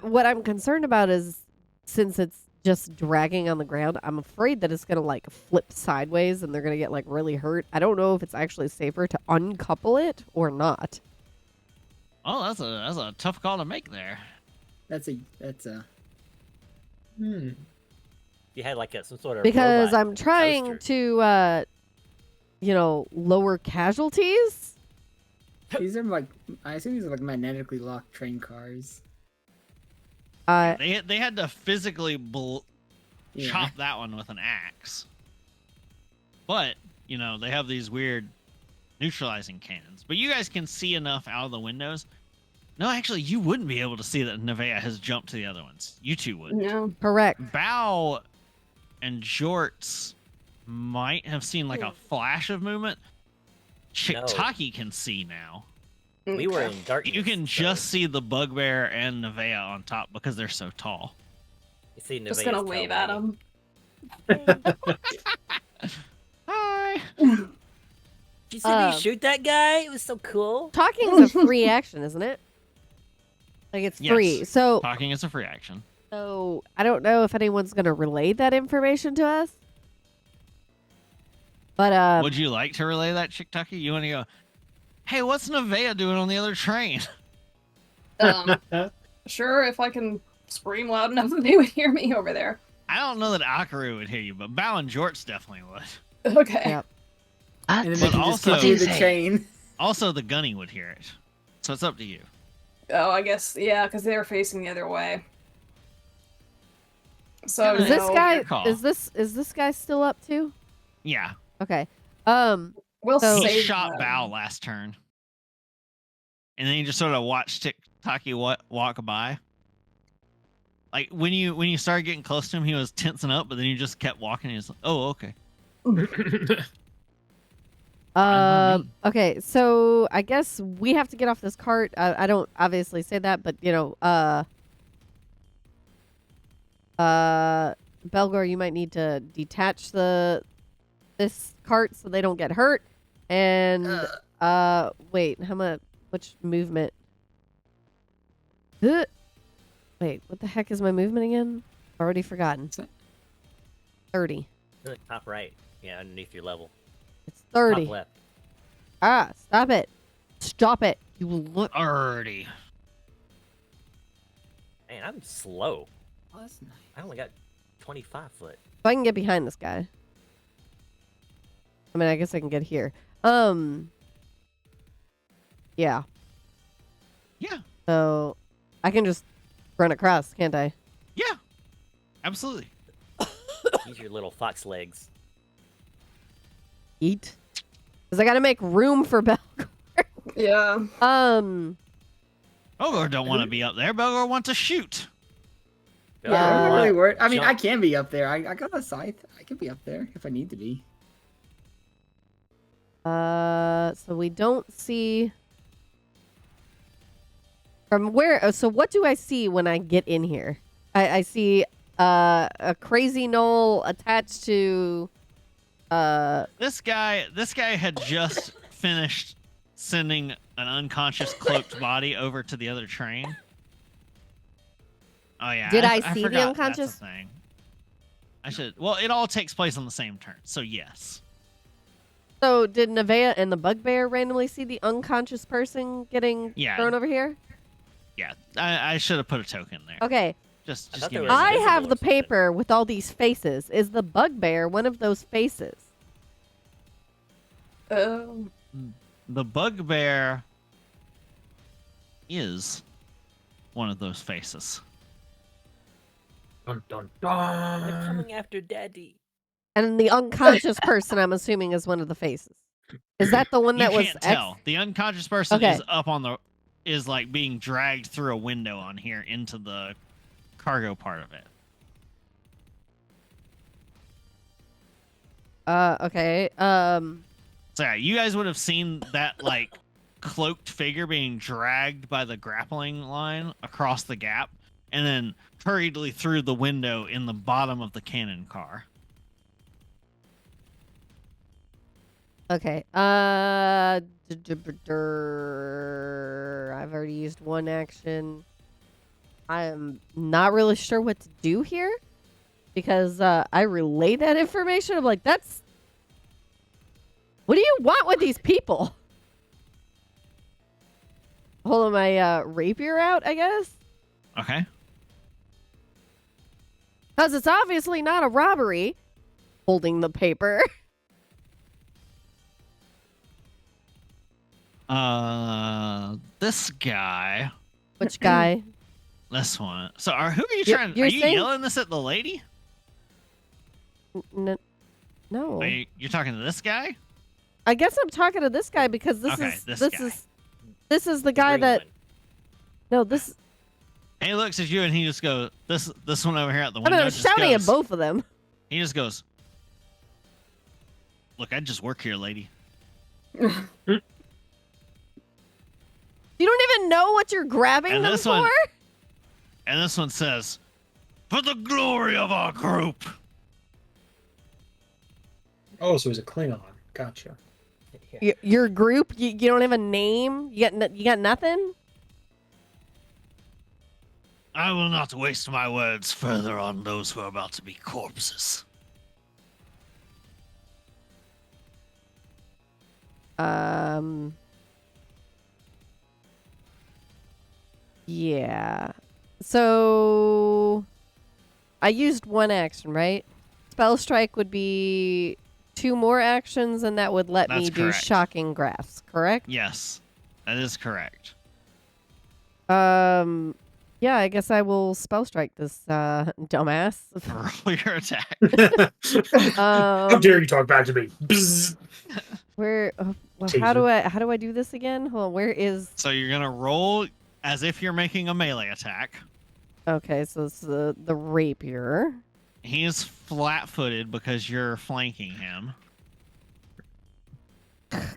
what I'm concerned about is since it's just dragging on the ground, I'm afraid that it's gonna like flip sideways and they're gonna get like really hurt. I don't know if it's actually safer to uncouple it or not. Oh, that's a tough call to make there. That's a. Hmm. You had like some sort of Because robot I'm trying toaster. to, lower casualties. These are like. I assume these are like magnetically locked train cars. They had to physically Yeah. chop that one with an axe. But, they have these weird neutralizing cannons. But you guys can see enough out of the windows. No, actually, you wouldn't be able to see that Nevaeh has jumped to the other ones. You two would. No. Correct. Bao and Jorts might have seen like a flash of movement. Chiktaki can see now. We were in darkness. You can just see the Bugbear and Nevaeh on top because they're so tall. You see Just Nevaeh's gonna tail wave at wagging. him. Hi. Did you see me shoot that guy? It was so cool. Talking is a free action, isn't it? Like it's free. Yes. So Talking is a free action. So I don't know if anyone's gonna relay that information to us. But Would you like to relay that, Chiktaki? You want to go, hey, what's Nevaeh doing on the other train? Sure, if I can scream loud enough that they would hear me over there. I don't know that Akaru would hear you, but Bao and Jorts definitely would. Okay. Yep. And then But they can just also- continue the chain. Also, the Gunny would hear it. So it's up to you. Oh, I guess, yeah, because they were facing the other way. So is this no. guy Your call. is this guy still up too? Yeah. Okay. We'll So- He save shot them. Bao last turn. And then you just sort of watched Tiktaki walk by. Like when you started getting close to him, he was tensing up, but then you just kept walking. And he was like, "Oh, okay." Okay, so I guess we have to get off this cart. I don't obviously say that, but Belgor, you might need to detach this cart so they don't get hurt. And wait, how much? Which movement? Wait, what the heck is my movement again? Already forgotten. 30. Top right. Yeah, underneath your level. It's 30. Top left. Ah, stop it. Stop it. You will look. Already. Man, I'm slow. Oh, that's nice. I only got 25 foot. If I can get behind this guy. I mean, I guess I can get here. Yeah. Yeah. So I can just run across, can't I? Yeah. Absolutely. Use your little fox legs. Eat. Because I got to make room for Belgor. Yeah. Belgor don't want to be up there. Belgor wants to shoot. Yeah, I'm not really worried. I mean, Jump. I can be up there. I got a scythe. I can be up there if I need to be. So we don't see from where. So what do I see when I get in here? I see a crazy knoll attached to. This guy had just finished sending an unconscious cloaked body over to the other train. Oh yeah. Did I see the forgot that's unconscious? a thing. I should. Well, it all takes place on the same turn, so yes. So did Nevaeh and the Bugbear randomly see the unconscious person getting Yeah. thrown over here? Yeah, I should have put a token there. Okay. Just thought give they me. were I invisible have or the something. paper with all these faces. Is the Bugbear one of those faces? The Bugbear is one of those faces. Dun, dun, They're dun. coming after Daddy. And the unconscious person, I'm assuming, is one of the faces. Is that the one You that was can't tell. The unconscious person Okay. is up on the is like being dragged through a window on here into the cargo part of it. Okay. So yeah, you guys would have seen that like cloaked figure being dragged by the grappling line across the gap and then hurriedly through the window in the bottom of the cannon car. Okay. I've already used one action. I am not really sure what to do here because I relay that information. I'm like, that's. What do you want with these people? Holding my rapier out, I guess. Okay. Because it's obviously not a robbery. Holding the paper. This guy. Which guy? This one. So, who are you You're- trying? you're Are you saying- yelling this at the lady? No. Are you're talking to this guy? I guess I'm talking to this guy because this Okay, is this this guy. is the guy Green that. one. No, this. And he looks at you and he just goes, "This one over here at the I window." mean, I'm just shouting goes, at both of them. He just goes, "Look, I just work here, lady." You don't even know what you're grabbing And them this for? one- And this one says, "For the glory of our group." Oh, so he's a Klingon. Gotcha. Your group? You don't have a name? You got nothing? I will not waste my words further on those who are about to be corpses. Yeah. So I used one action, right? Spell strike would be 2 more actions, and that would let me That's do correct. shocking grasp, correct? Yes, that is correct. Yeah, I guess I will spell strike this dumbass. Roll your attack. How dare you talk back to me? Bzz. Where? Well, Taser. how do I do this again? Hold on. Where is? So you're gonna roll as if you're making a melee attack. Okay, so it's the rapier. He is flat-footed because you're flanking him.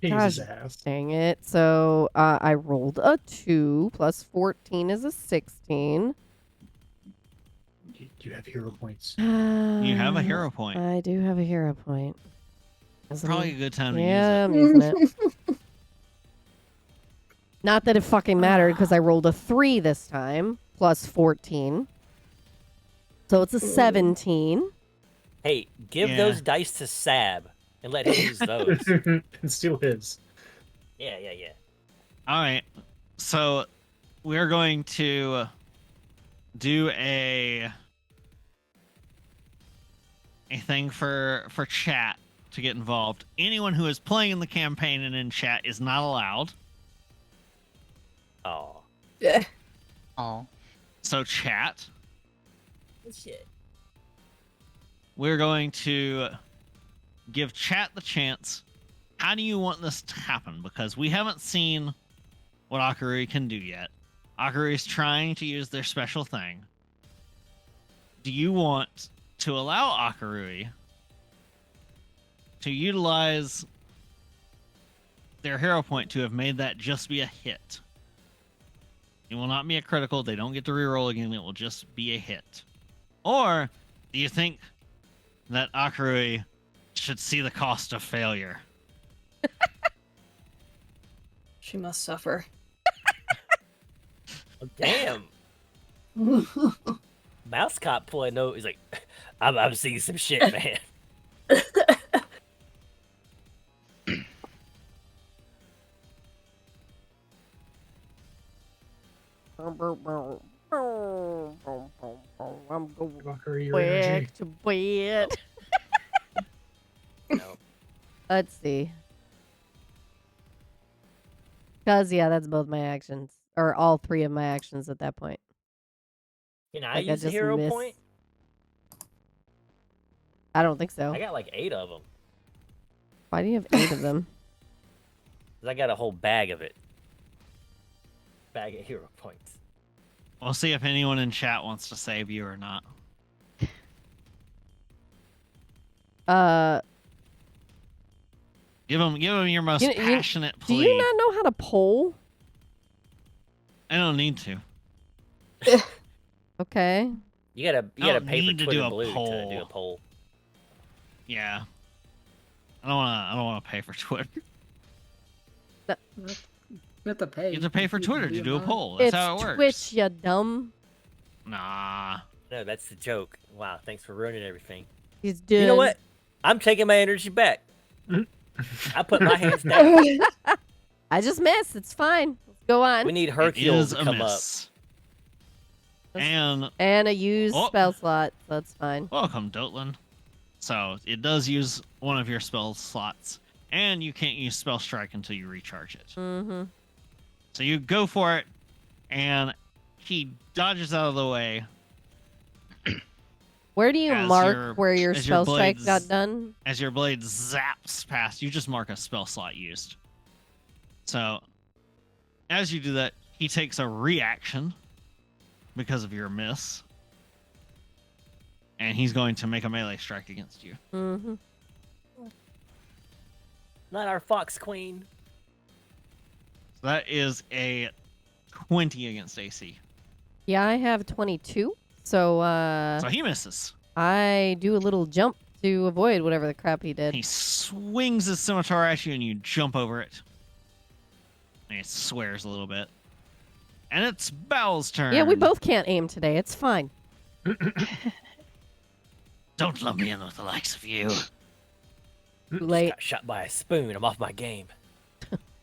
Jesus ass. Dang it. So I rolled a 2 plus 14 is a 16. You have hero points. You have a hero point. I do have a hero point. Probably a good time to Yeah, use I'm using it. Not that it fucking mattered because I rolled a 3 this time plus 14. So it's a 17. Hey, give Yeah. those dice to Sab and let him use those. And steal his. Yeah. All right. So we're going to do a thing for chat to get involved. Anyone who is playing in the campaign and in chat is not allowed. Oh. Yeah. Oh. So chat, Shit. we're going to give chat the chance. How do you want this to happen? Because we haven't seen what Akurui can do yet. Akurui is trying to use their special thing. Do you want to allow Akurui to utilize their hero point to have made that just be a hit? It will not be a critical. They don't get to reroll again. It will just be a hit. Or do you think that Akurui should see the cost of failure? She must suffer. Oh, damn. Mouse cop pulling note. He's like, I'm seeing some shit, man. I'm going Fucker, your energy. back to bed. No. Let's see. Because, yeah, that's both my actions. Or all 3 of my actions at that point. Can I Like, use a hero point? I don't think so. I got like 8 of them. Why do you have 8 of them? 'Cause I got a whole bag of it. Bag of hero points. We'll see if anyone in chat wants to save you or not. Give them your most passionate Do plea. you not know how to poll? I don't need to. Okay. You gotta I don't pay for need to Twitter do a Blue to do poll. a poll. Yeah. I don't wanna pay for Twitter. You have to pay. You have to pay for You Twitter can to be do a anonymous. poll. That's It's how it works. Twitch, you dumb. Nah. No, that's the joke. Wow, thanks for ruining everything. He's doing. You know what? I'm taking my energy back. I put my hands down. I just missed. It's fine. Let's go on. We need It Hercule is to a come up. miss. And And a used Oh. spell slot. So that's fine. welcome, Dotlin. So it does use one of your spell slots, and you can't use Spell Strike until you recharge it. Mm-hmm. So you go for it, and he dodges out of the way. Where do you As mark your- where your as your spell strike got blades- done? As your blade zaps past, you just mark a spell slot used. So as you do that, he takes a reaction because of your miss. And he's going to make a melee strike against you. Mm-hmm. Not our Fox Queen. So that is a 20 against AC. Yeah, I have 22. So So he misses. I do a little jump to avoid whatever the crap he did. He swings his scimitar at you and you jump over it. And he swears a little bit. And it's Bowl's turn. Yeah, we both can't aim today. It's fine. Don't lump me in with the likes of you. Too late. Got shot by a spoon. I'm off my game.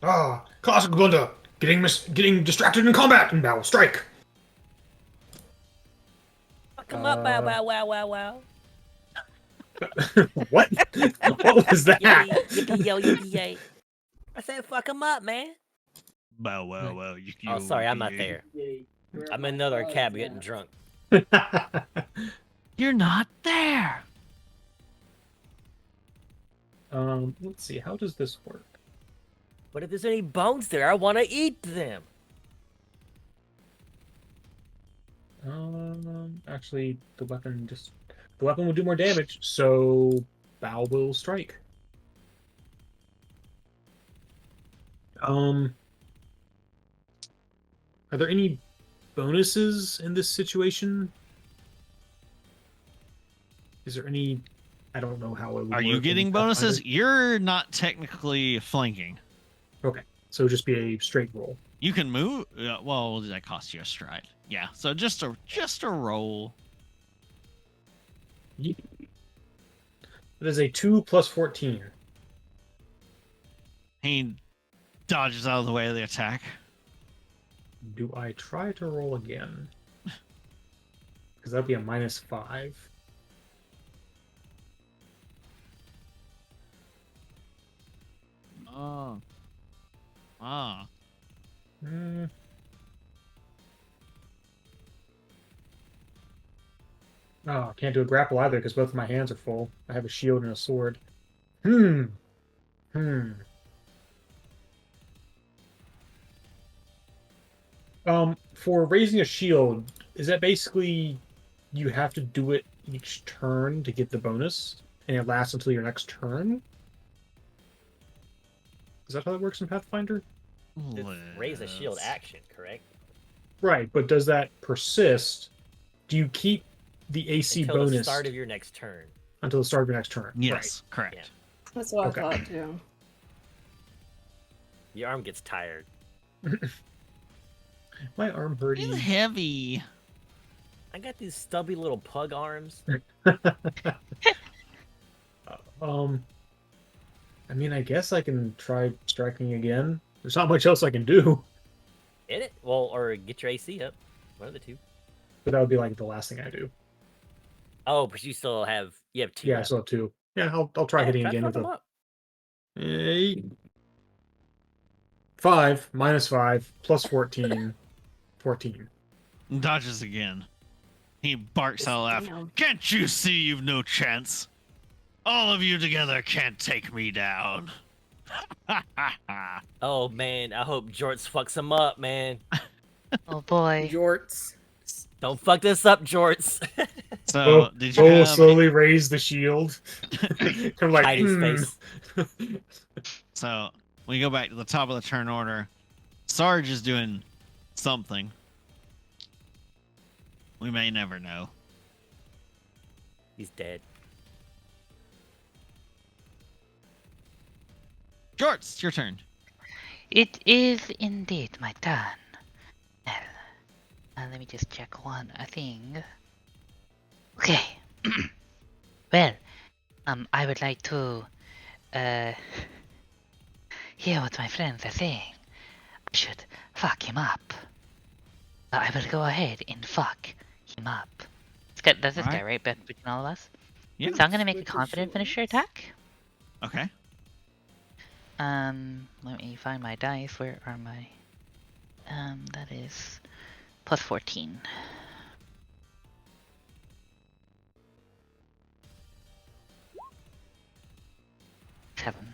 Ah, classic blunder. Getting distracted in combat and battle. Strike. Fuck him up, wow, wow, wow, wow, wow. What? What was that? Yippee, yippee, yo, yippee, yay. I said fuck him up, man. Bow, wow, wow. Oh, sorry, I'm not there. I'm in another cab getting drunk. You're not there. Let's see. How does this work? But if there's any bones there, I want to eat them. Actually, the weapon will do more damage, so Bow will strike. Are there any bonuses in this situation? Is there any? I don't know how it would Are work you in getting Pathfinder. bonuses? You're not technically flanking. Okay, so it'll just be a straight roll. You can move. Well, that costs you a stride. Yeah. So just a roll. That is a 2 plus 14. He dodges out of the way of the attack. Do I try to roll again? Because that'd be a -5. Oh. Ah. Oh, I can't do a grapple either because both of my hands are full. I have a shield and a sword. For raising a shield, is that basically you have to do it each turn to get the bonus, and it lasts until your next turn? Is that how it works in Pathfinder? It's raise a shield action, correct? Right, but does that persist? Do you keep the AC Until bonus the start of your next turn. until the start of your next turn? Yes, correct. Yeah. That's what Okay. I thought too. Your arm gets tired. My arm hurting. It's heavy. I got these stubby little pug arms. I mean, I guess I can try striking again. There's not much else I can do, Hit it? Well, or get your AC up. One of the two. but that would be like the last thing I do. Oh, but you have 2. Yeah, I left. still have 2. Yeah, I'll try hitting try again fuck with 'em a up. 5 -5 plus 14. 14. Dodges again. He barks out a laugh. Damn. Can't you see you've no chance? All of you together can't take me down. Oh man, I hope Jorts fucks him up, man. Oh boy. Jorts. Don't fuck this up, Jorts. So, did you Bull will have slowly raise the shield. kind of like, Hide his face. So, we go back to the top of the turn order. Sarge is doing something. We may never know. He's dead. Jorts, it's your turn. It is indeed my turn. Well, let me just check one thing. Okay. Well, I would like to hear what my friends are saying. I should fuck him up. I will go ahead and fuck him up. Does this guy right between all of us? Yeah. So I'm gonna make a confident finisher attack. Okay. Let me find my dice. Where are my? That is plus 14. Seven.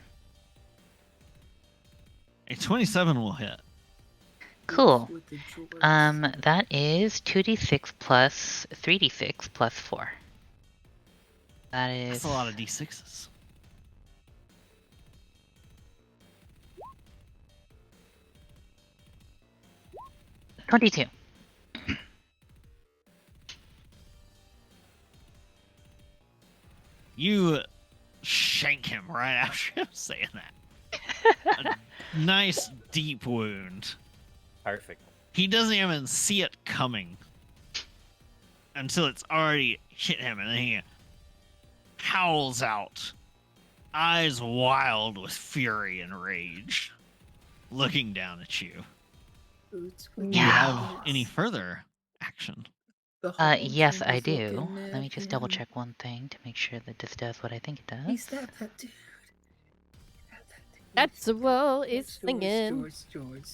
A 27 will hit. Cool. With the Jorts. That is 2d6 plus 3d6 plus 4. That is That's a lot of d6s. 22. You shank him right after him saying that. A nice deep wound. Perfect. He doesn't even see it coming until it's already hit him, and then he howls out, eyes wild with fury and rage, looking down at you. Boots Do with you have boots. any further action? The whole Yes, team I was do. looking Let me at just double him. check one thing to make sure that this does what I think it He does. stabbed that dude. Stabbed that dude. That's the wall is George, singing. George.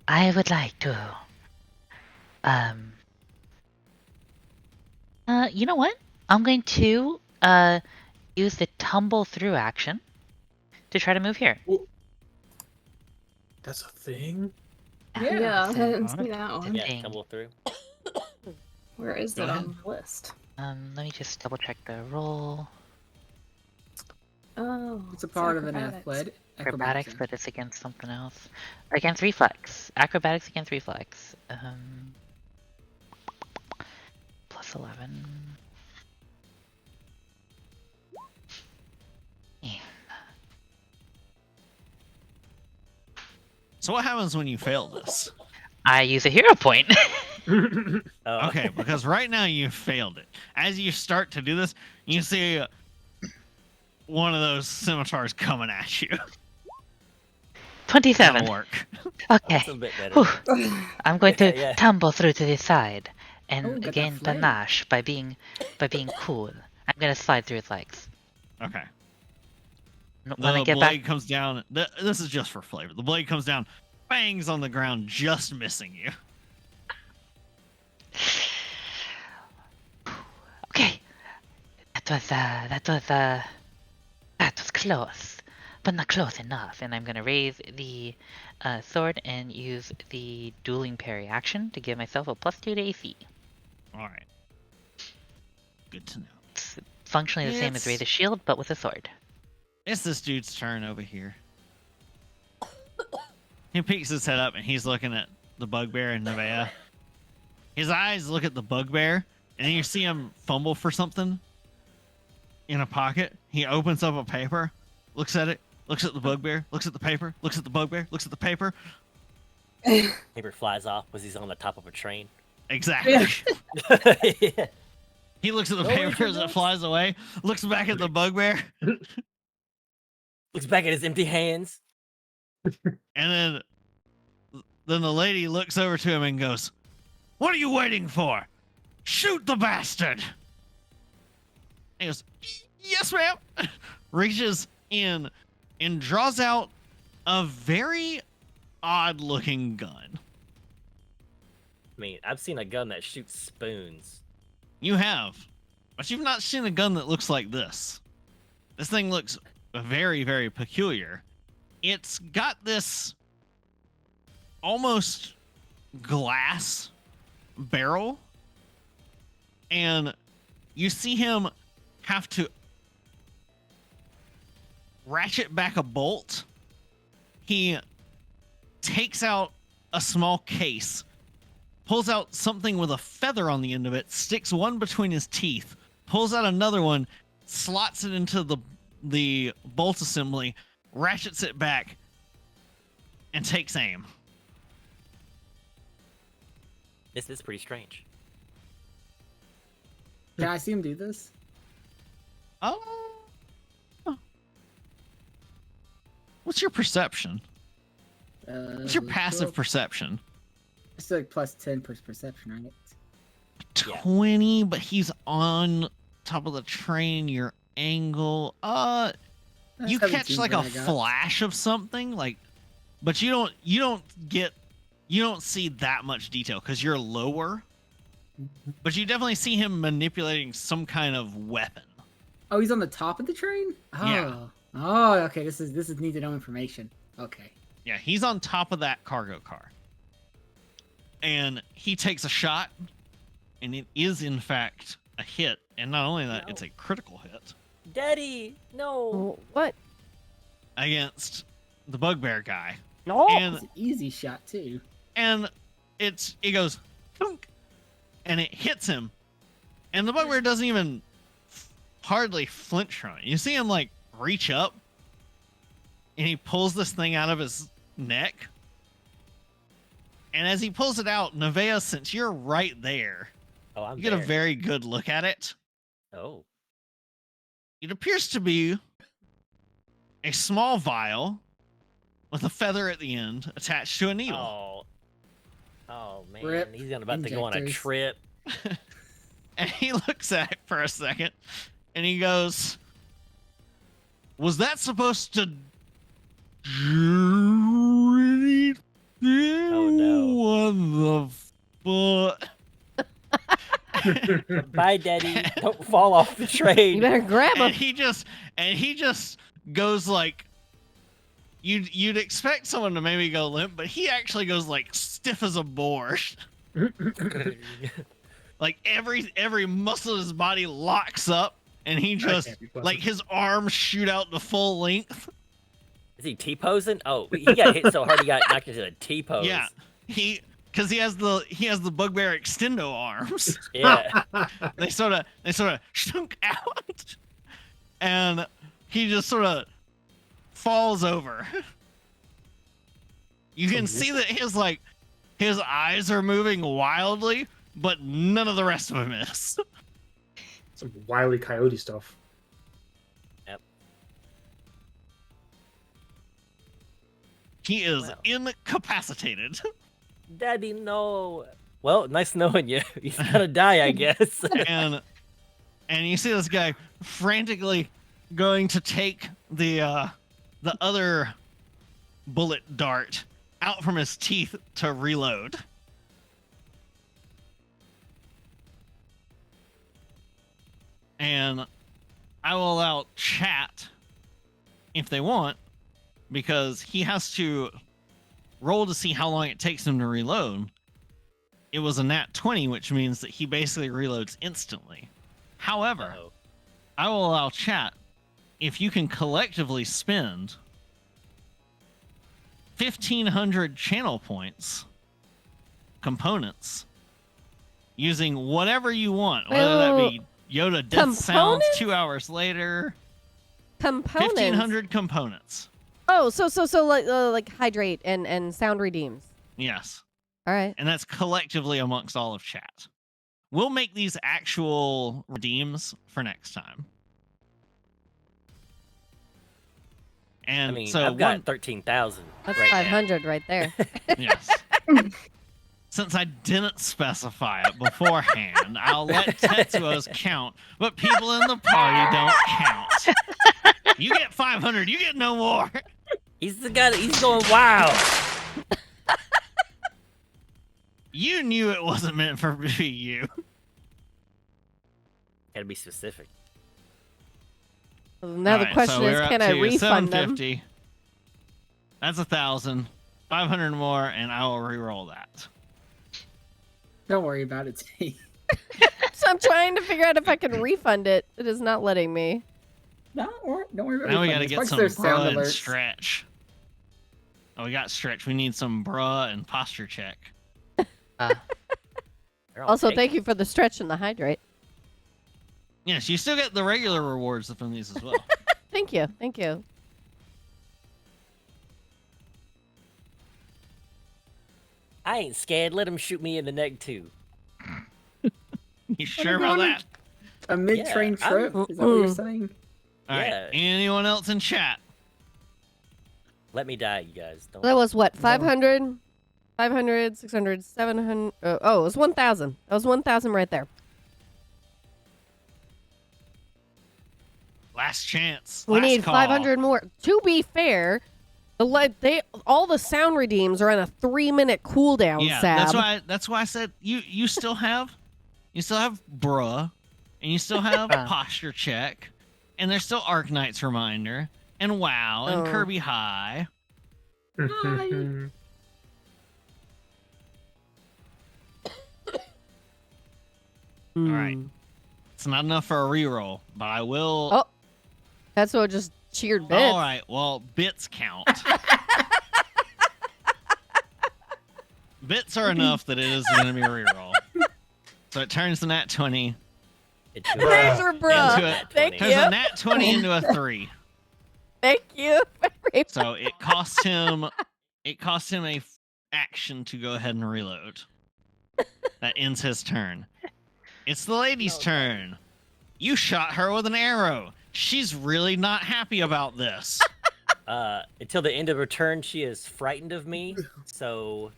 I would like to. You know what? I'm going to use the tumble through action to try to move here. That's a thing? Yeah, I didn't Alright. see that one. Yeah, Dang. tumble through. Where is Go it ahead. on the list? Let me just double check the roll. Oh, It's a part of an acrobatics. Acrobatics, but it's against something else. Against reflex. Acrobatics against reflex. Plus 11. Yeah. So what happens when you fail this? I use a hero point. Oh. Okay, because right now you failed it. As you start to do this, you see one of those scimitars coming at you. 27. That'll work. Okay. That's a bit better. Whew. I'm going to Yeah. tumble through to the side Oh, and got that gain flame. panache by being cool. I'm gonna slide through his legs. Okay. When I The get blade back, comes down. This is just for flavor. The blade comes down, bangs on the ground, just missing you. okay. That was close, but not close enough. And I'm gonna raise the sword and use the dueling parry action to give myself a +2 to AC. All right. Good to know. It's functionally the same as raise a shield, but with a sword. It's this dude's turn over here. He peeks his head up and he's looking at the bugbear and Nevaeh. His eyes look at the bugbear, and then you see him fumble for something in a pocket. He opens up a paper, looks at it, looks at the bugbear, looks at the paper, looks at the bugbear, looks at the paper. Paper flies off because he's on the top of a train. Exactly. Yeah. He looks at the No paper as it introduction. flies away, looks back at the bugbear, Looks back at his empty hands. and then the lady looks over to him and goes, "What are you waiting for? Shoot the bastard!" He goes, "Yes, ma'am." Reaches in and draws out a very odd-looking gun. I mean, I've seen a gun that shoots spoons. You have, but you've not seen a gun that looks like this. This thing looks very, very peculiar. It's got this almost glass barrel, and you see him have to ratchet back a bolt. He takes out a small case, pulls out something with a feather on the end of it, sticks one between his teeth, pulls out another one, slots it into the bolt assembly, ratchets it back, and takes aim. This is pretty strange. Can I see him do this? Oh. What's your perception? What's your passive perception? It's like plus 10 per perception, right? 20, but he's on top of the train. Your angle. You catch like a flash of something, like, but you don't see that much detail because you're lower. But you definitely see him manipulating some kind of weapon. Oh, he's on the top of the train? Oh. Yeah. Oh, okay. This is need to know information. Okay. Yeah, he's on top of that cargo car. And he takes a shot, and it is in fact a hit. And not only that, it's a critical hit. Daddy, no. What? Against the bugbear guy. No. And It's an easy shot too. and it goes thunk, and it hits him, and the bugbear doesn't even hardly flinch from it. You see him like reach up, and he pulls this thing out of his neck, and as he pulls it out, Nevaeh, since you're right there, Oh, you get a very good look at it. Oh. It appears to be a small vial with a feather at the end attached to a needle. Oh man, Rip he's about to go on a injectors. trip. And he looks at it for a second, and he goes, "Was that supposed to do anything? Oh, no. What the fuck?" Bye, Daddy. Don't fall off the train. You better grab him. And he just goes like, you'd expect someone to maybe go limp, but he actually goes like stiff as a board. Like every muscle in his body locks up, and he just like his arms shoot out to full length. Is he T-posing? Oh, he got hit so hard he got knocked into a T-pose. Yeah, because he has the bugbear extendo arms. Yeah. they sort of shunk out, and he just sort of falls over. You can see that his eyes are moving wildly, but none of the rest of him is. Some wily coyote stuff. Yep. He is Wow. incapacitated. Daddy, no. Well, nice knowing you. He's gonna die, I guess. and you see this guy frantically going to take the other bullet dart out from his teeth to reload. And I will allow chat if they want, because he has to roll to see how long it takes him to reload. It was a nat 20, which means that he basically reloads instantly. However, Uh-oh. I will allow chat if you can collectively spend 1,500 channel points, components, using whatever you want, whether that be Yoda Death Sounds 2 hours later. Components. 1,500 components. Oh, so like hydrate and sound redeems. Yes. All right. And that's collectively amongst all of chat. We'll make these actual redeems for next time. And I mean, so I've got 13,000. That's right now. 500 right there. yes. Since I didn't specify it beforehand, I'll let Tetsuo's count, but people in the party don't count. You get 500, you get no more. He's the guy that he's going wild. You knew it wasn't meant for you. Gotta be specific. Now the Alright, question so is, we're can up I to refund them? 750. That's 1,000. 500 more, and I will re-roll that. Don't worry about it, T. So I'm trying to figure out if I can refund it. It is not letting me. Don't worry about Now we refunding. gotta It's get like some their sound bruh and alerts. stretch. Oh, we got stretch. We need some bruh and posture check. They're all Also, taken. thank you for the stretch and the hydrate. Yes, you still get the regular rewards from these as well. Thank you. Thank you. I ain't scared. Let him shoot me in the neck too. You sure about that? A mid-train Yeah, trip? Is that what you're saying? All right. Yeah. Anyone else in chat? Let me die, you guys. Don't. That was what? 500? 500, 600, 700. Oh, it was 1,000. That was 1,000 right there. Last chance. We Last need call. 500 more. To be fair, all the sound redeems are on a 3-minute cooldown. Yeah, Sab. that's why I said you still have bruh, and you still have posture check, and there's still Arknight's reminder, and WoW, and Oh. Kirby High. All right. Hmm. It's not enough for a reroll, but I will. Oh, that's what just cheered bits. All right. Well, bits count. Bits are enough that it is going to be a reroll. So it turns the nat 20 Into There's a- your bruh. into a nat Thank 20. turns you. a nat 20 into a 3. Thank you very much. So it costs him a action to go ahead and reload. That ends his turn. It's the lady's turn. You shot her with an arrow. She's really not happy about this. Until the end of her turn, she is frightened of me. So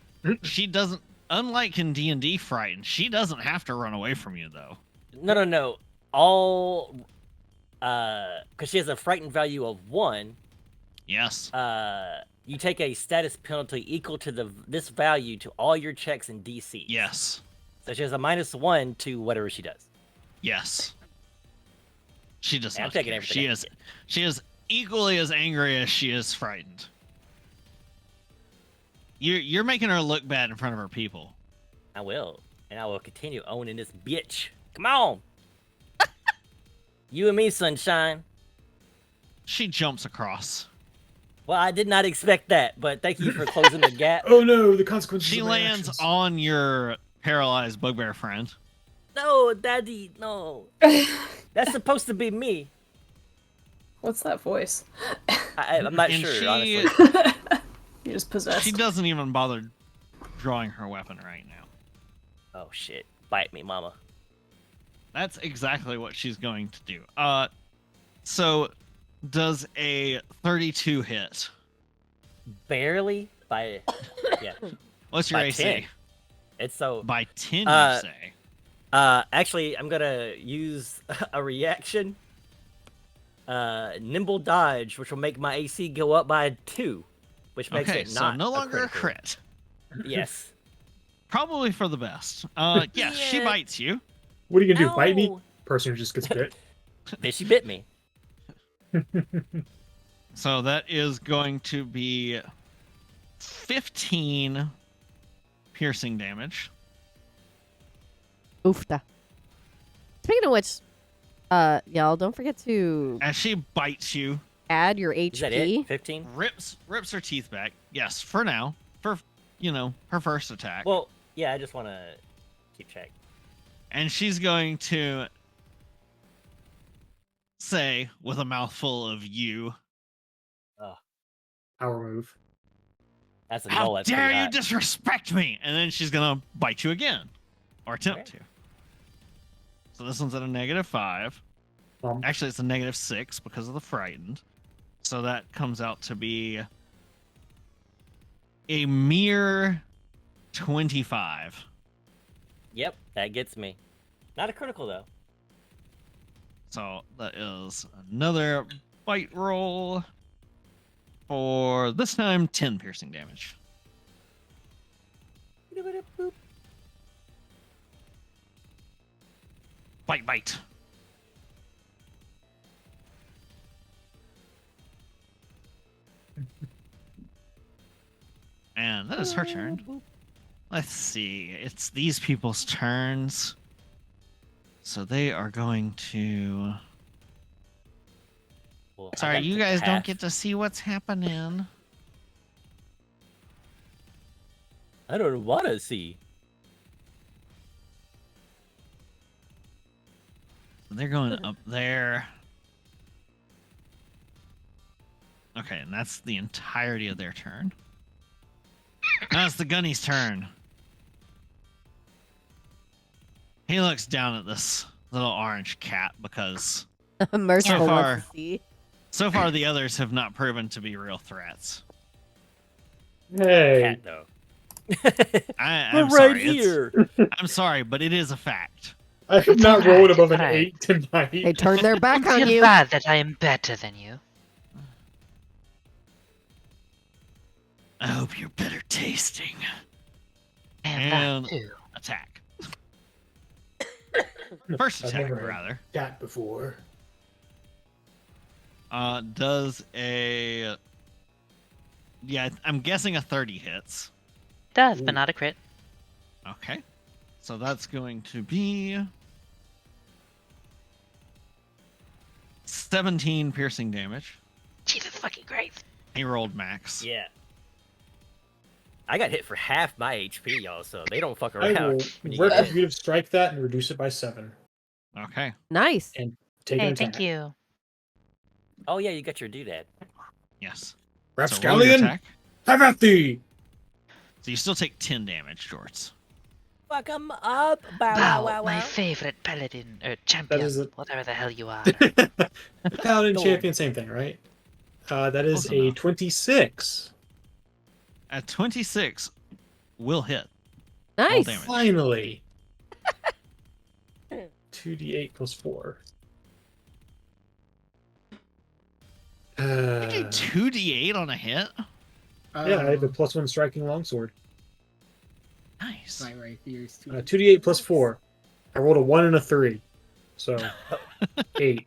She doesn't, unlike in D&D frightened, she doesn't have to run away from you though. no. All because she has a frightened value of 1. Yes. You take a status penalty equal to this value to all your checks and DC. Yes. So she has a -1 to whatever she does. Yes. She does Yeah, I'm not taking care. everything. She is equally as angry as she is frightened. You're making her look bad in front of her people. I will, and I will continue owning this bitch. Come on, you and me, sunshine. She jumps across. Well, I did not expect that, but thank you for closing the gap. Oh no, the consequences. She of my lands actions. on your paralyzed bugbear friend. No, Daddy, no. That's supposed to be me. What's that voice? I'm not And sure, she- honestly. You just possessed. She doesn't even bother drawing her weapon right now. Oh shit! Bite me, mama. That's exactly what she's going to do. So does a 32 hit? Barely by. Yeah, What's your By AC? 10. it's so. By 10, Uh, you say? Actually, I'm gonna use a reaction. Nimble dodge, which will make my AC go up by 2, which makes Okay, it so not no longer a critical. crit. Yes. Probably for the best. Yes, she Yeah. bites you. What are you gonna do? Bite me? Ow. Person who just gets bit. Then she bit me. So that is going to be 15 piercing damage. Oofta. Speaking of which, y'all don't forget to As she bites you, add your Is that it? HP. 15? rips her teeth back. Yes, for now. For, her first attack. Well, yeah, I just want to keep track. And she's going to say, with a mouthful of you, Power move. That's a how null. That's dare pretty you high. disrespect me? And then she's going to bite you again. Or attempt to. So this one's at a -5. Actually, it's a -6 because of the frightened. So that comes out to be a mere 25. Yep, that gets me. Not a critical, though. So that is another bite roll for this time 10 piercing damage. Bite. And that is her turn. Let's see. It's these people's turns. So they are going to... Well, I Sorry, got you to guys don't half. get to see what's happening. I don't want to see. They're going up there. Okay, and that's the entirety of their turn. Now it's the gunny's turn. He looks down at this little orange cat because Merciful So far- wants to see. so far the others have not proven to be real threats. Hey, Cat though. I'm We're right sorry. here. I'm sorry, but it is a fact. I have not rolled above an Alright. 8 tonight. They turn their back Don't on feel you. bad that I am better than you. I hope you're better tasting. I am And that too. attack. First I've attack, never had rather. cat before. Does a... Yeah, I'm guessing a 30 hits. Does, but Ooh. not a crit. Okay. So that's going to be 17 piercing damage. Jesus fucking Christ. He rolled max. Yeah. I got hit for half my HP, y'all, so they don't fuck I will around. when you get hit. retributive strike that and reduce it by 7. Okay. Nice. Take an Hey, attack. thank you. Oh yeah, you got your doodad. Yes. So roll your Rapscallion, attack. have at thee! So you still take 10 damage, Jorts. Fuck 'em up. Bow, Wow, my favorite paladin, or champion, is it. whatever the hell you are. Paladin Go. champion, same thing, right? That is Close a enough. 26. At 26, will hit. Roll Nice. damage. Finally. 2d8 plus 4. You do 2d8 on a hit? Yeah, I have a +1 striking longsword. Nice. My rapiers too. 2d8 plus 4. I rolled a 1 and a 3. So, 8.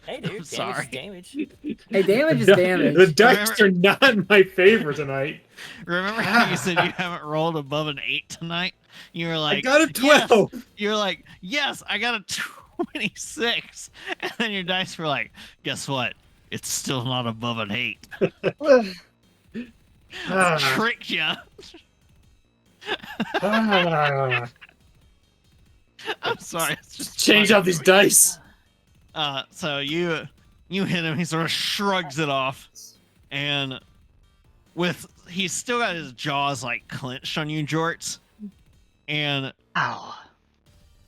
Hey dude, damage Sorry. is damage. Hey, damage is The damage. dice are not in my favor tonight. Remember how you said you haven't rolled above an 8 tonight? You were like, I got a "Yes." 12. You were like, yes, I got a 26. And then your dice were like, guess what? It's still not above an 8. Ah, Tricked you. ah. I'm sorry. It's just Change funny out these to me. dice. So you hit him. He sort of shrugs it off, and he's still got his jaws like clenched on you, Jorts, and Ow.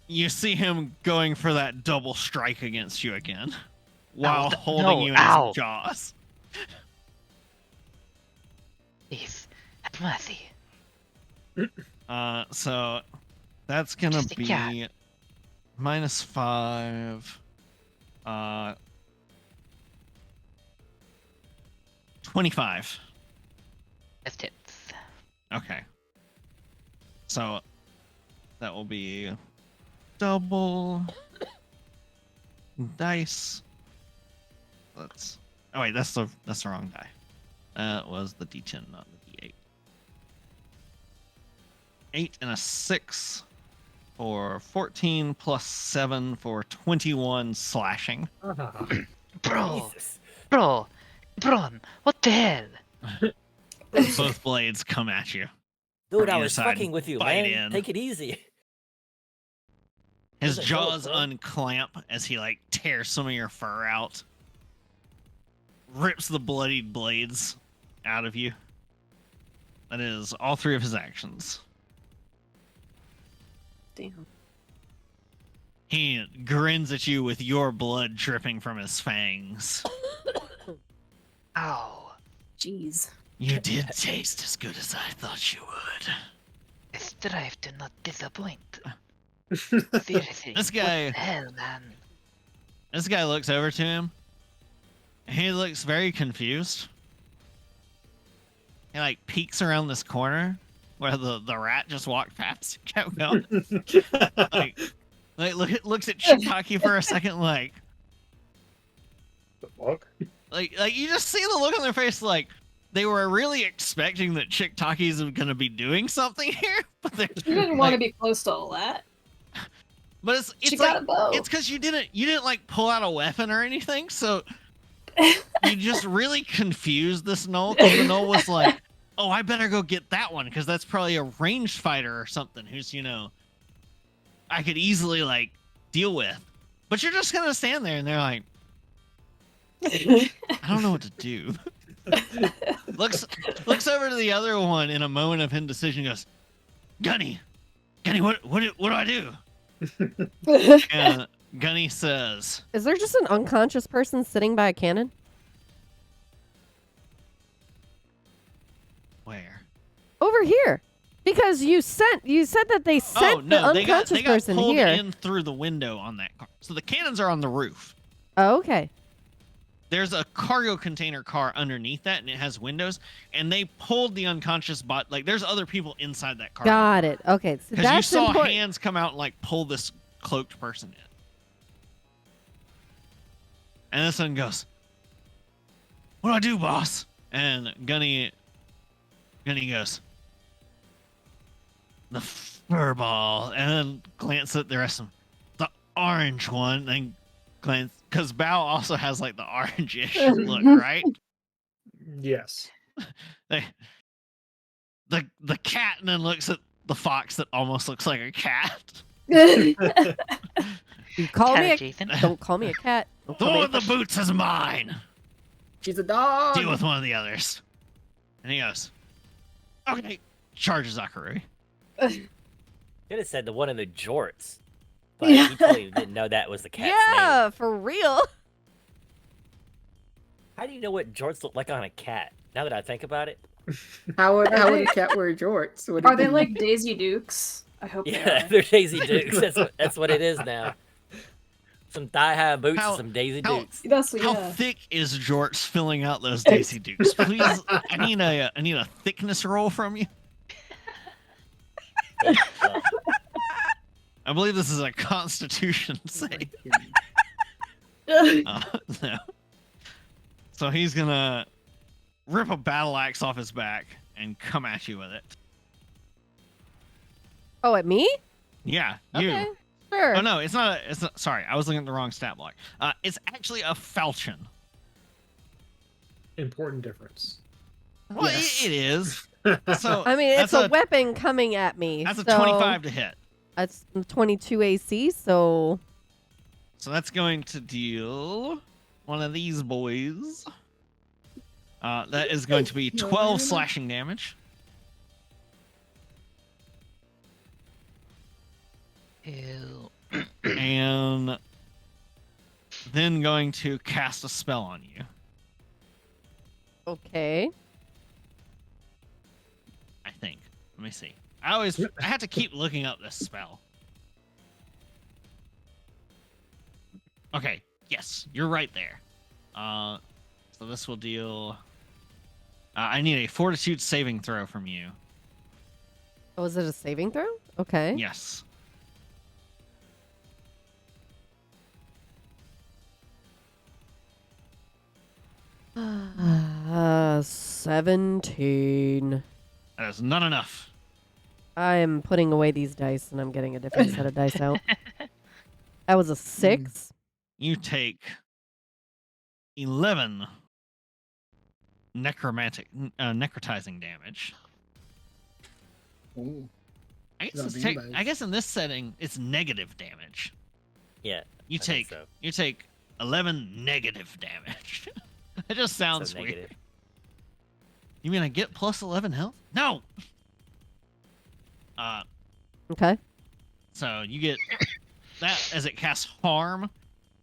you see him going for that double strike against you again, while th- holding no, you in ow. his jaws. Please, have mercy. So that's gonna Just a be cat. -5. 25. Just hits. Okay. So that will be double dice. Let's. Oh wait, that's the wrong die. That was the D10, not the D8. 8 and a 6 for 14 plus 7 for 21 slashing. Ah. Bro, Jesus. bro, Bron, what the hell? Both blades come at you. Dude, I Either was side, fucking with you, bite man. in. Take it easy. His Doesn't help, jaws bro. unclamp as he like tears some of your fur out, rips the bloodied blades out of you. That is all 3 of his actions. Damn. He grins at you with your blood dripping from his fangs. Ow. Jeez. You did taste as good as I thought you would. I strive to not disappoint. Seriously, This guy- what the hell, man? This guy looks over to him. He looks very confused. He like peeks around this corner where the rat just walked past and kept going. Like, Like looks at Chiktaki for a second, like The fuck? like you just see the look on their face, like they were really expecting that Chiktaki's gonna be doing something here, but they're You didn't want to be close to all that. But it's She like got a bow. it's because you didn't like pull out a weapon or anything, so you just really confused this Gnoll. Because the Gnoll was like, "Oh, I better go get that one because that's probably a ranged fighter or something who's I could easily like deal with." But you're just gonna stand there, and they're like, "I don't know what to do." looks over to the other one in a moment of indecision. Goes, Gunny, what do I do? And Gunny says, Is there just an unconscious person sitting by a cannon? "Where?" Over here. Because you said that they sent the unconscious they got person pulled here. in through the window on that car. So the cannons are on the roof. Oh, okay. There's a cargo container car underneath that, and it has windows. And they pulled the unconscious bot. Like there's other people inside that car. Got it. Okay. So Because you that's saw important. hands come out and like pull this cloaked person in. And this one goes, "What do I do, boss?" And Gunny goes, "The furball," and then glance at the rest of them. "The orange one," and glance, because Bao also has like the orange-ish look, right? Yes. The cat, and then looks at the fox that almost looks like a cat. You call me Cat a, Ethan. don't call me a cat. Don't The call one me a with the boots is mine. She's a dog. Deal with one of the others. And he goes, "Okay." Charges Akaru. Could have said the one in the jorts. But he totally didn't know that was the cat's name. Yeah, for real. How do you know what jorts look like on a cat? Now that I think about it. How would a cat wear jorts? Would it Are they be- like Daisy Dukes? I hope they Yeah, are. they're Daisy Dukes. That's what it is now. Some thigh-high boots and some Daisy Dukes. That's How yeah. thick is Jorts filling out those Daisy Dukes? Please, I need a thickness roll from you. Well, I believe this is a Constitution save. No. So he's gonna rip a battle axe off his back and come at you with it. Oh, at me? Yeah, you. Okay, sure. Oh no, it's not. It's not. Sorry, I was looking at the wrong stat block. It's actually a falchion. Important difference. Well, Yes. it is. So I mean, it's that's a weapon coming at me. That's a so 25 to hit. That's 22 AC, so So that's going to deal one of these boys. That is going to be 12 slashing damage. Ew. And then going to cast a spell on you. okay. I think. Let me see. I have to keep looking up this spell. Okay. Yes, you're right there. So this will deal. I need a Fortitude saving throw from you. Oh, is it a saving throw? Okay. Yes. Uh, 17. That is not enough. I am putting away these dice and I'm getting a different set of dice out. That was a 6. You take 11 necrotizing damage. Ooh. I guess, Not it's being bad. I guess in this setting it's negative damage. yeah. You I think take so. you take 11 negative damage. It just sounds So weird. negative. You mean I get plus 11 health? No. Okay. So you get that as it casts harm,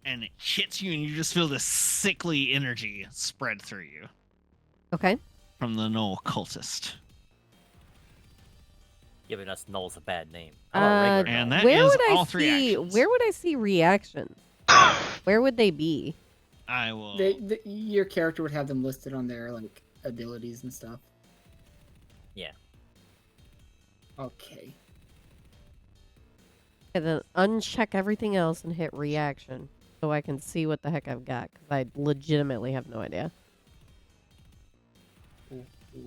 and it hits you, and you just feel this sickly energy spread through you Okay. from the Gnoll cultist. Giving us Knowles a bad name. I'm a regular And Knoll. that Where is would I all three see? actions. Where would I see reactions? Where would they be? I will. Your character would have them listed on their like abilities and stuff. Yeah. Okay. And then uncheck everything else and hit reaction so I can see what the heck I've got because I legitimately have no idea.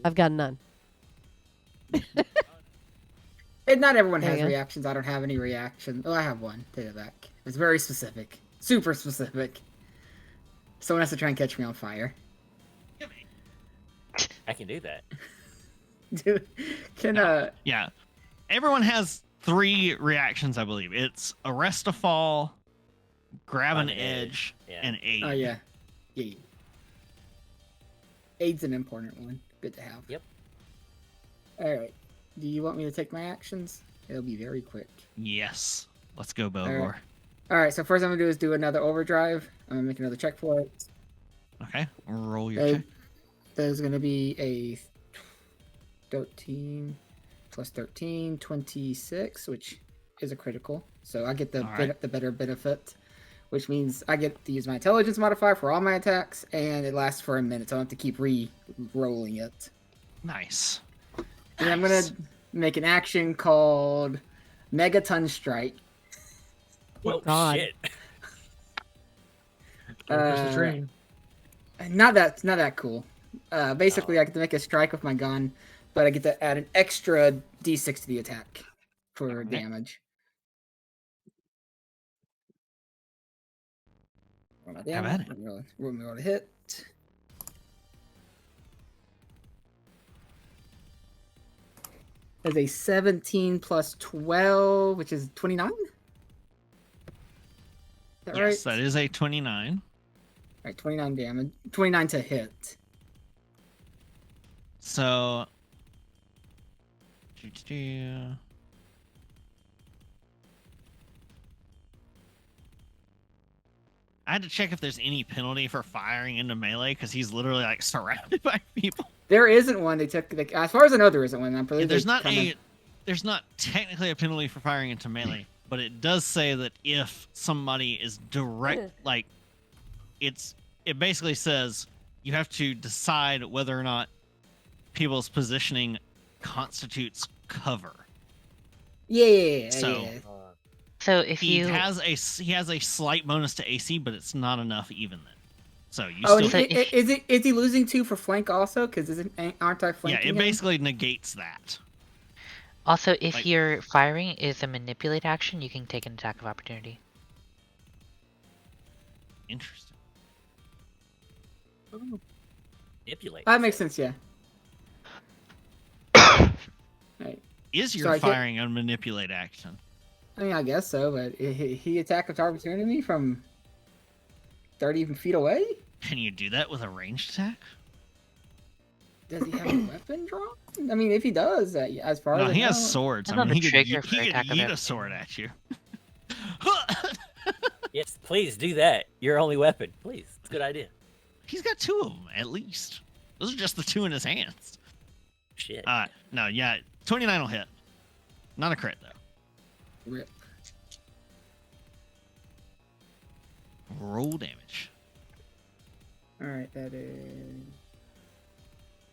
I've got none. And not everyone There has you go. reactions. I don't have any reaction. Oh, I have one. Take it back. It's very specific. Super specific. Someone has to try and catch me on fire. I can do that. Dude, can Yeah. Everyone has 3 reactions, I believe. It's arrest a fall, grab an Find an edge, edge, yeah. and aid. Oh yeah. Yeah. Aid's an important one. Good to have. Yep. Alright. Do you want me to take my actions? It'll be very quick. Yes. Let's go, Belgor. Alright, so first I'm gonna do is do another overdrive. I'm gonna make another check for it. Okay. Roll your check. There's gonna be a 13 plus 13, 26, which is a critical. So I get the Alright. the better benefit, which means I get to use my intelligence modifier for all my attacks, and it lasts for a minute, so I don't have to keep re-rolling it. Nice. And I'm gonna make an action called Megaton Strike. Oh, God. shit. Push the train. Not that cool. Basically, I get to make a strike with my gun, but I get to add an extra d6 to the attack for Alright. damage. Roll my Have at damage. Roll to hit. There's a 17 plus 12, which is 29? Is that right? Yes, that is a 29. Alright, 29 damage. 29 to hit. So. I had to check if there's any penalty for firing into melee because he's literally like surrounded by people. There isn't one. They took, like, as far as I know, there isn't one. I believe Yeah, there's they not kinda- there's not technically a penalty for firing into melee, but it does say that if somebody is like it basically says you have to decide whether or not people's positioning constitutes cover. Yeah. So- yeah. So if He you has a slight bonus to AC, but it's not enough even then. So you Oh, still and is he losing 2 for flank also? Because aren't I yeah, flanking it him? basically negates that. also if like- your firing is a manipulate action, you can take an attack of opportunity. Interesting. Manipulate. That makes sense, yeah. Right. Is your So I hit- firing a manipulate action? I mean, I guess so, but he attacked with opportunity from 30 feet away? Can you do that with a ranged attack? Does he have a weapon draw? I mean, if he does, as far No, as I he has know. swords. That's I mean, not he a could, trigger he for could attack of yeet a opportunity. sword at you. Yes, please do that. Your only weapon. Please. It's a good idea. He's got 2 of them, at least. Those are just the 2 in his hands. Shit. No, yeah, 29 will hit. Not a crit, though. Rip. Roll damage. Alright, that is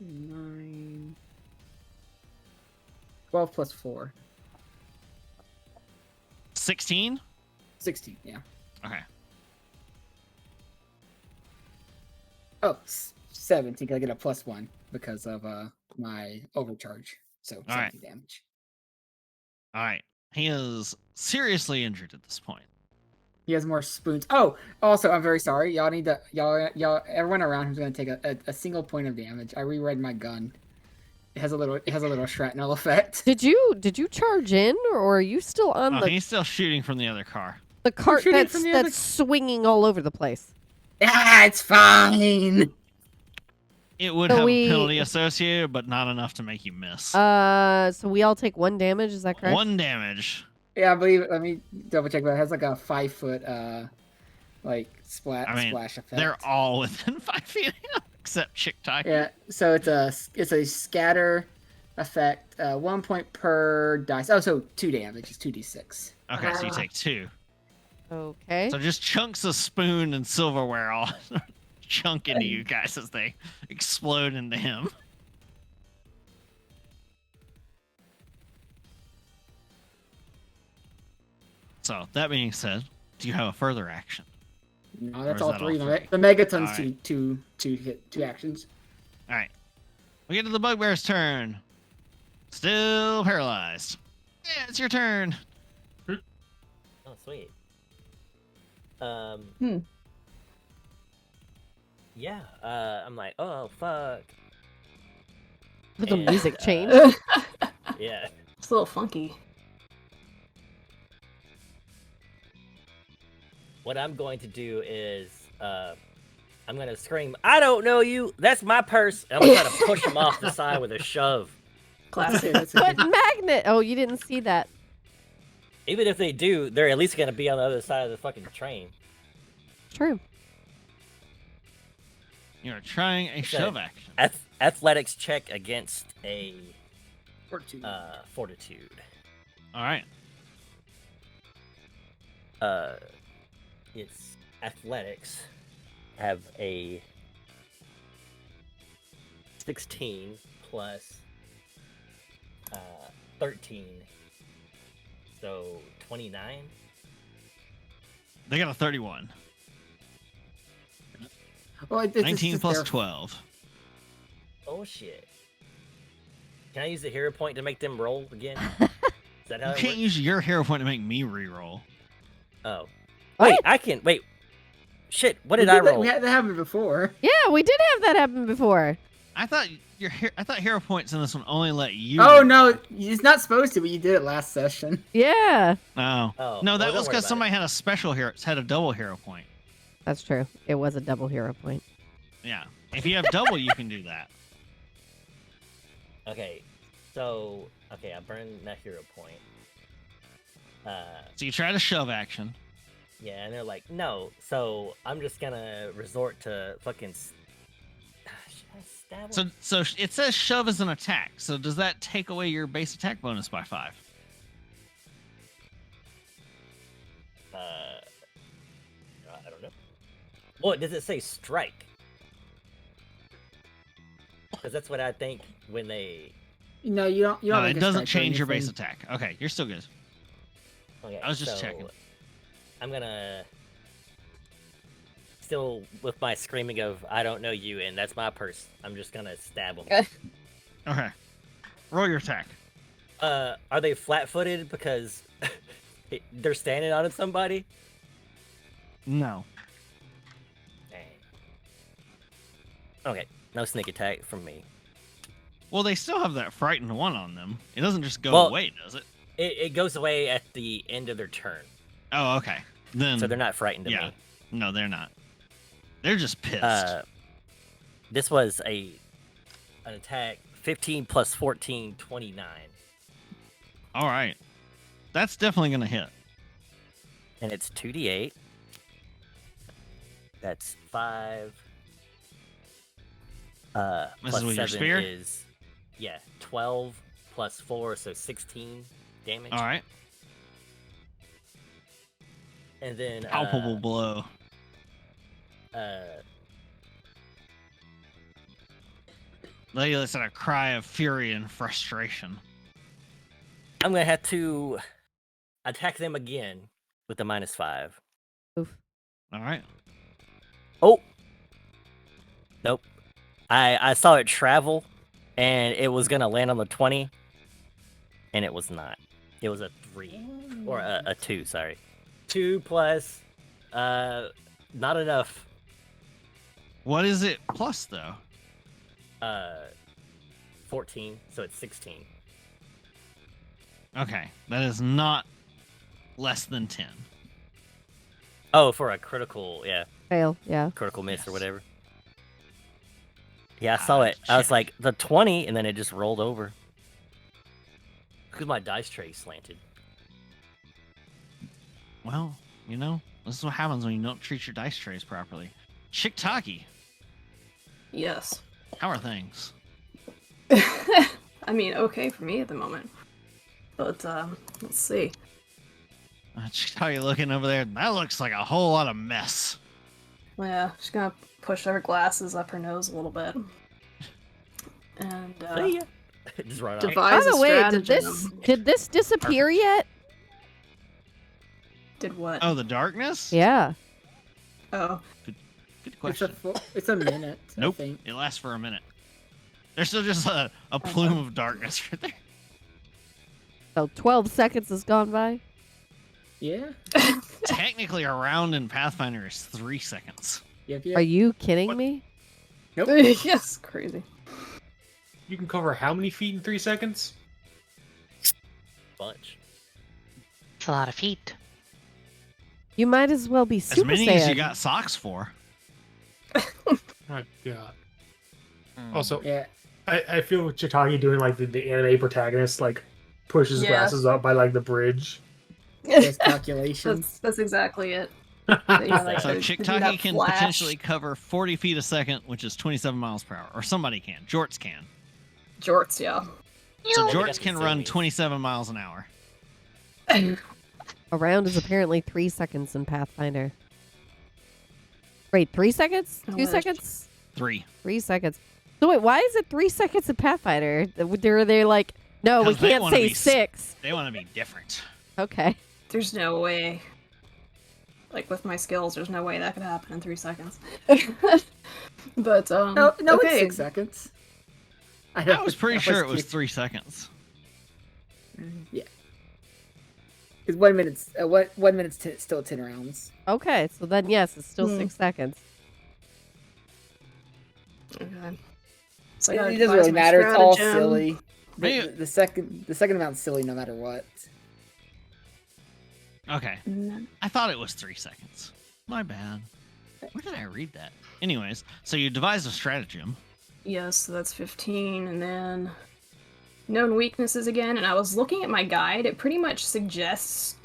9. 12 plus 4. 16? 16, yeah. Okay. Oh, 17. 'Cause I get a plus 1 because of my overcharge. So 17 damage. All right. He is seriously injured at this point. He has more spoons. Oh, also, I'm very sorry. Y'all need to y'all everyone around him's gonna take a single point of damage. I reread my gun. It has a little shrapnel effect. Did you charge in, or are you still on Oh, the he's still shooting from the other car. cart shooting that's from the other- swinging all over the place? Ah, it's fine. It would So have we- a penalty associated, but not enough to make you miss. So we all take 1 damage. Is that correct? 1 damage. Yeah, I believe. Let me double check. But it has like a 5-foot splash effect. They're all within 5 feet of him, except Chick Tie. Yeah, so it's a scatter effect. 1 point per dice. Oh, so 2 damage. It's 2d6. Okay, so you take 2. Okay. So just chunks of spoon and silverware all chunk into you guys as they explode into him. So that being said, do you have a further action? No, Or that's is all that three. all The three? Megaton's Alright. two actions. All right. We get to the bugbear's turn. Still paralyzed. Yeah, it's your turn. Oh, sweet. Yeah. I'm like, oh fuck. The And, music change. Yeah. It's a little funky. What I'm going to do is, I'm gonna scream, "I don't know you. That's my purse." And I'm gonna try to push him off the side with a shove. Classic. That's But okay. magnet. Oh, you didn't see that. Even if they do, they're at least gonna be on the other side of the fucking train. True. You're trying a Okay. shove action. Athletics check against a Fortitude. fortitude. All right. It's athletics. Have a 16 plus 13, so 29. They got a 31. Well, it's 19 just plus their- 12. Oh shit! Can I use the hero point to make them roll again? Is that how You it can't works? use your hero point to make me re-roll. Oh, What? wait! I can wait. Shit! What We did I did that- roll? We had that happen before. Yeah, we did have that happen before. I thought I thought hero points in this one only let you. Oh re-roll. no, it's not supposed to, but you did it last session. Yeah, Oh. Oh, No, well, that don't was worry because about somebody had a special hero. Had a double hero point. that's true. It was a double hero point. Yeah. If you have double, you can do that. Okay, so I burned that hero point. So you try to shove action. Yeah, and they're like, no. So I'm just gonna resort to fucking. Should I stab him? So it says shove as an attack. So does that take away your base attack bonus by 5? I don't know. Well, does it say strike? Because that's what I think when they. No, you don't. You don't. No, make it a doesn't strike or change your base anything. attack. Okay, you're still good. Okay, I was just so checking. I'm gonna. Still with my screaming of "I don't know you" and that's my purse. I'm just gonna stab him. Okay. Roll your attack. Are they flat-footed because they're standing on somebody? No. Dang. Okay, no sneak attack from me. Well, they still have that frightened one on them. It doesn't just go Well- away, does it? It goes away at the end of their turn, Oh, okay. Then so they're not frightened of yeah. me. No, they're not. They're just pissed. This was an attack 15 plus 14, 29. All right. That's definitely going to hit. And it's 2d8. That's 5. This Plus is with your 7 spear? is 12 plus 4, so 16 damage. All right. And then Palpable blow. They let out a cry of fury and frustration. I'm gonna have to attack them again with the -5. Oof. All right. Oh, nope. I saw it travel, and it was gonna land on the 20, and it was not. It was a 3 or a 2. Sorry, 2 plus, not enough. What is it plus, though? 14, so it's 16. Okay. That is not less than 10. Oh, for a critical, Fail. Yeah. critical miss or Yes. whatever. Yeah, I saw it. I was check. like, the 20, and then it just rolled over. Because my dice tray slanted. Well, you know, this is what happens when you don't treat your dice trays properly. Shiktaki, Yes. how are things? I mean, okay for me at the moment. But, let's see. Shiktaki looking over there. That looks like a whole lot of mess. Yeah, she's gonna push her glasses up her nose a little bit. And, See ya. Just run off. devise By a the way, stratagem. did this disappear yet? Did what? Oh, the darkness? Yeah. Oh. Good question. It's a minute. Nope. I think. It lasts for a minute. There's still just a plume of darkness right there. So 12 seconds has gone by. Yeah. Technically, a round in Pathfinder is 3 seconds. Yep. Are you kidding me? Nope. Yes, crazy. You can cover how many feet in 3 seconds? Bunch. It's a lot of feet. You might as well be As Super many Saiyan. as you got socks for. My God. Also, Yeah. I feel Chitagi doing like the anime protagonist, like pushes Yeah. glasses up by like the bridge. There's calculations. That's exactly it. So to do Chiktaki that can flash. potentially cover 40 feet a second, which is 27 miles per hour. Or somebody can. Jorts can. Jorts, yeah. So They got Jorts the can run zoomies. 27 miles an hour. A round is apparently 3 seconds in Pathfinder. Wait, 3 seconds? Oh, 2 where's- seconds? 3. 3 seconds. So wait, why is it 3 seconds in Pathfinder? They're like, no, we 'Cause they can't wanna say be 6. They want to be different. Okay. There's no way. Like, with my skills, there's no way that could happen in 3 seconds. But, No, okay. it's 6 seconds. I was pretty sure it was curious. 3 seconds. Yeah. Because 1 minute's 1 minute's still 10 rounds. Okay, so then yes, it's still 6 seconds. Okay. So I It gotta doesn't devise really my matter. It's all stratagem. silly. Maybe- The second amount's silly no matter what. Okay. I thought it was 3 seconds. My bad. Where did I read that? Anyways, so you devise a stratagem. Yes, so that's 15, and then known weaknesses again. And I was looking at my guide. It pretty much suggests,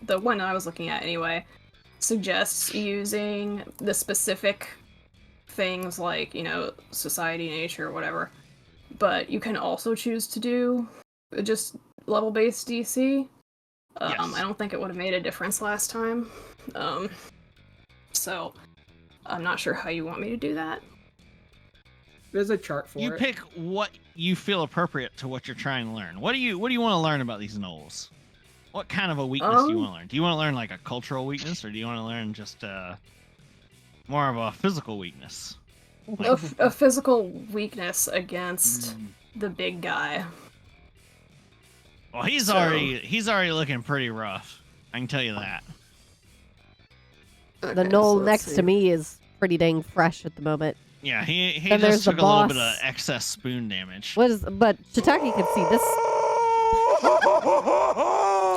the one I was looking at anyway, suggests using the specific things like, society, nature, whatever. But you can also choose to do just level-based DC. Yes. I don't think it would have made a difference last time. So I'm not sure how you want me to do that. There's a chart for You it. pick what you feel appropriate to what you're trying to learn. What do you want to learn about these gnolls? What kind of a weakness do you want to learn? Do you want to learn like a cultural weakness, or do you want to learn just more of a physical weakness? A physical weakness against the big guy. Well, he's So- already looking pretty rough. I can tell you that. The Okay, so knoll let's next see. to me is pretty dang fresh at the moment. Yeah, he And there's just the took a little bit boss. of excess spoon damage. But Shiitake can see this.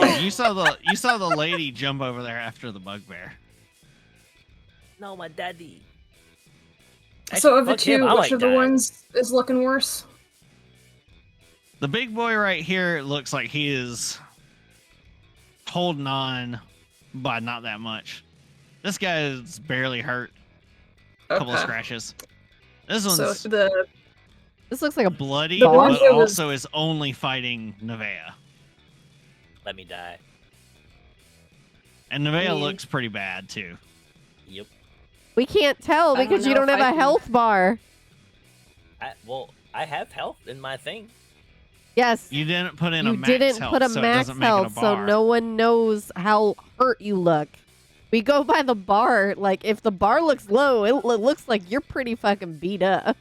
Yeah, you saw the lady jump over there after the bugbear. No, my daddy. So of the Fuck him, two, I which like of the dying. ones is looking worse? The big boy right here looks like he is holding on, but not that much. This guy is barely hurt. A couple of Okay. scratches. This one's So the This looks like a bloody, the one but that was- also is only fighting Nevaeh. Let me die. And Nevaeh Yeah. looks pretty bad too. Yep. We can't tell I don't because you know don't if have I a can- health bar. I have health in my thing. Yes. You didn't put in a You max didn't health, put a so it max doesn't make it a health, so bar. no one knows how hurt you look. We go by the bar. Like, if the bar looks low, it looks like you're pretty fucking beat up.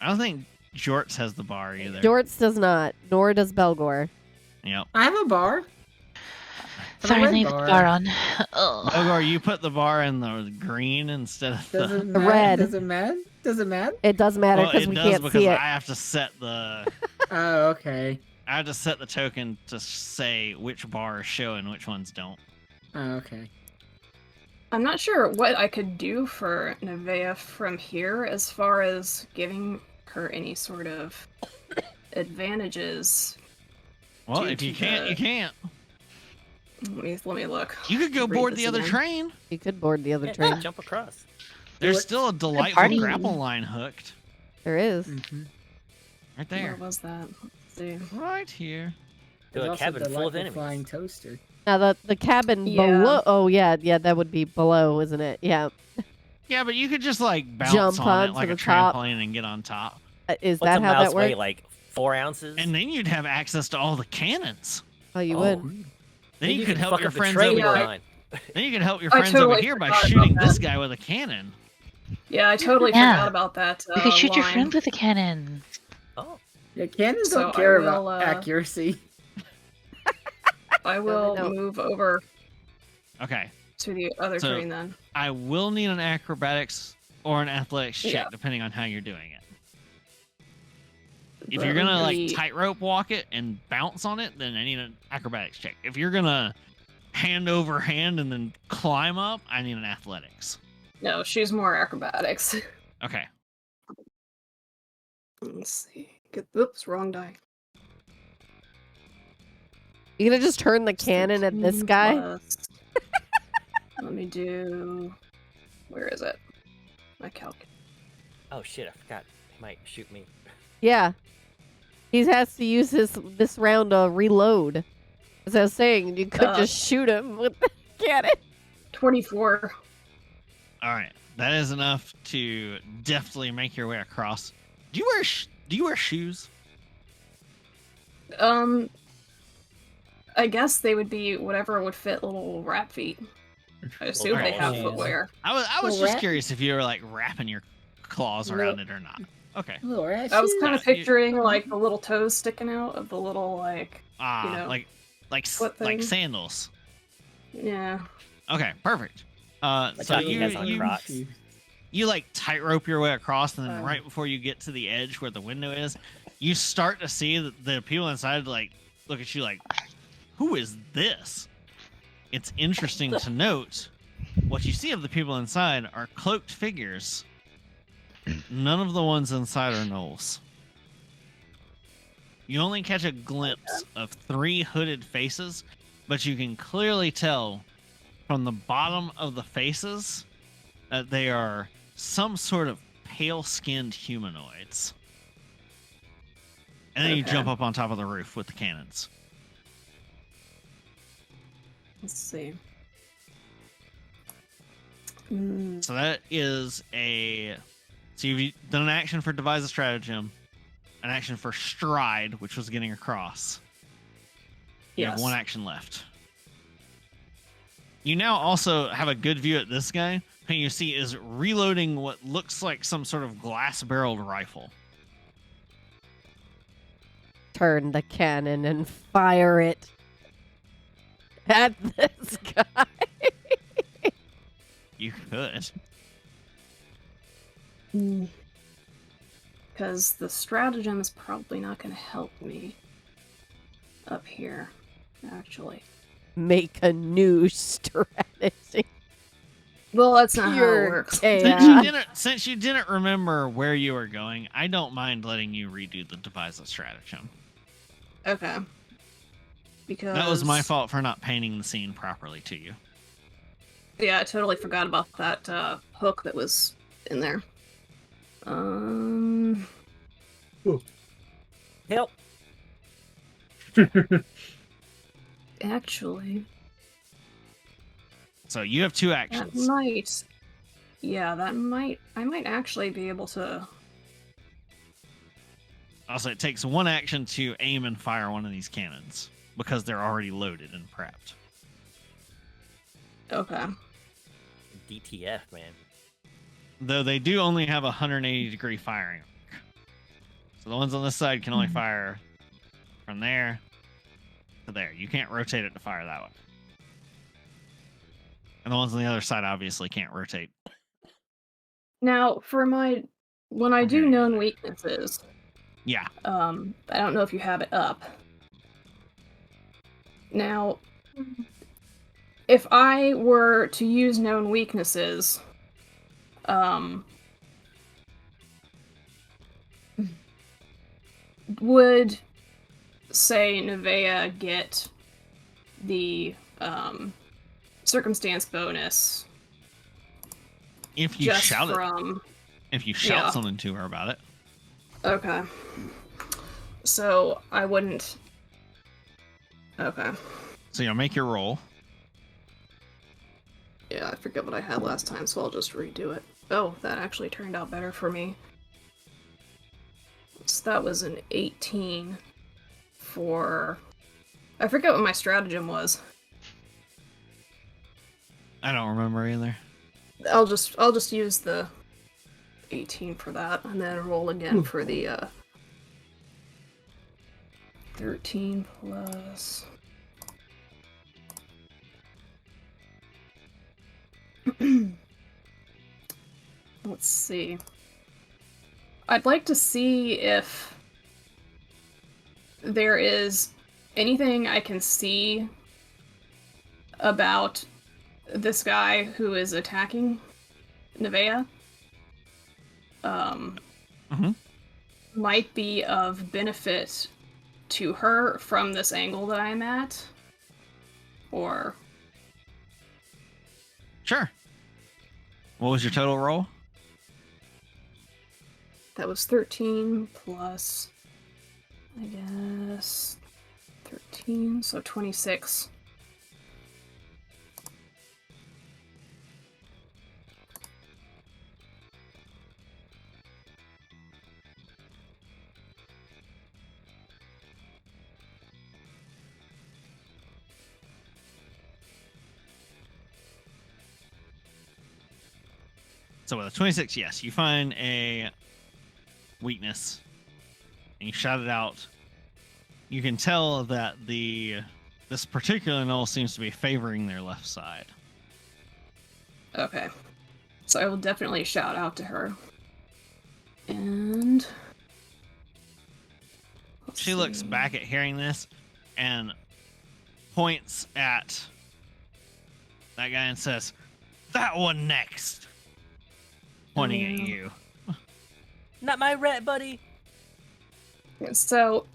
I don't think Jorts has the bar either. Jorts does not, nor does Belgor. Yep. I have a bar. I have a Sorry, red leave the bar. bar on. Oh. Ogor, you put the bar in the green instead of Does the. it The matter? red. Does it matter? Does it matter? It does matter Well, because it we does can't because see it. I have to set the. Oh, okay. I have to set the token to say which bar is showing, which ones don't. Oh, okay. I'm not sure what I could do for Nevaeh from here as far as giving her any sort of advantages. Well, Due if you to can't, the- you can't. Let me look. You could go Read board this the other again. train. You could board the other Yeah, train. jump across. There's it. still a delightful party. grapple line hooked There is. Mm-hmm. right Where there, was that? Let's see. right here. To a cabin full of enemies. Flying toaster. Now the cabin Yeah. below. Oh yeah, that would be below, isn't it? Yeah. Yeah, but you could just like bounce Jump on it onto like a the top. trampoline and get on top, Is What's that a how mouse that weigh? works? Like 4 ounces? and then you'd have access to all the cannons. Oh, you Oh. would. Then Maybe you could can help fuck your up the friends train over. we're Yeah. on. Then you can help your I friends over totally here by forgot about shooting this that. guy with a cannon. Yeah, I totally Yeah. forgot about that. You could shoot your line. friend with a cannon. Oh, Yeah, cannons So don't I care will, about accuracy. I will no. move over Okay. to the other So- train then. I will need an acrobatics or an athletics check, Yeah. depending on how you're doing it. If That you're gonna would like be- tightrope walk it and bounce on it, then I need an acrobatics check. If you're gonna hand over hand and then climb up, I need an athletics. No, she's more acrobatics. Okay. Let's see. Oops, wrong die. You gonna just turn the cannon at this 13 guy? plus- Let me do. Where is it? My calc. oh shit! I forgot. He might shoot me. Yeah. He has to use this round to reload. As I was saying, you could just shoot him with the cannon. 24. All right. That is enough to deftly make your way across. Do you wear shoes? I guess they would be whatever would fit little rat feet. I assume they rat have shoes. footwear. I was Little just rat- curious if you were like wrapping your claws around it or not. Okay. Little rat I was shoes. kind of Yeah, you- picturing like the little toes sticking out of the little like Ah, You know, like foot like thing. sandals. yeah. Okay, perfect. Like So Johnny has on Crocs. you like tightrope your way across, and then Oh. right before you get to the edge where the window is, you start to see that the people inside like look at you like, who is this? It's interesting to note what you see of the people inside are cloaked figures. None of the ones inside are gnolls. You only catch a glimpse of 3 hooded faces, but you can clearly tell from the bottom of the faces that they are some sort of pale-skinned humanoids. And then you Okay. jump up on top of the roof with the cannons. Let's see. So that is a... So you've done an action for devise a stratagem, an action for stride, which was getting across. You have Yes. 1 action left. You now also have a good view at this guy, who you see is reloading what looks like some sort of glass-barreled rifle. Turn the cannon and fire it at this guy. You could. Because the stratagem is probably not going to help me up here, actually. Make a new strategy. Well, that's not how it Pure works. chaos. Since you didn't remember where you were going, I don't mind letting you redo the devise a stratagem. Okay. Because That was my fault for not painting the scene properly to you. Yeah, I totally forgot about that hook that was in there. Help! Actually, So you have 2 that actions. might. Yeah, that might. I might actually be able to. Also, it takes 1 action to aim and fire one of these cannons because they're already loaded and prepped. Okay. DTF, man. Though they do only have a 180-degree firing arc. So the ones on this side can only fire from there to there. You can't rotate it to fire that way. And the ones on the other side obviously can't rotate. Now, for when I do Okay. known weaknesses, Yeah. I don't know if you have it up. Now, if I were to use known weaknesses, would, say, Nevaeh get the circumstance bonus If you just shout it, from... if you shout yeah. something to her about it. Okay. So, I wouldn't... Okay. So you'll make your roll. Yeah, I forget what I had last time, so I'll just redo it. Oh, that actually turned out better for me. So that was an 18 for... I forget what my stratagem was. I don't remember either. I'll just use the 18 for that, and then roll again for the 13 plus. Let's see. I'd like to see if there is anything I can see about this guy who is attacking Nevaeh. Might be of benefit to her from this angle that I'm at. Or... Sure. What was your total roll? That was 13 plus, I guess, 13, so 26. So with a 26, yes, you find a weakness and you shout it out. You can tell that this particular gnoll seems to be favoring their left side. Okay. So I will definitely shout out to her. And... She looks back at hearing this and points at that guy and says, "That one next." Pointing at you. Not my rat, buddy. So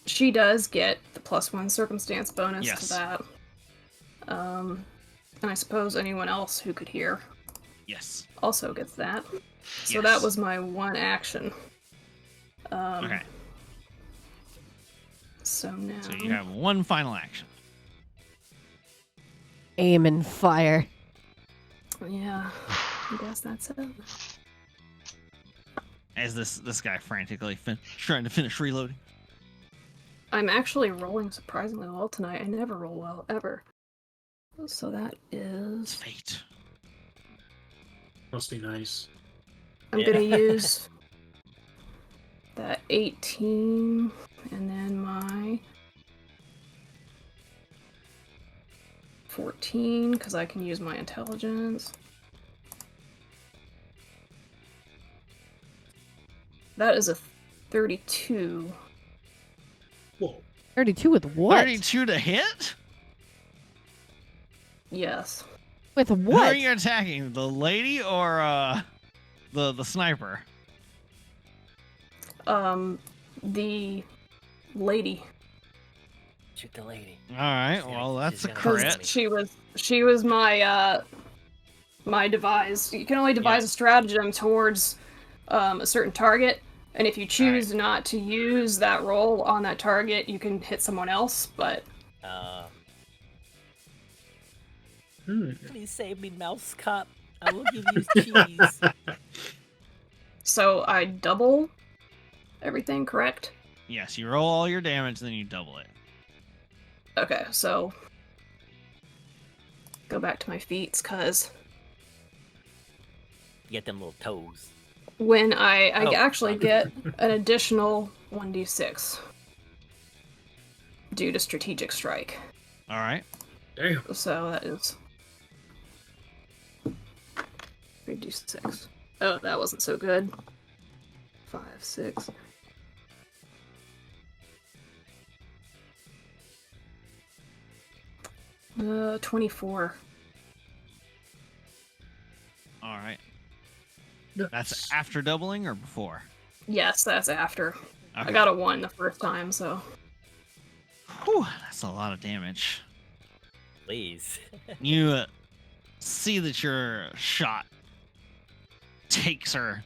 she does get the +1 circumstance bonus Yes. to that. And I suppose anyone else who could hear Yes. also gets that. So Yes. that was my one action. Okay. So now... So you have one final action. Aim and fire. Yeah, I guess that's it. As this guy frantically trying to finish reloading. I'm actually rolling surprisingly well tonight. I never roll well, ever. So that It's is... fate. Must be nice. I'm gonna use that 18, and then my 14, because I can use my intelligence. That is a 32. Whoa. 32 with what? 32 to hit? Yes. With Who are what? you attacking? The lady or the sniper? The lady. Shoot the lady. All right. She's gonna- Well, that's she's a gonna- crit. She was my my devise. You can only devise a stratagem towards a certain target, and if you choose not to use that roll on that target, you can hit someone else. But Please save me, mouse cop. I will give you cheese. so I double everything, correct? Yes, you roll all your damage, then you double it. Okay, so go back to my feats, cause Get them little toes. when I Oh, actually fuck. get an additional 1d6 due to strategic strike. All right. Damn. So that is 3d6. Oh, that wasn't so good. 5, 6. Uh, 24. All right. That's after doubling or before? Yes, that's after. Okay. I got a 1 the first time, so. Whew, that's a lot of damage. Please. You see that your shot takes her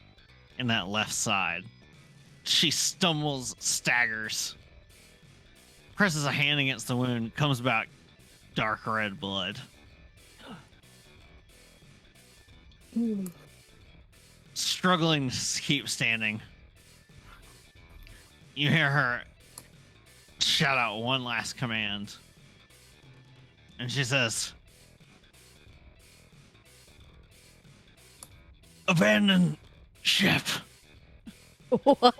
in that left side. She stumbles, staggers, presses a hand against the wound, comes back dark red blood. Struggling to keep standing. You hear her shout out one last command. And she says, abandon ship What?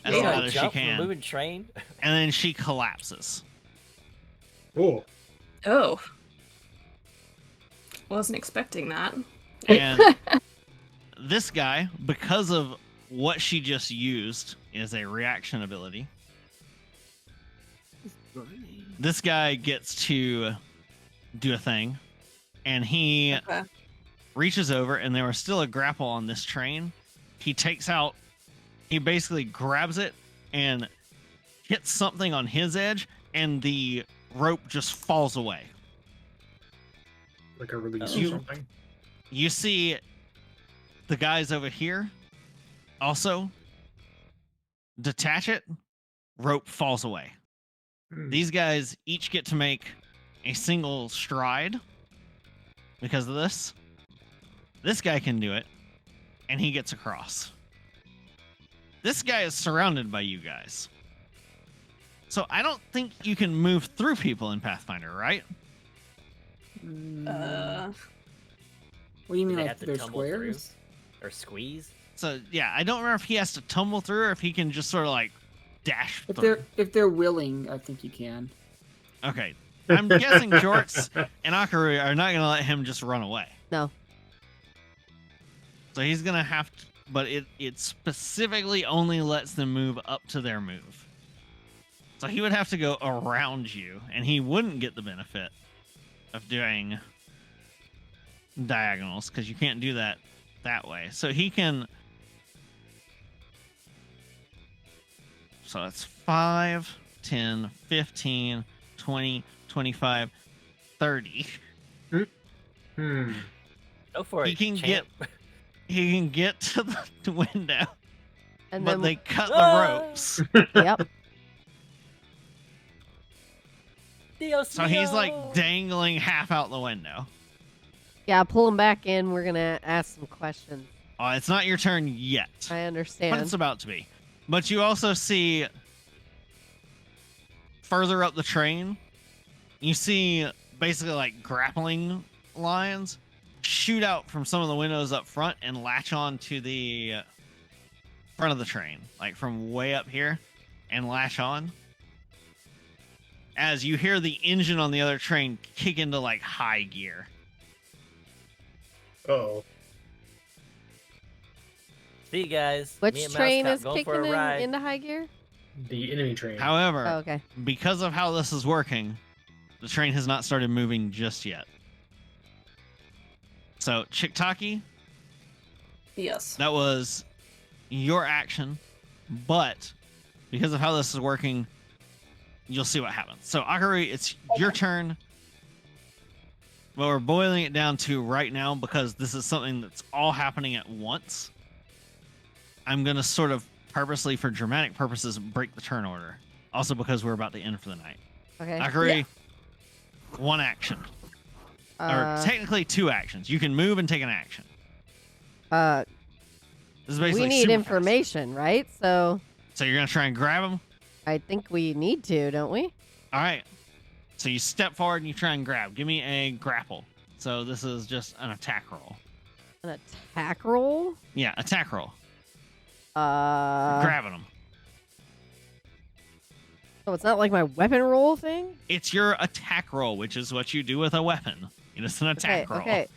as You know, loud as she jump from a can. moving train. And then she collapses. Oh. Oh. Wasn't expecting that. And this guy, because of what she just used, is a reaction ability. This guy gets to do a thing, and he Okay. reaches over, and there was still a grapple on this train. He basically grabs it and hits something on his edge, and the rope just falls away. Like a release You- or something. You see the guys over here also detach it, rope falls away. Hmm. These guys each get to make a single stride because of this. This guy can do it, and he gets across. This guy is surrounded by you guys. So I don't think you can move through people in Pathfinder, right? What do you mean, They like have to they're tumble squares? Or squeeze. So yeah, I don't remember if he has to tumble through or if he can just sort of like dash If through. they're willing, I think you can. Okay. I'm guessing Jorts and Akaru are not going to let him just run away. No. So he's going to have to, but it specifically only lets them move up to their move. So he would have to go around you, and he wouldn't get the benefit of doing diagonals because you can't do that way. So he can. So that's 5, 10, 15, 20, 25, 30. Hmm. Go for He it. can champ. He can get to the window, And but then they cut the Ah! ropes. yep. Dios So he's mío. like dangling half out the window. Yeah, pull him back in. We're gonna ask some questions. It's not your turn yet, I but understand. it's about to be. But you also see further up the train, you see basically like grappling lines shoot out from some of the windows up front and latch on to the front of the train, like from way up here, and latch on. As you hear the engine on the other train kick into like high gear. Oh. See you guys. Me Which and train Mascot is going for kicking a ride. into high gear? The enemy train. However, Oh, okay. because of how this is working, the train has not started moving just yet. So, Chiktaki, Yes. that was your action, but because of how this is working, you'll see what happens. So, Akari, it's your turn. Well, we're boiling it down to right now because this is something that's all happening at once. I'm going to sort of purposely, for dramatic purposes, break the turn order. Also because we're about to end for the night. Okay. Akari, one action. Or technically 2 actions. You can move and take an action. This is basically we need super information, right? So fast. So you're going to try and grab him? I think we need to, don't we? All right. So you step forward and you try and grab. Give me a grapple. So this is just an attack roll. An attack roll? Yeah, attack roll. Grabbing him. So it's not like my weapon roll thing? It's your attack roll, which is what you do with a weapon. It's an attack roll. Okay.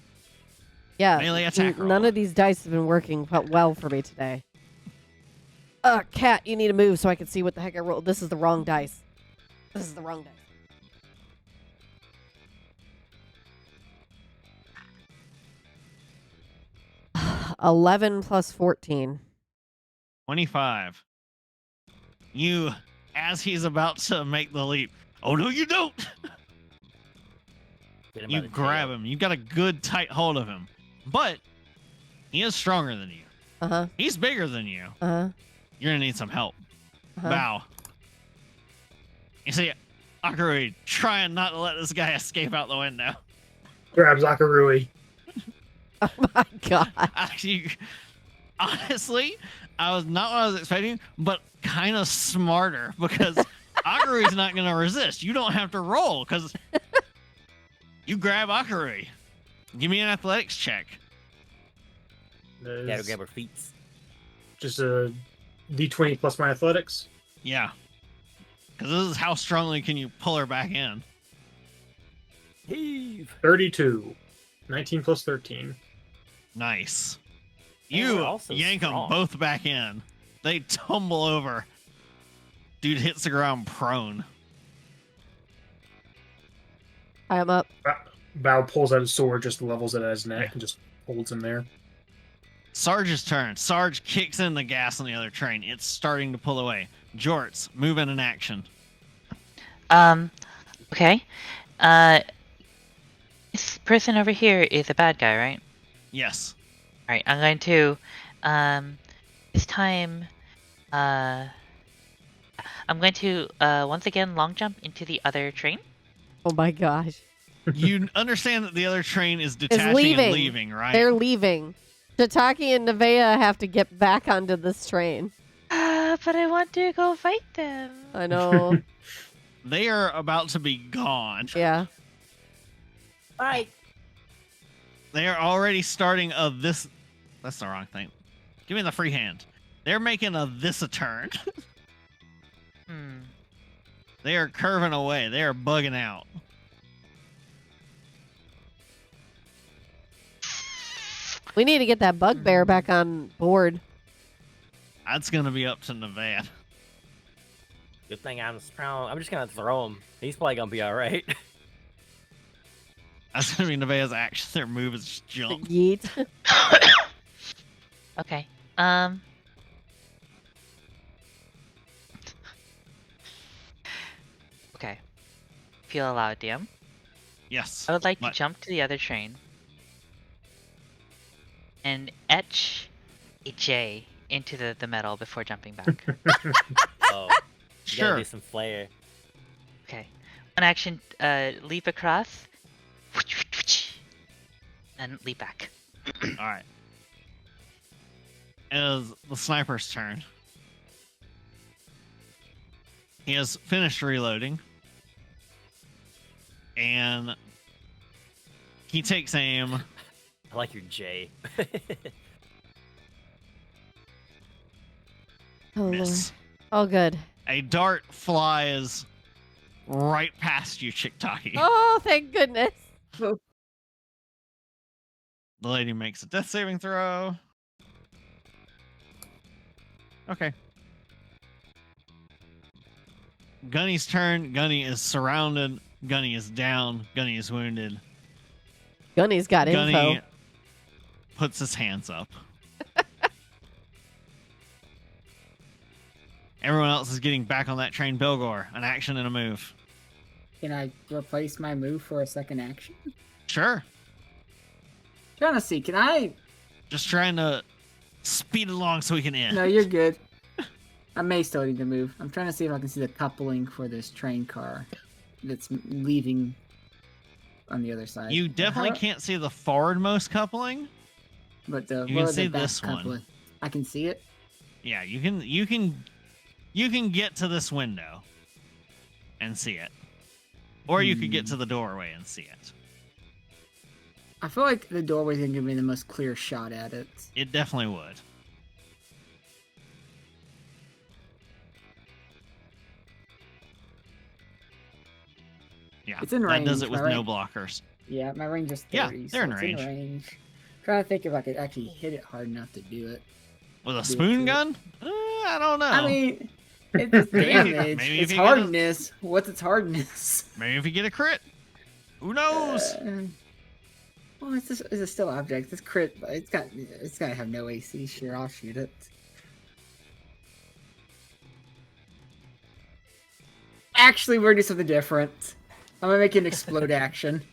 Yeah. Melee attack roll. None of these dice have been working well for me today. Cat, you need to move so I can see what the heck I rolled. This is the wrong dice. This is the wrong dice. $11 plus 14. 25. You, as he's about to make the leap. Oh, no, you don't. Get him by You the grab tail. him. You got a good tight hold of him. But he is stronger than you. Uh-huh. He's bigger than you. Uh-huh. You're going to need some help. Uh-huh. Bow. You see, Akari trying not to let this guy escape out the window. Grabs Akarui. Oh my god. Honestly, I was not what I was expecting, but kind of smarter because Akari's not going to resist. You don't have to roll because you grab Akari. Give me an athletics check. Gotta There's grab her feet. just a D20 plus my athletics. Yeah. Because this is how strongly can you pull her back in. Heave. 32. 19 plus 13. Nice. And You we're also yank them strong. both back in. They tumble over. Dude hits the ground prone. I'm up. Bao pulls out his sword, just levels it at his neck, and just holds him there. Sarge's turn. Sarge kicks in the gas on the other train. It's starting to pull away. Jorts, move in action. Okay. This person over here is a bad guy, right? Yes. Alright, I'm going to, this time, I'm going to, once again, long jump into the other train. Oh my gosh. You understand that the other train is detaching leaving. and leaving, right? They're leaving. Shiitake and Nevaeh have to get back onto this train. But I want to go fight them. I know. They are about to be gone. Yeah. Bye. They are already starting a this. That's the wrong thing. Give me the free hand. They're making a this a turn. They are curving away. They are bugging out. We need to get that bugbear back on board. That's gonna be up to Nevaeh. Good thing I'm strong. I'm just gonna throw him. He's probably gonna be all right. That's gonna be Nevaeh's action. Their move is just jump. Yeet. Okay. Okay. If you'll allow it, DM. Yes. I would like to What? jump to the other train and etch a J into the metal before jumping back. Oh, you Sure. gotta do some flair. Okay. One action, leap across, and leap back. All right. It is the sniper's turn. He has finished reloading. And he takes aim. I like your J. Oh, Miss. Lord. Oh, good. A dart flies right past you, Chiktaki. Oh, thank goodness. The lady makes a death saving throw. Okay. Gunny's turn. Gunny is surrounded. Gunny is down. Gunny is wounded. Gunny's got Gunny info. puts his hands up. Everyone else is getting back on that train. Bilgor, an action and a move. Can I replace my move for a second action? Sure. Trying to see, can I? Just trying to speed along so we can end. No, you're good. I may still need to move. I'm trying to see if I can see the coupling for this train car that's leaving on the other side. You definitely can't see the forwardmost coupling. But the You what can are the see back this one. coupling? I can see it. Yeah, you can get to this window and see it. Or you could get to the doorway and see it. I feel like the doorway's gonna give me the most clear shot at it. It definitely would. Yeah, It's in that does range, it with right? no blockers. Yeah, my range is 30. Yeah, so they're in it's range. range. Trying to think if I could actually hit it hard enough to do it. With a Do it spoon to it. gun? I don't know. I mean, it's Maybe- damage. maybe if It's you get a- hardness. What's its hardness? Maybe if you get a crit. Who knows? Well, it's a still object. It's crit. It's gotta have no AC. Sure, I'll shoot it. Actually, we're gonna do something different. I'm gonna make an explode action.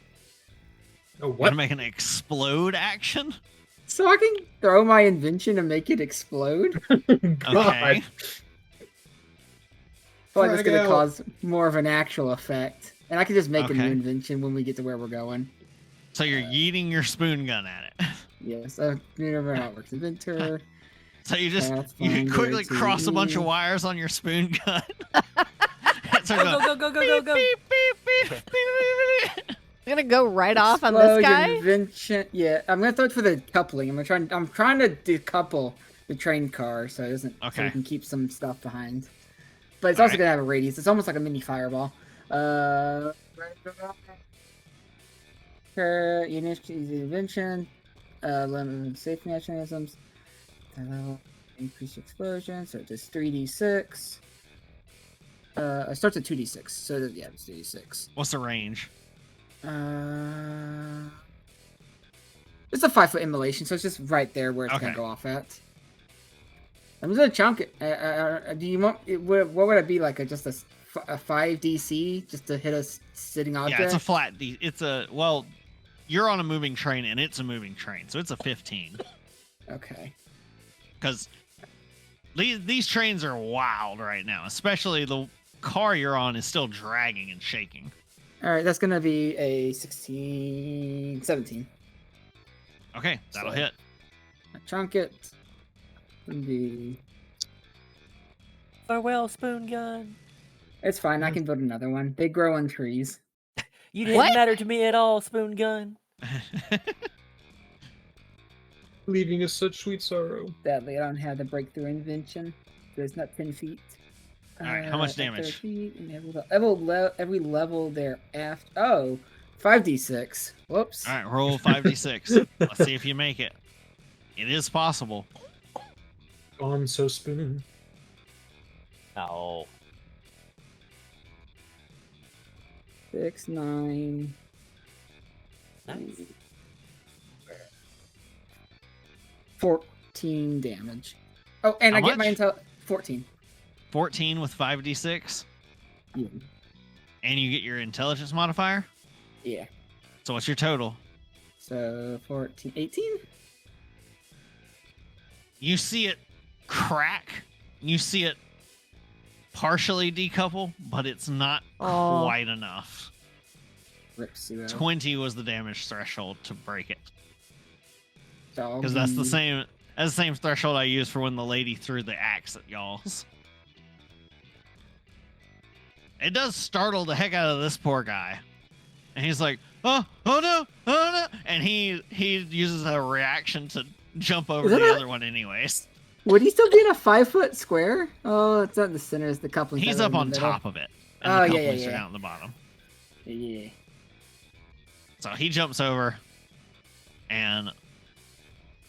Oh, Want what? to make an explode action? So I can throw my invention and make it explode. Okay. God. I feel like it's gonna Frag out. cause more of an actual effect. And I can just make a new Okay. invention when we get to where we're going. So you're yeeting your spoon gun at it. Yes, I remember how it works. Inventor. So you can Pathfinder quickly cross a bunch of 2E. wires on your spoon gun. And start Go, going, go, go, go, go, go. beep, beep, beep, beep, beep, beep, beep. gonna go right off on this Explode guy. Invention. Yeah, I'm gonna throw it for the coupling. I'm trying to decouple the train car so it doesn't. So Okay. we can keep some stuff behind. But it's All also right. gonna have a radius. It's almost like a mini fireball. Initiate the invention. Limit safety mechanisms. Increase explosion. So it does 3d6. It starts at 2d6. So yeah, it's 2d6. What's the range? It's a 5-foot immolation, so it's just right there where it's Okay. gonna go off at. I'm just gonna chunk it. Do you want? What would it be like? Just a 5 DC just to hit a sitting object? Yeah, it's a flat. Well, you're on a moving train and it's a moving train, so it's a 15. Okay. Because these trains are wild right now, especially the car you're on is still dragging and shaking. All right, that's gonna be a 17. Okay, that'll So- hit. I chunk it. Farewell, spoon gun. It's fine. I can build another one. They grow on trees. You didn't What? matter to me at all, spoon gun. Leaving us such sweet sorrow. Sadly, I don't have the breakthrough invention. So it's not 10 feet. All right, how much at damage? 30 feet, and every level thereafter. Oh, 5d6. Whoops. All right, roll 5d6. Let's see if you make it. It is possible. Gone so spoon. Oh. 6, 9. Nice. 14 damage. Oh, and How I get my much? intel. 14. 14 with 5d6, Yeah. and you get your intelligence modifier. Yeah. So what's your total? So 14, 18. You see it crack. You see it partially decouple, but it's not Aw. quite enough. Rip Suo. 20 was the damage threshold to break it, Doggy. because that's the same threshold I used for when the lady threw the axe at y'all's. It does startle the heck out of this poor guy, and he's like, "Oh no, oh no!" And he uses a reaction to jump over Is that the a- other one, anyways. Would he still be in a 5-foot square? Oh, it's not in the center. It's the coupling. He's feather up in the on middle. top of it, and Oh, the yeah, couplings yeah. are down at the bottom. Yeah. So he jumps over, and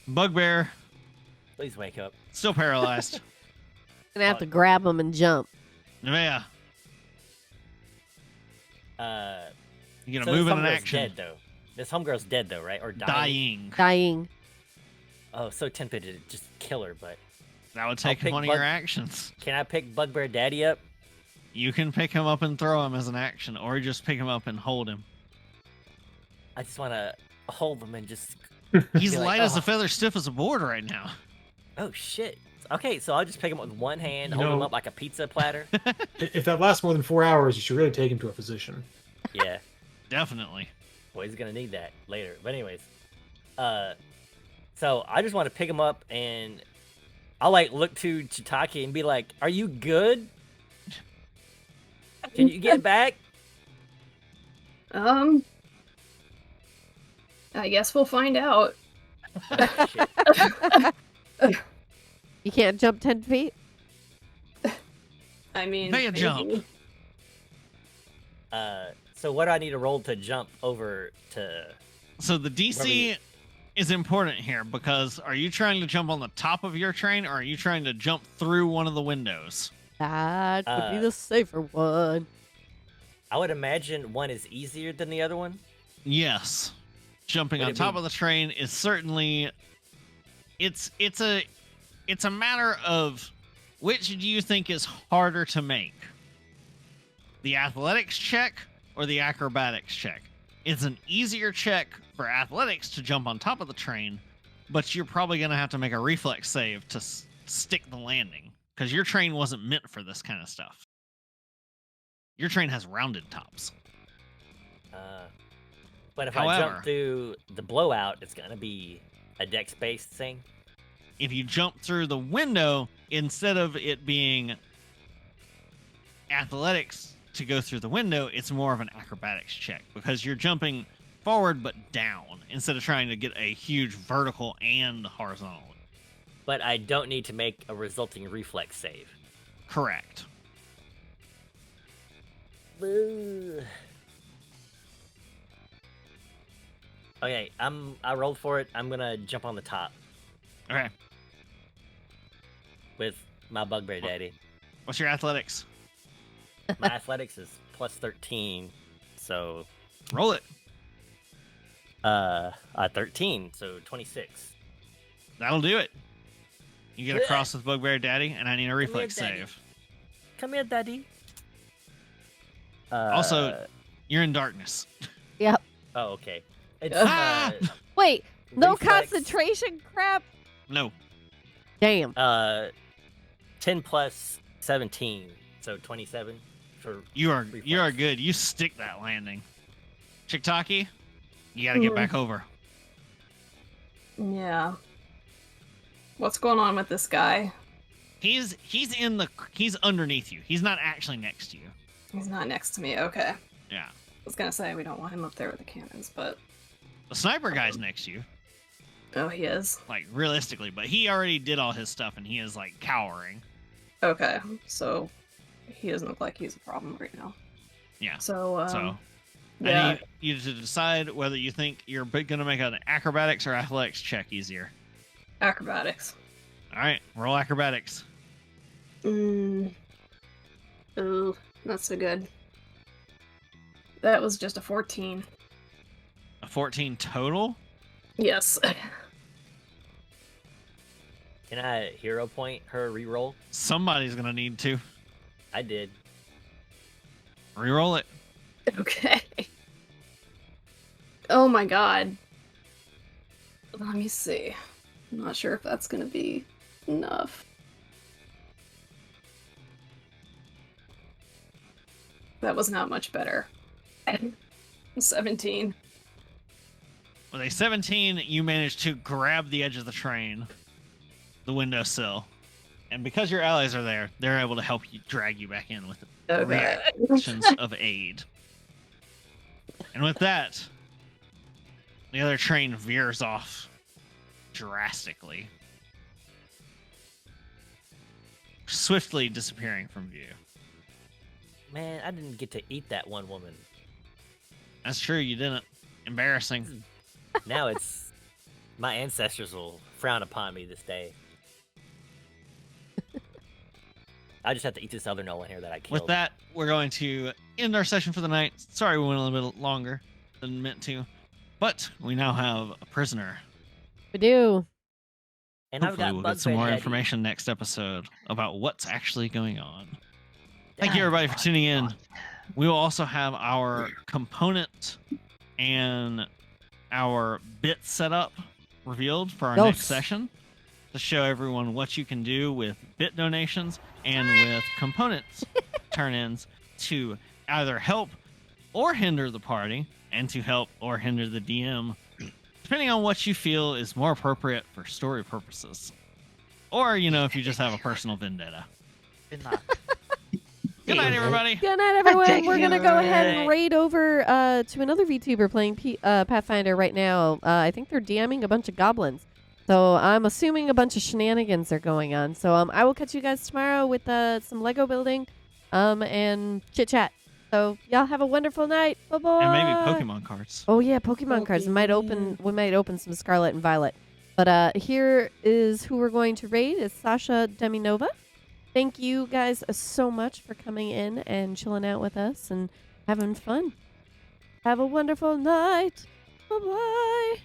Bugbear, Please wake up. still paralyzed. Gonna have to grab him and jump. Yeah, you gonna So move this in an homegirl's action. dead though. This homegirl's dead though, right? Or dying? Dying. Dying. Oh, so tempted to just kill her, but That would take pick one of Bug- your actions. can I pick Bugbear Daddy up? You can pick him up and throw him as an action, or just pick him up and hold him. I just want to hold him and just. He's Be like, light as a "Oh." feather, stiff as a board right now. Oh shit. Okay, so I'll just pick him up with one hand, You hold him know- up like a pizza platter. If that lasts more than 4 hours, you should really take him to a physician. Yeah. Definitely. Boy, he's gonna need that later. But anyways, so I just want to pick him up and I'll like look to Chitaki and be like, "Are you good? Can you get back?" I guess we'll find out. Oh, shit. You can't jump 10 feet? I mean, Make a jump. maybe. So what do I need to roll to jump over to? So the DC is important here, because are you trying to jump on the top of your train, or are you trying to jump through one of the windows? That would be Uh, the safer one. I would imagine one is easier than the other one. Yes. Jumping Would on it top be- of the train is certainly it's a matter of which do you think is harder to make? The athletics check or the acrobatics check? It's an easier check for athletics to jump on top of the train, but you're probably going to have to make a reflex save to stick the landing, because your train wasn't meant for this kind of stuff. Your train has rounded tops. But if I However- jump through the blowout, it's gonna be a dex-based thing. If you jump through the window, instead of it being athletics to go through the window, it's more of an acrobatics check because you're jumping forward but down instead of trying to get a huge vertical and horizontal. But I don't need to make a resulting reflex save. Correct. Boo. Okay, I rolled for it. I'm gonna jump on the top Okay. with my bugbear daddy. What's your athletics? My athletics is plus 13, so Roll it. 13, so 26. That'll do it. You get across with Bugbear Daddy, and I need a reflex Daddy. save. Come here, daddy. Also, you're in darkness. Yep. Oh, okay. It's, Wait, no reflex. concentration crap? No. Damn. 10 plus 17, so 27 for You are reflex. good. You stick that landing. Chiktaki, you gotta get back over. Yeah. What's going on with this guy? He's underneath you. He's not actually next to you. He's not next to me. Okay. Yeah. I was gonna say we don't want him up there with the cannons, but The sniper guy's next to you, oh, he is. like realistically, but he already did all his stuff and he is like cowering. Okay, so he doesn't look like he's a problem right now. Yeah. So, So yeah. I need you to decide whether you think you're gonna make an acrobatics or athletics check easier. Acrobatics. All right, roll acrobatics. Ooh, not so good. That was just a 14. A 14 total. Yes. Can I hero point her reroll? Somebody's gonna need to I did. reroll it. Okay. Oh my god. Let me see. I'm not sure if that's gonna be enough. That was not much better. 17. With a 17, you manage to grab the edge of the train, the windowsill, and because your allies are there, they're able to help you drag you back in with Okay. reactions of aid. And with that, the other train veers off drastically, swiftly disappearing from view. Man, I didn't get to eat that one woman. That's true, you didn't. Embarrassing. Now it's my ancestors will frown upon me this day. I just have to eat this other Nolan here that I killed. With that, we're going to end our session for the night. Sorry we went a little bit longer than meant to, but we now have a prisoner. We do. and I've Hopefully got we'll get some Bugbear more Daddy. information next episode about what's actually going on. Thank you everybody for tuning in. We will also have our component and our bit setup revealed for our Yes. next session to show everyone what you can do with bit donations and with components turn-ins to either help or hinder the party and to help or hinder the DM, depending on what you feel is more appropriate for story purposes. Or, you know, if you just have a personal vendetta. Good night. Good night, everybody. Good night, everyone. Thank We're going to go ahead and you. raid over to another VTuber playing Pathfinder right now. I think they're DMing a bunch of goblins. So I'm assuming a bunch of shenanigans are going on. So I will catch you guys tomorrow with some Lego building and chit-chat. So y'all have a wonderful night. Bye-bye. And maybe Pokemon cards. Oh, yeah, Pokemon cards. We might open some Scarlet and Violet. But here is who we're going to raid. It's Sasha Deminova. Thank you guys so much for coming in and chilling out with us and having fun. Have a wonderful night. Bye-bye.